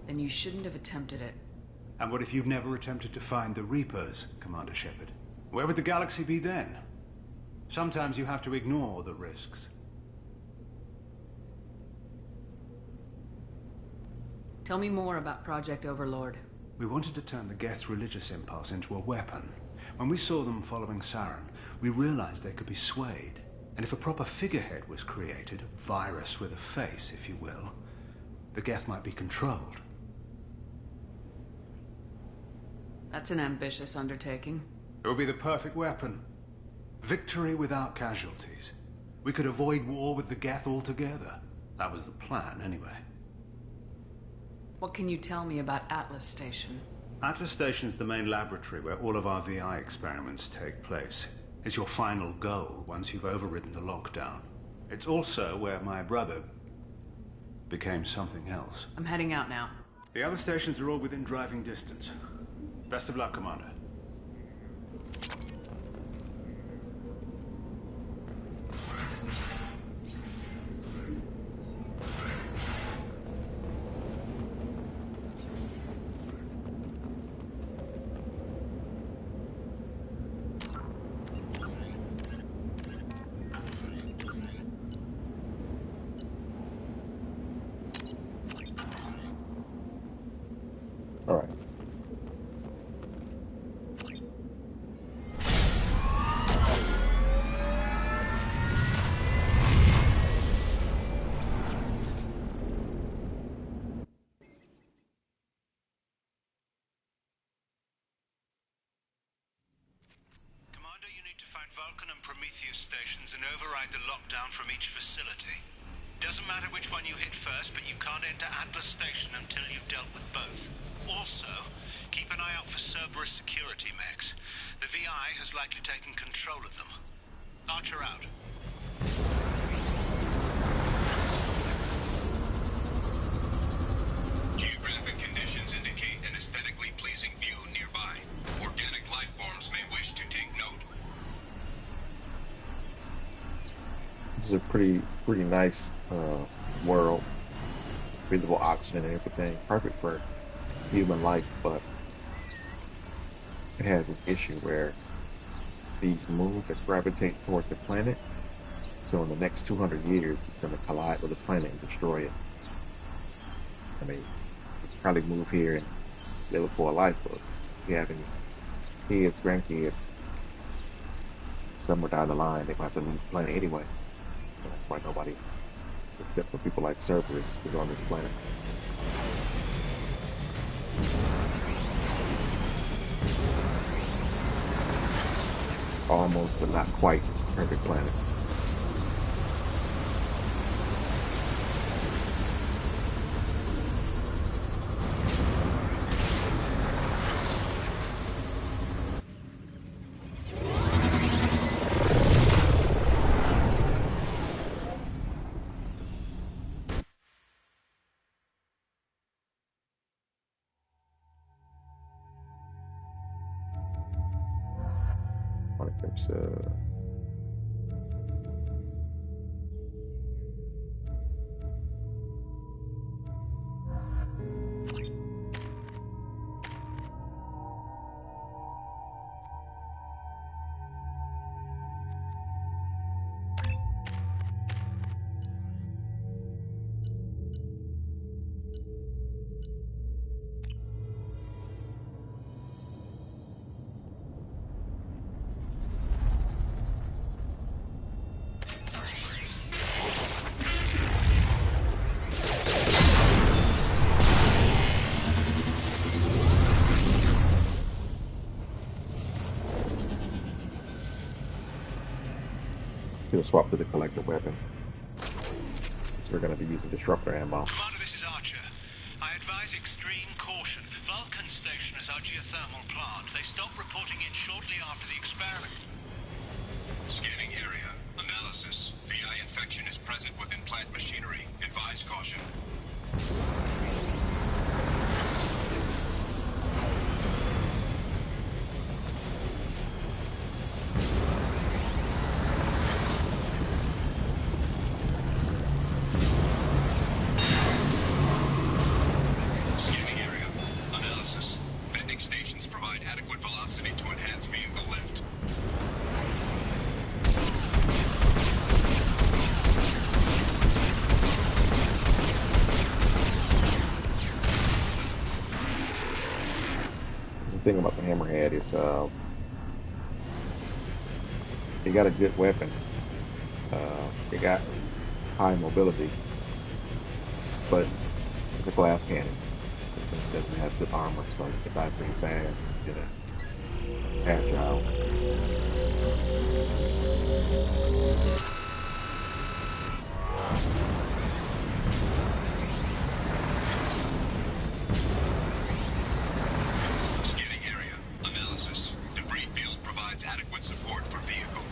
Then you shouldn't have attempted it. And what if you'd never attempted to find the Reapers, Commander Shepard? Where would the galaxy be then? Sometimes you have to ignore the risks. Tell me more about Project Overlord. We wanted to turn the Geth's religious impulse into a weapon. When we saw them following Saren, we realized they could be swayed. And if a proper figurehead was created, a virus with a face, if you will, the Geth might be controlled. That's an ambitious undertaking. It would be the perfect weapon. Victory without casualties. We could avoid war with the Geth altogether. That was the plan, anyway. What can you tell me about Atlas Station? Atlas Station is the main laboratory where all of our VI experiments take place. It's your final goal once you've overridden the lockdown. It's also where my brother became something else. I'm heading out now. The other stations are all within driving distance. Best of luck, Commander. All right. Commander, you need to find Vulcan and Prometheus stations and override the lockdown from each facility. Doesn't matter which one you hit first, but you can't enter Atlas Station until you've dealt with both. Also, keep an eye out for Cerberus security mechs. The VI has likely taken control of them. Archer out. Geographic conditions indicate an aesthetically pleasing view nearby. Organic life forms may wish to take note. This is a pretty nice world. Breathable oxygen and everything. Perfect for human life, but it has this issue where these moons that gravitate towards the planet, so in the next 200 years it's going to collide with the planet and destroy it. I mean, you can probably move here and live a full life, but if you have any kids, grandkids, somewhere down the line they're going to have to leave the planet anyway. So that's why nobody, except for people like Cerberus, is on this planet. Almost, but not quite perfect planets. Gonna swap to the collector weapon. So we're gonna be using disruptor ammo. Commander, this is Archer. I advise extreme caution. Vulcan Station is our geothermal plant. They stopped reporting in shortly after the experiment. Scanning area. Analysis. VI infection is present within plant machinery. Advise caution. Thing about the Hammerhead is they got a good weapon. They got high mobility, but it's a glass cannon. It doesn't have good armor, so you can die pretty fast. Get a agile. Adequate support for vehicle.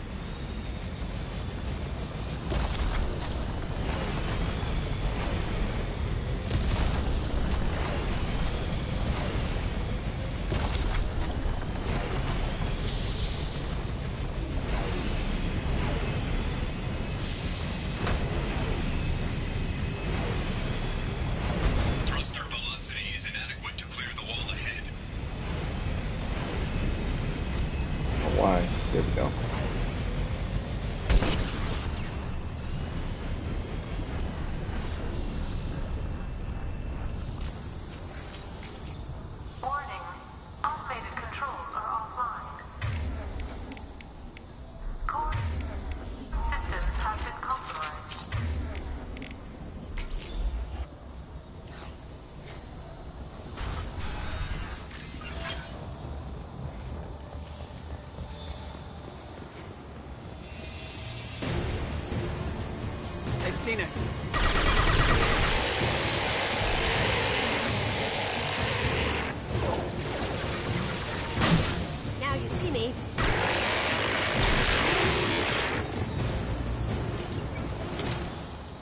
Thruster velocity is inadequate to clear the wall ahead. Why? There we go.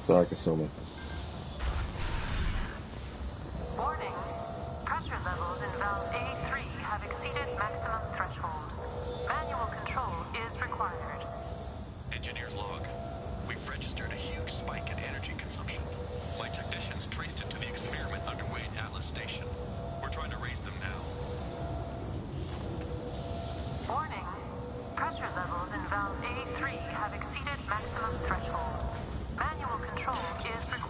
Sorry, consuming. Warning. Pressure levels in valve A3 have exceeded maximum threshold. Manual control is required. Engineer's log. We've registered a huge spike in energy consumption. My technicians traced it to the experiment underway at Atlas Station. We're trying to raise them now. Warning. Pressure levels in valve A3 have exceeded maximum threshold. Manual control is required.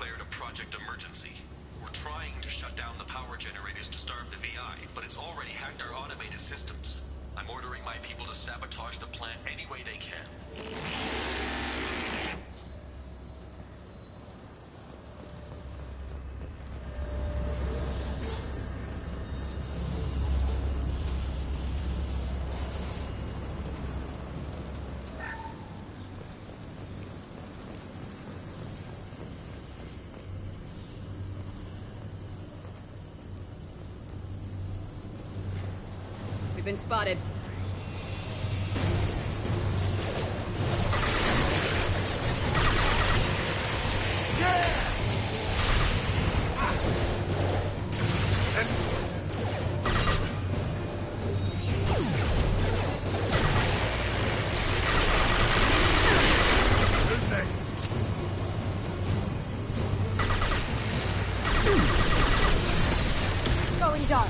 declared a project emergency. We're trying to shut down the power generators to starve the VI, but it's already hacked our automated systems. I'm ordering my people to sabotage the plant any way they can. We've been spotted. Going dark.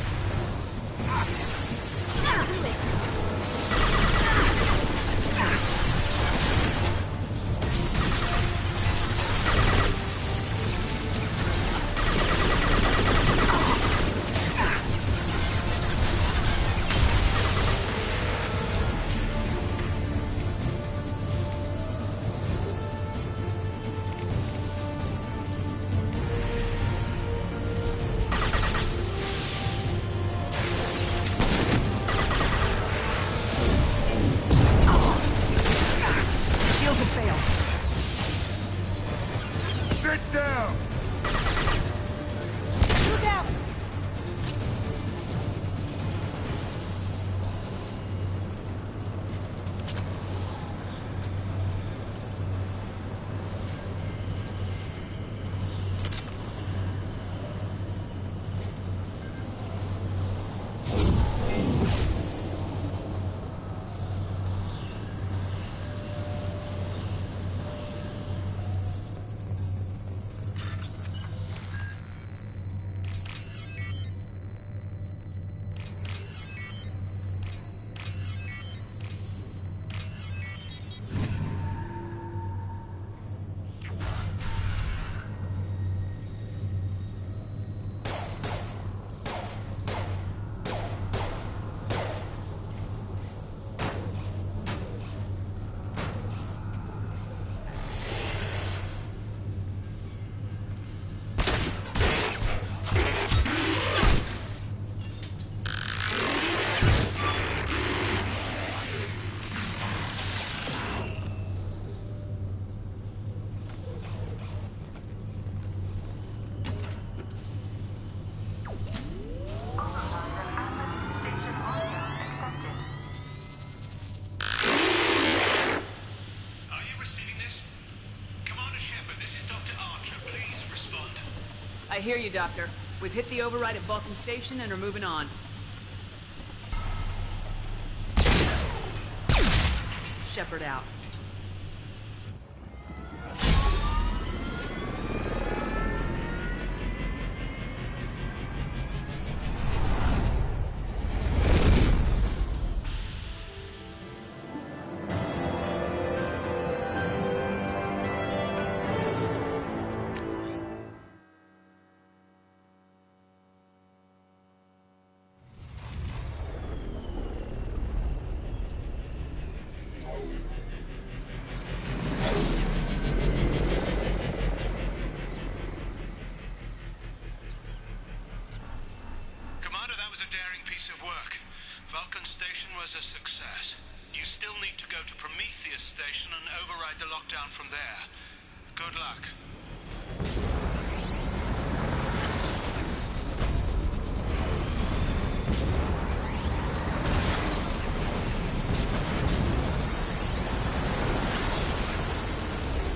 Sit down! Look out! I hear you, Doctor. We've hit the override at Vulcan Station and are moving on. Shepard out. was a daring piece of work. Vulcan Station was a success. You still need to go to Prometheus Station and override the lockdown from there. Good luck.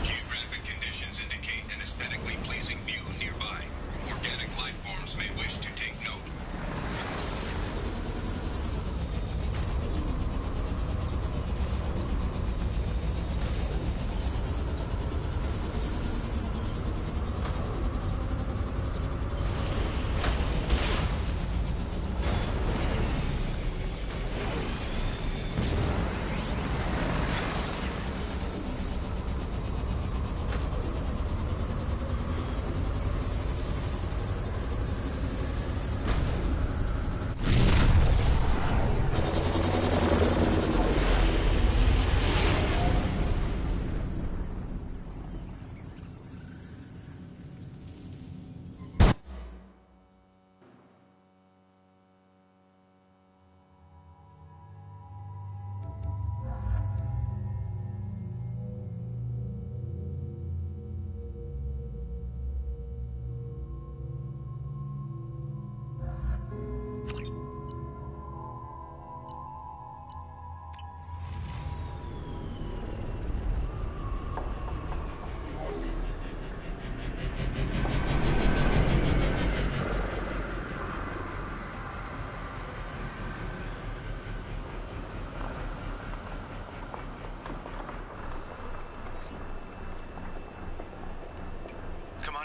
Geographic conditions indicate an aesthetically pleasing view nearby. Organic life forms may wish to take note.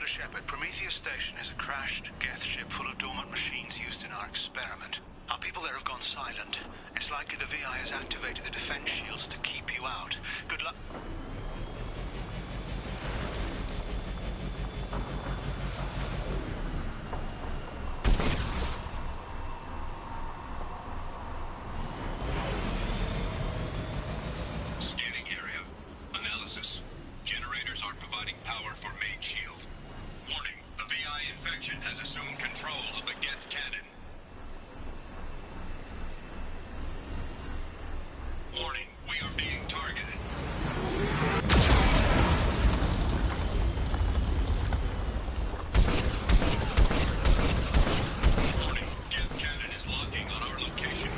Commander Shepard, Prometheus Station is a crashed Geth ship full of dormant machines used in our experiment. Our people there have gone silent. It's likely the VI has activated the defense shields to keep you out. Good luck. Scanning area. Analysis. Generators aren't providing power for main shield. Warning, the VI infection has assumed control of the Geth cannon. Warning, we are being targeted. Warning, Geth cannon is locking on our location.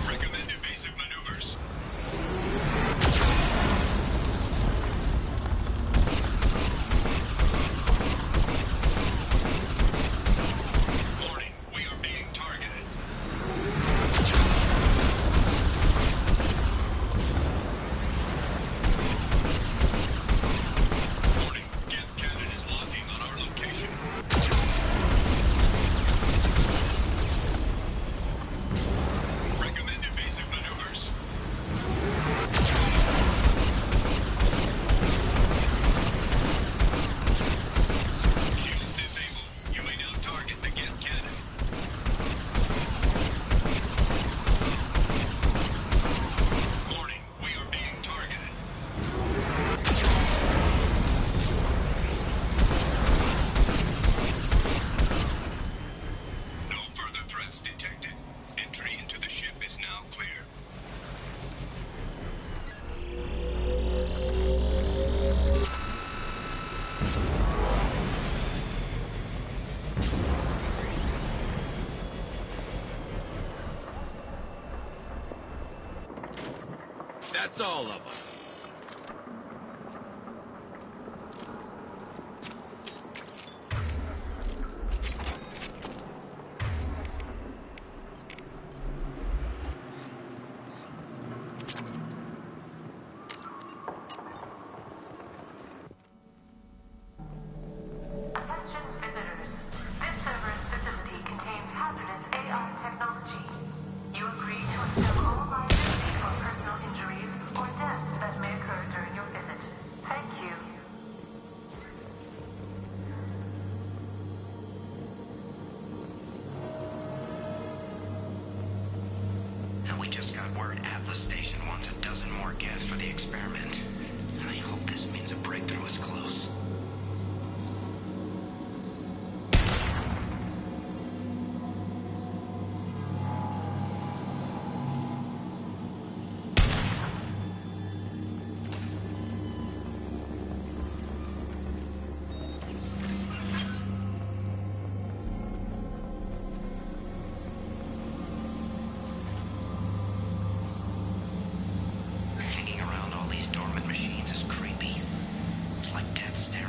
Recommend evasive maneuvers. Warning, we are being targeted. Warning, Geth cannon is locking on our location. Recommend evasive maneuvers. Shield disabled. You may now target the Geth cannon. Warning, we are being targeted. No further threats detected. Entry into the ship is now clear. That's all of them. Attention visitors. This Cerberus facility contains hazardous AI technology. You agree to assume all liability for personal injuries or death that may occur during your visit. Thank you. And we just got word Atlas Station wants a dozen more Geth for the experiment. And I hope this means a breakthrough is close. Hanging around all these dormant machines is creepy. It's like Death's Stare.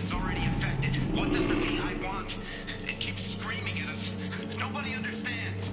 station's already infected. What does the VI want? It keeps screaming at us. Nobody understands.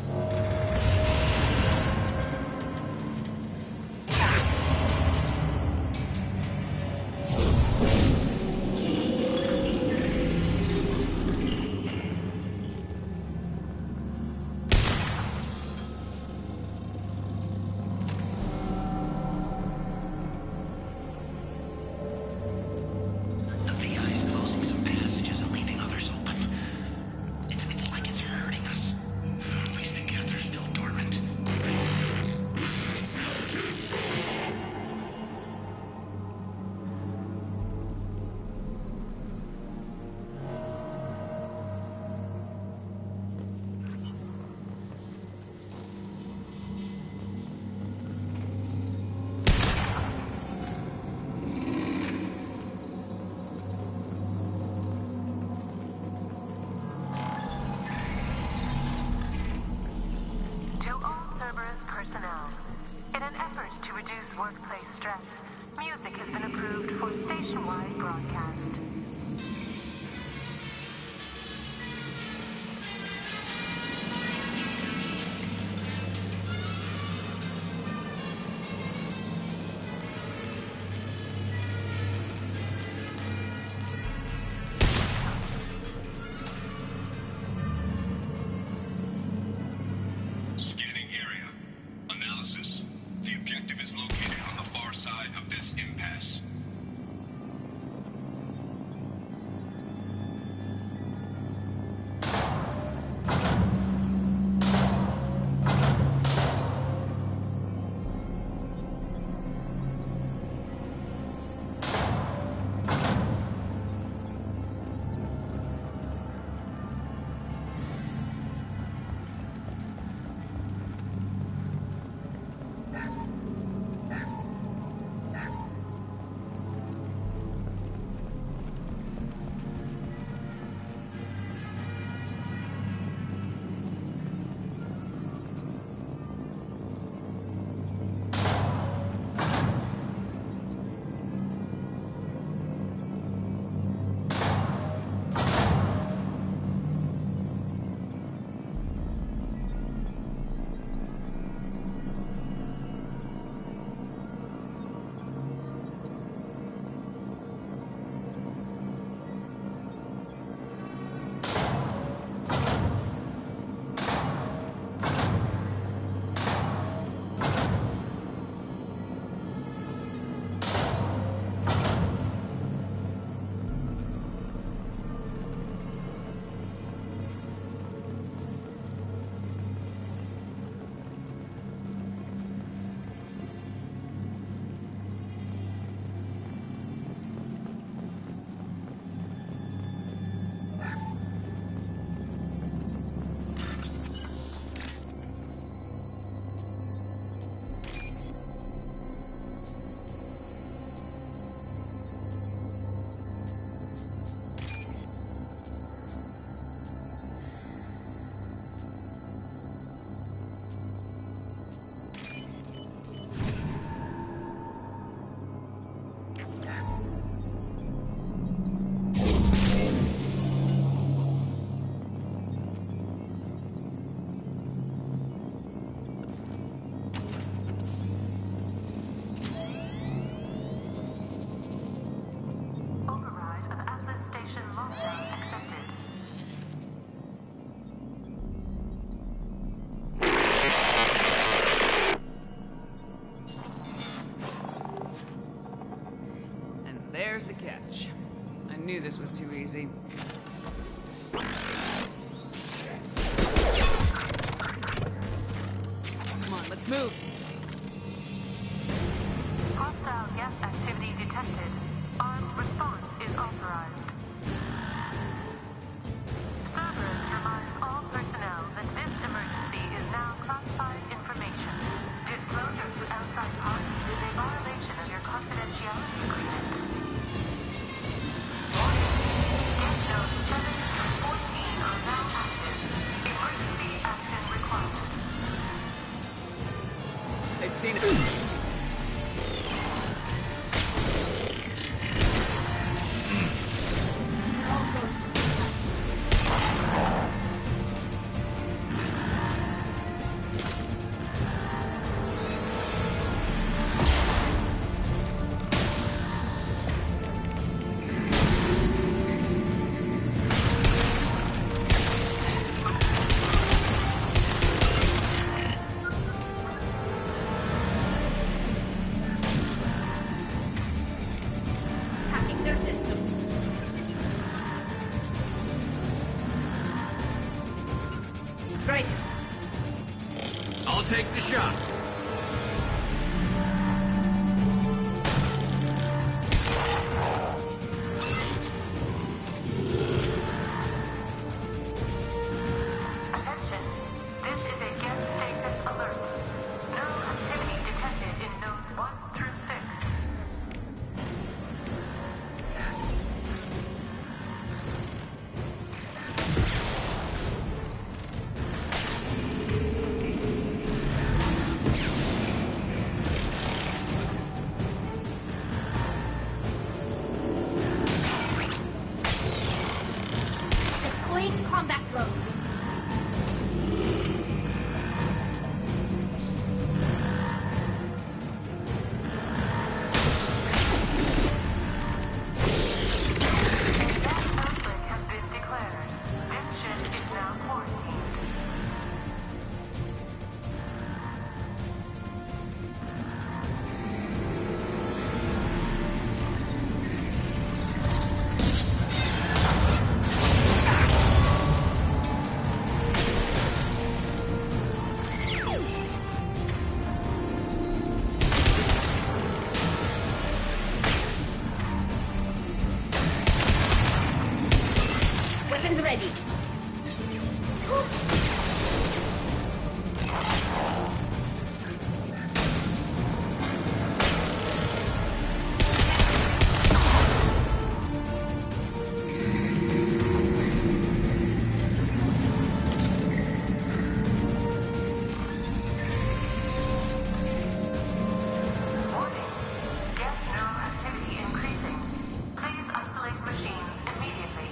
Personnel. In an effort to reduce workplace stress, music has been approved for station-wide broadcast. The objective is located on the far side of this impasse. There's the catch. I knew this was too easy. Come on, let's move. Hostile gas activity detected. Armed response is authorized. Cerberus reminds all personnel that this emergency is now classified information. Disclosure to outside parties is a violation of your confidentiality agreement. Get notes 7 through 14 are now active. Emergency action required. take the shot. Attention. This is a Geth stasis alert. Neural activity detected in nodes 1 through 6. Deploying combat drone. Outbreak has been declared. This ship is now quarantined. Weapons ready. Warning. Geth neural activity increasing. Please isolate machines immediately.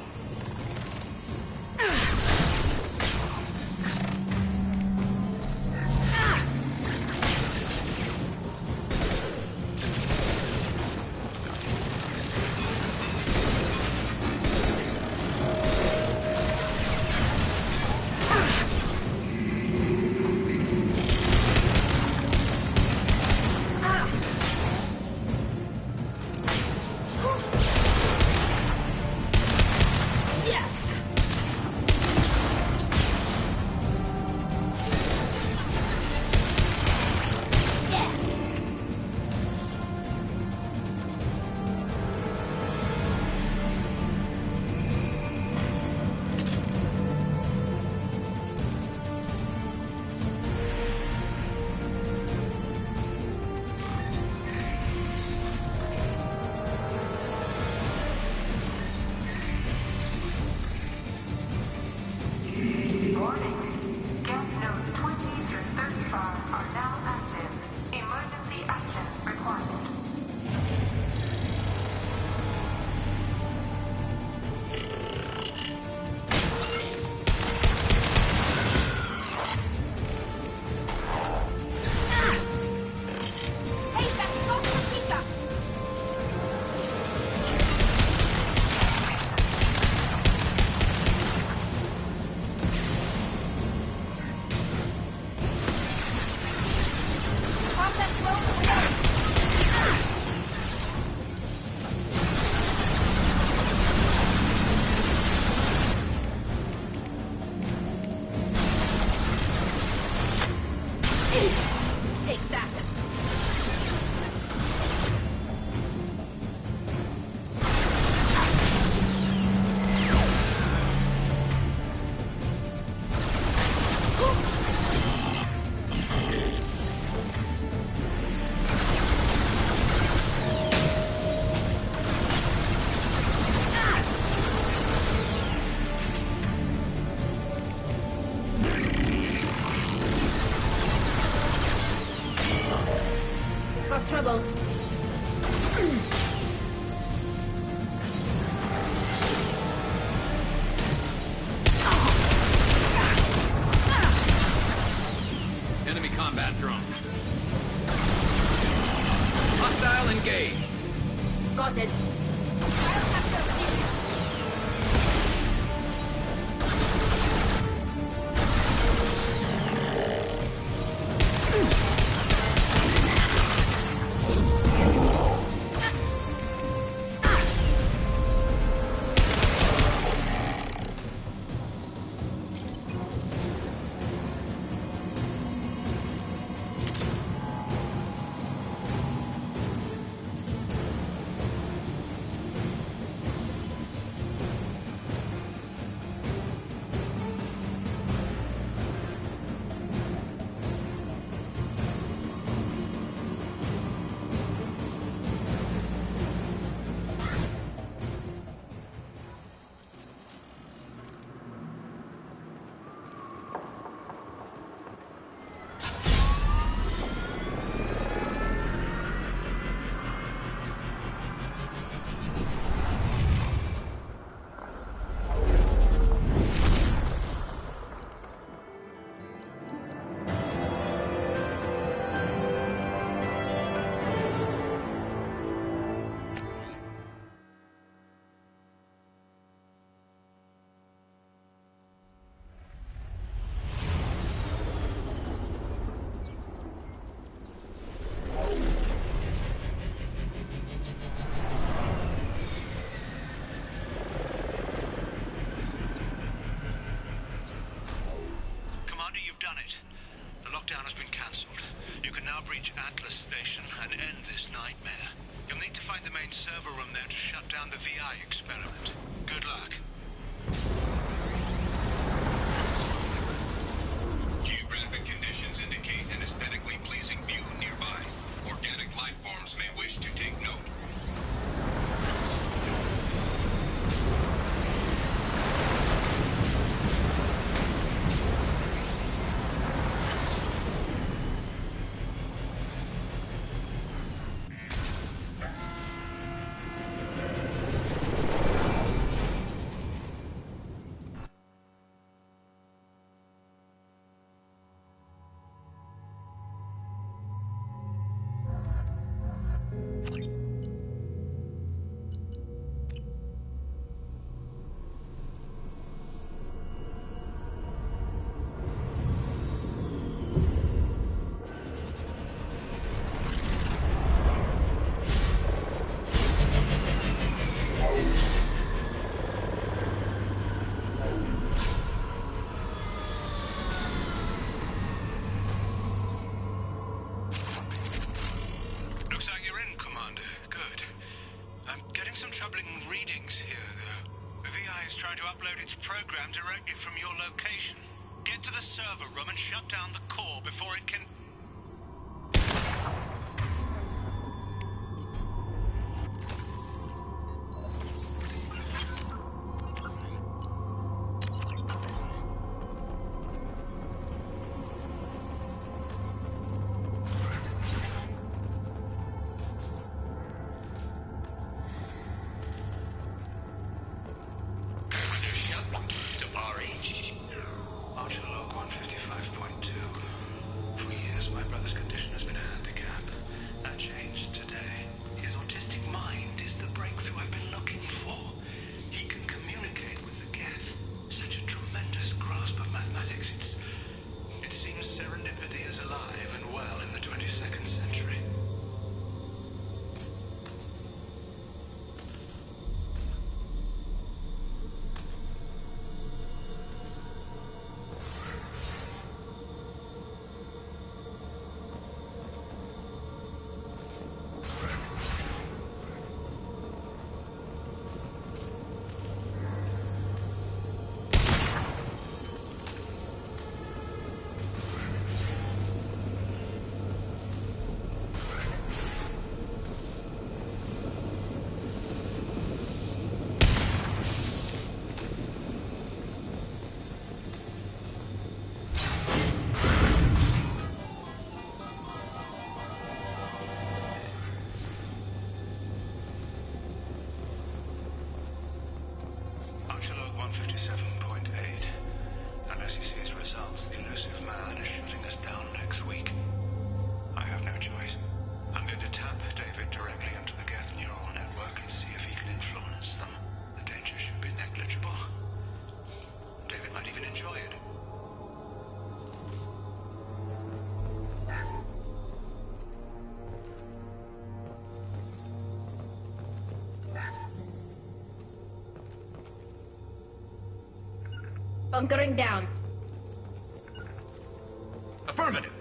Yes! Yeah! Warning. Geth nodes 20 through 35 are now active. Emergency action required. Hey, that's off the pizza! Combat drone ready. Take that. Got trouble. Enemy combat drone. Hostile engaged. Got it. shutdown has been cancelled. You can now breach Atlas Station and end this nightmare. You'll need to find the main server room there to shut down the VI experiment. Good luck. Geographic conditions indicate an aesthetically pleasing view nearby. Organic life forms may wish to take note. Program directly from your location. Get to the server room and shut down the core before it can... Archelog 157.8. Unless he sees results, the elusive man is shutting us down next week. I have no choice. I'm going to tap David directly into the Geth neural network and see if he can influence them. The danger should be negligible. David might even enjoy it. Bunkering down. Affirmative.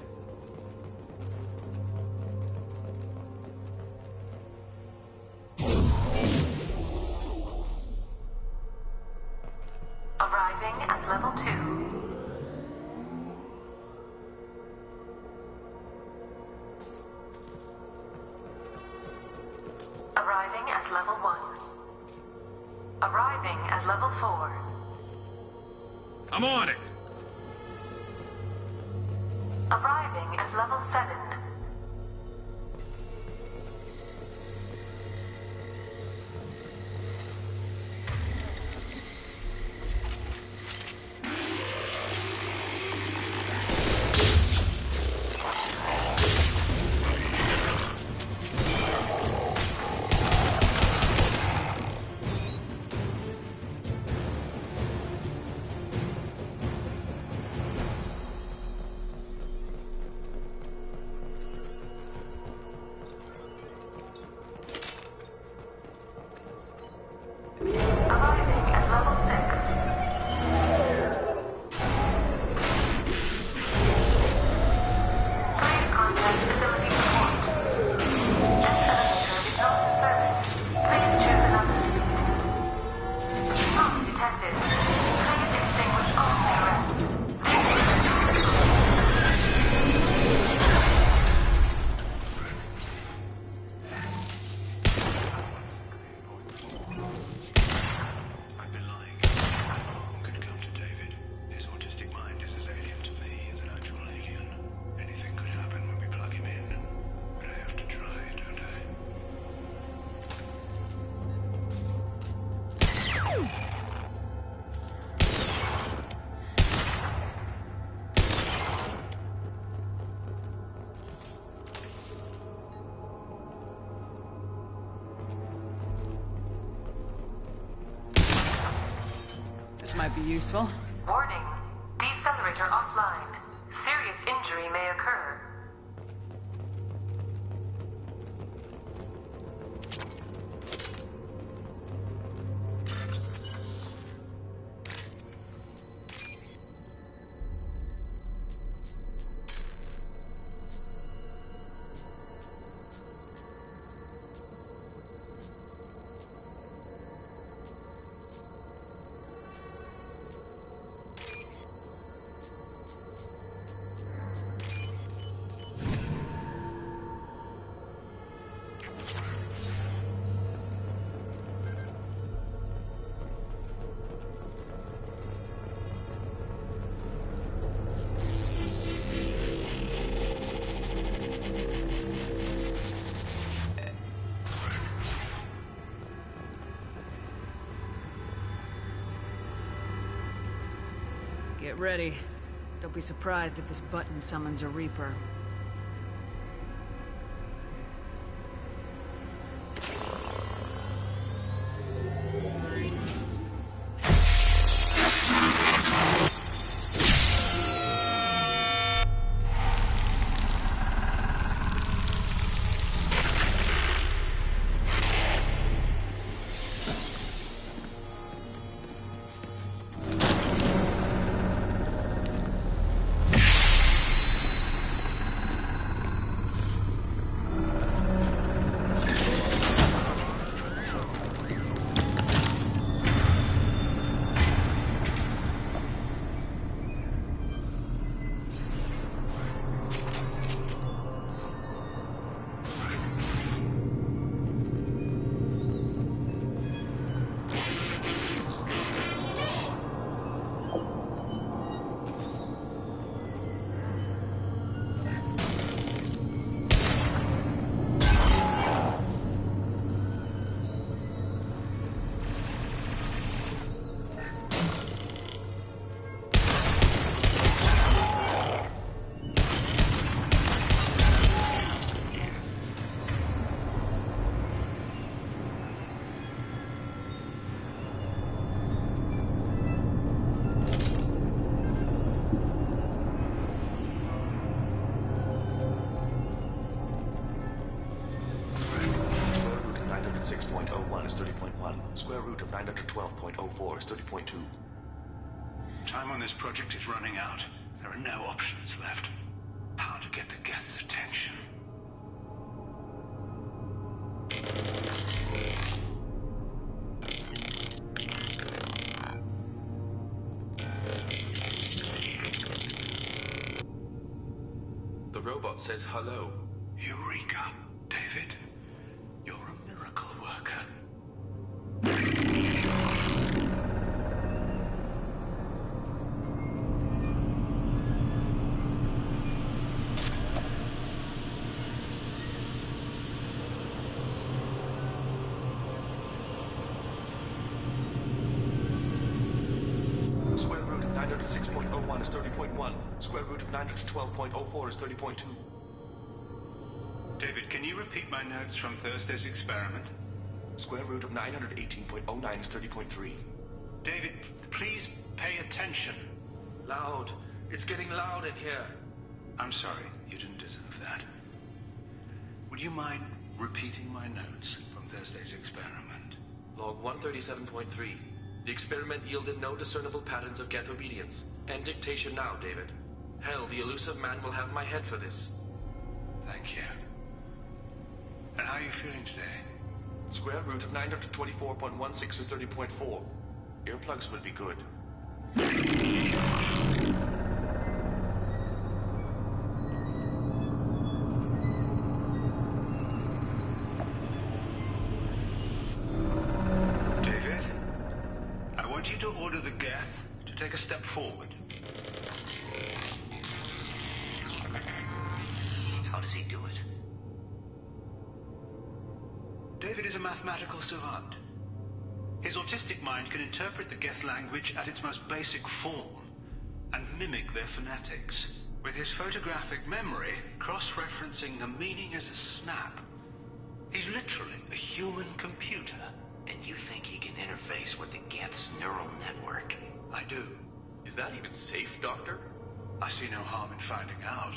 Arriving at level 2. Arriving at level 1. Arriving at level 4. I'm on it. Arriving at level 7. This might be useful. Warning. Decelerator offline. Serious injury may occur. Get ready. Don't be surprised if this button summons a Reaper. Square root of 912.04 is 30.2. Time on this project is running out. There are no options left. How to get the Geth's attention. The robot says hello. Eureka, David. You're a miracle worker. Square root of 906.01 is 30.1. Square root of 912.04 is 30.2. David, can you repeat my notes from Thursday's experiment? Square root of 918.09 is 30.3. David, please pay attention. Loud. It's getting loud in here. I'm sorry, you didn't deserve that. Would you mind repeating my notes from Thursday's experiment? Log 137.3. The experiment yielded no discernible patterns of Geth obedience. End dictation now, David. Hell, the elusive man will have my head for this. Thank you. And how are you feeling today? Square root of 924.16 is 30.4. Earplugs would be good. David, I want you to order the Geth to take a step forward. How does he do it? David is a mathematical savant. His autistic mind can interpret the Geth language at its most basic form and mimic their phonetics. With his photographic memory, cross-referencing the meaning as a snap. He's literally a human computer. And you think he can interface with the Geth's neural network? I do. Is that even safe, Doctor? I see no harm in finding out.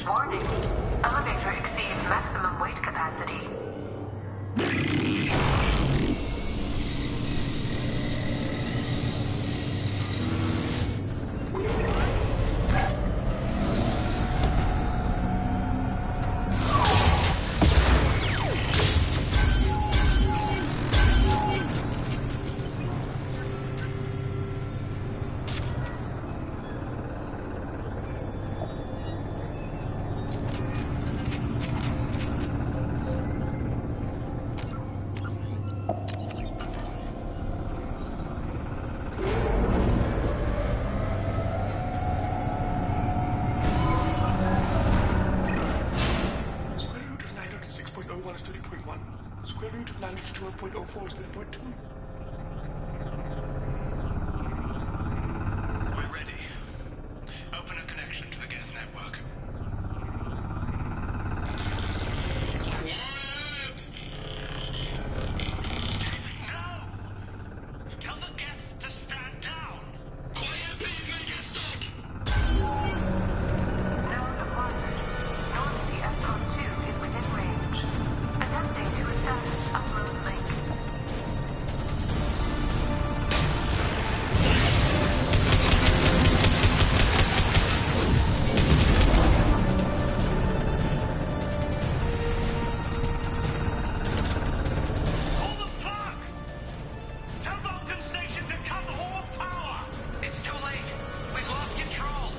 Warning. Elevator exceeds maximum weight capacity. Is 30.1. Square root of 912.04 is 30.2. We're ready. Open a connection to the Geth network. What? No! Tell the Geths to stand down! Quiet, please make it stop! Node acquired. Normandy SR2 is within range. Attempting to establish upload link. Pull the plug! Tell Vulcan Station to cut all power! It's too late. We've lost control.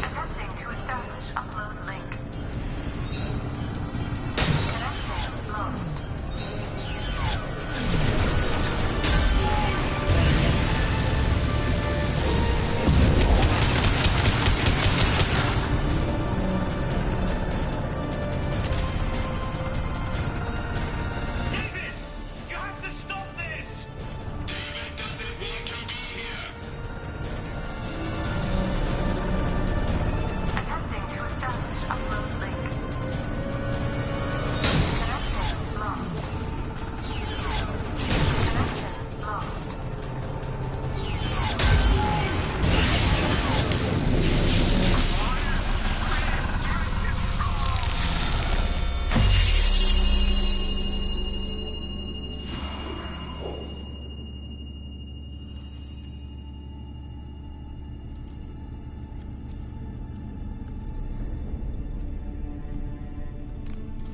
Attempting to establish upload link. Connection lost. David! You have to stop this! David doesn't want to be here. Attempting to establish upload link. Connection lost. Connection lost.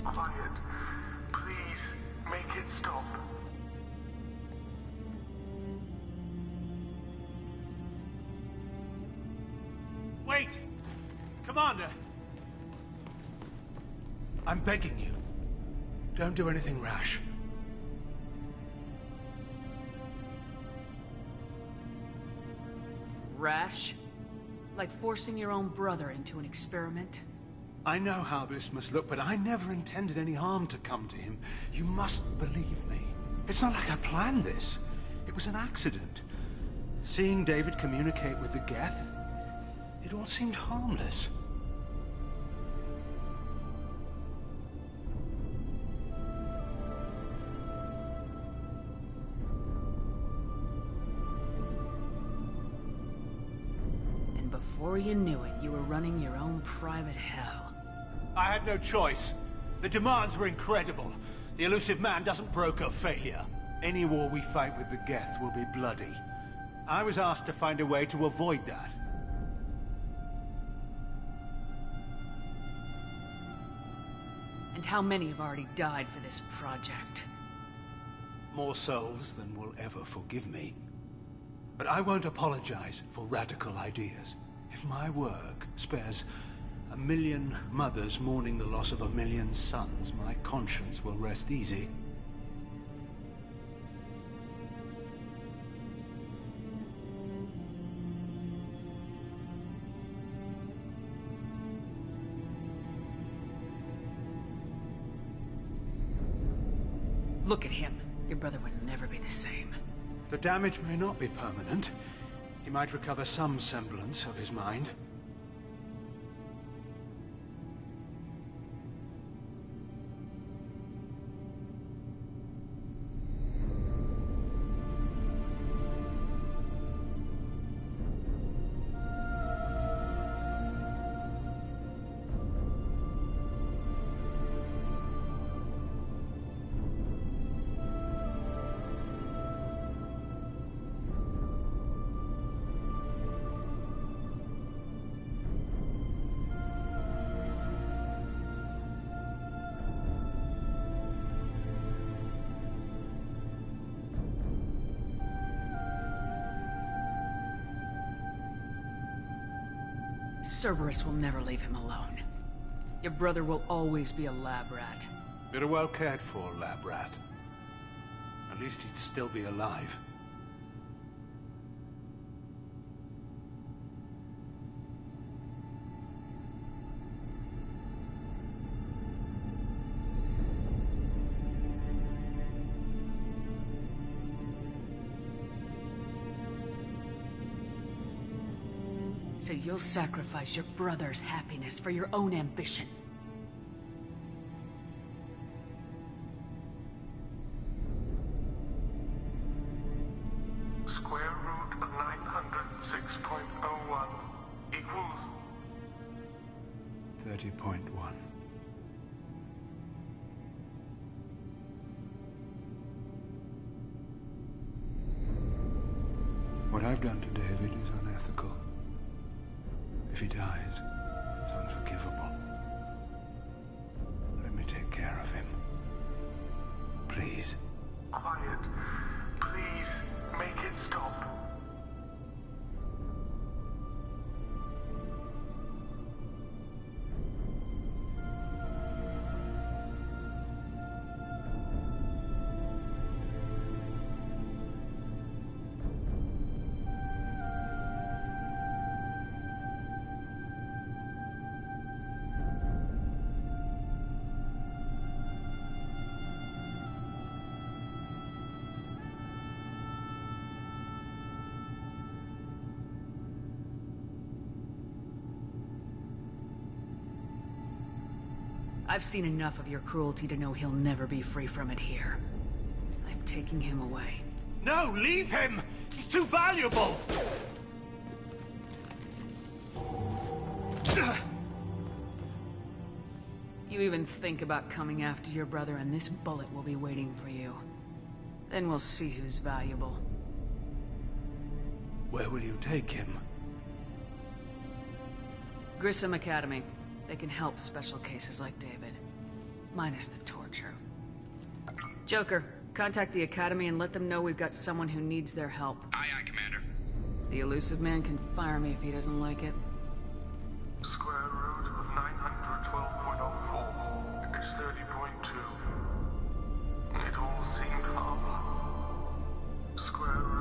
Quiet. Please make it stop. Wait! Commander! I'm begging you. Don't do anything rash. Rash? Like forcing your own brother into an experiment? I know how this must look, but I never intended any harm to come to him. You must believe me. It's not like I planned this. It was an accident. Seeing David communicate with the Geth, it all seemed harmless. before you knew it, you were running your own private hell. I had no choice. The demands were incredible. The elusive man doesn't broker failure. Any war we fight with the Geth will be bloody. I was asked to find a way to avoid that. And how many have already died for this project? More souls than will ever forgive me. But I won't apologize for radical ideas. If my work spares 1 million mothers mourning the loss of 1 million sons, my conscience will rest easy. Look at him. Your brother would never be the same. The damage may not be permanent. He might recover some semblance of his mind. Cerberus will never leave him alone. Your brother will always be a lab rat. You're a well cared for lab rat. At least he'd still be alive. So you'll sacrifice your brother's happiness for your own ambition. Square root of 906.01 equals 30.1. What I've done to David is unethical. If he dies, it's unforgivable. Let me take care of him. Please. quiet. Please, make it stop. I've seen enough of your cruelty to know he'll never be free from it here. I'm taking him away. No, leave him! He's too valuable! You even think about coming after your brother and this bullet will be waiting for you. Then we'll see who's valuable. Where will you take him? Grissom Academy. They can help special cases like David. Minus the torture. Joker, contact the Academy and let them know we've got someone who needs their help. Aye, aye, Commander. The elusive man can fire me if he doesn't like it. Square root of 912.04 is 30.2. It all seemed harmless. Square root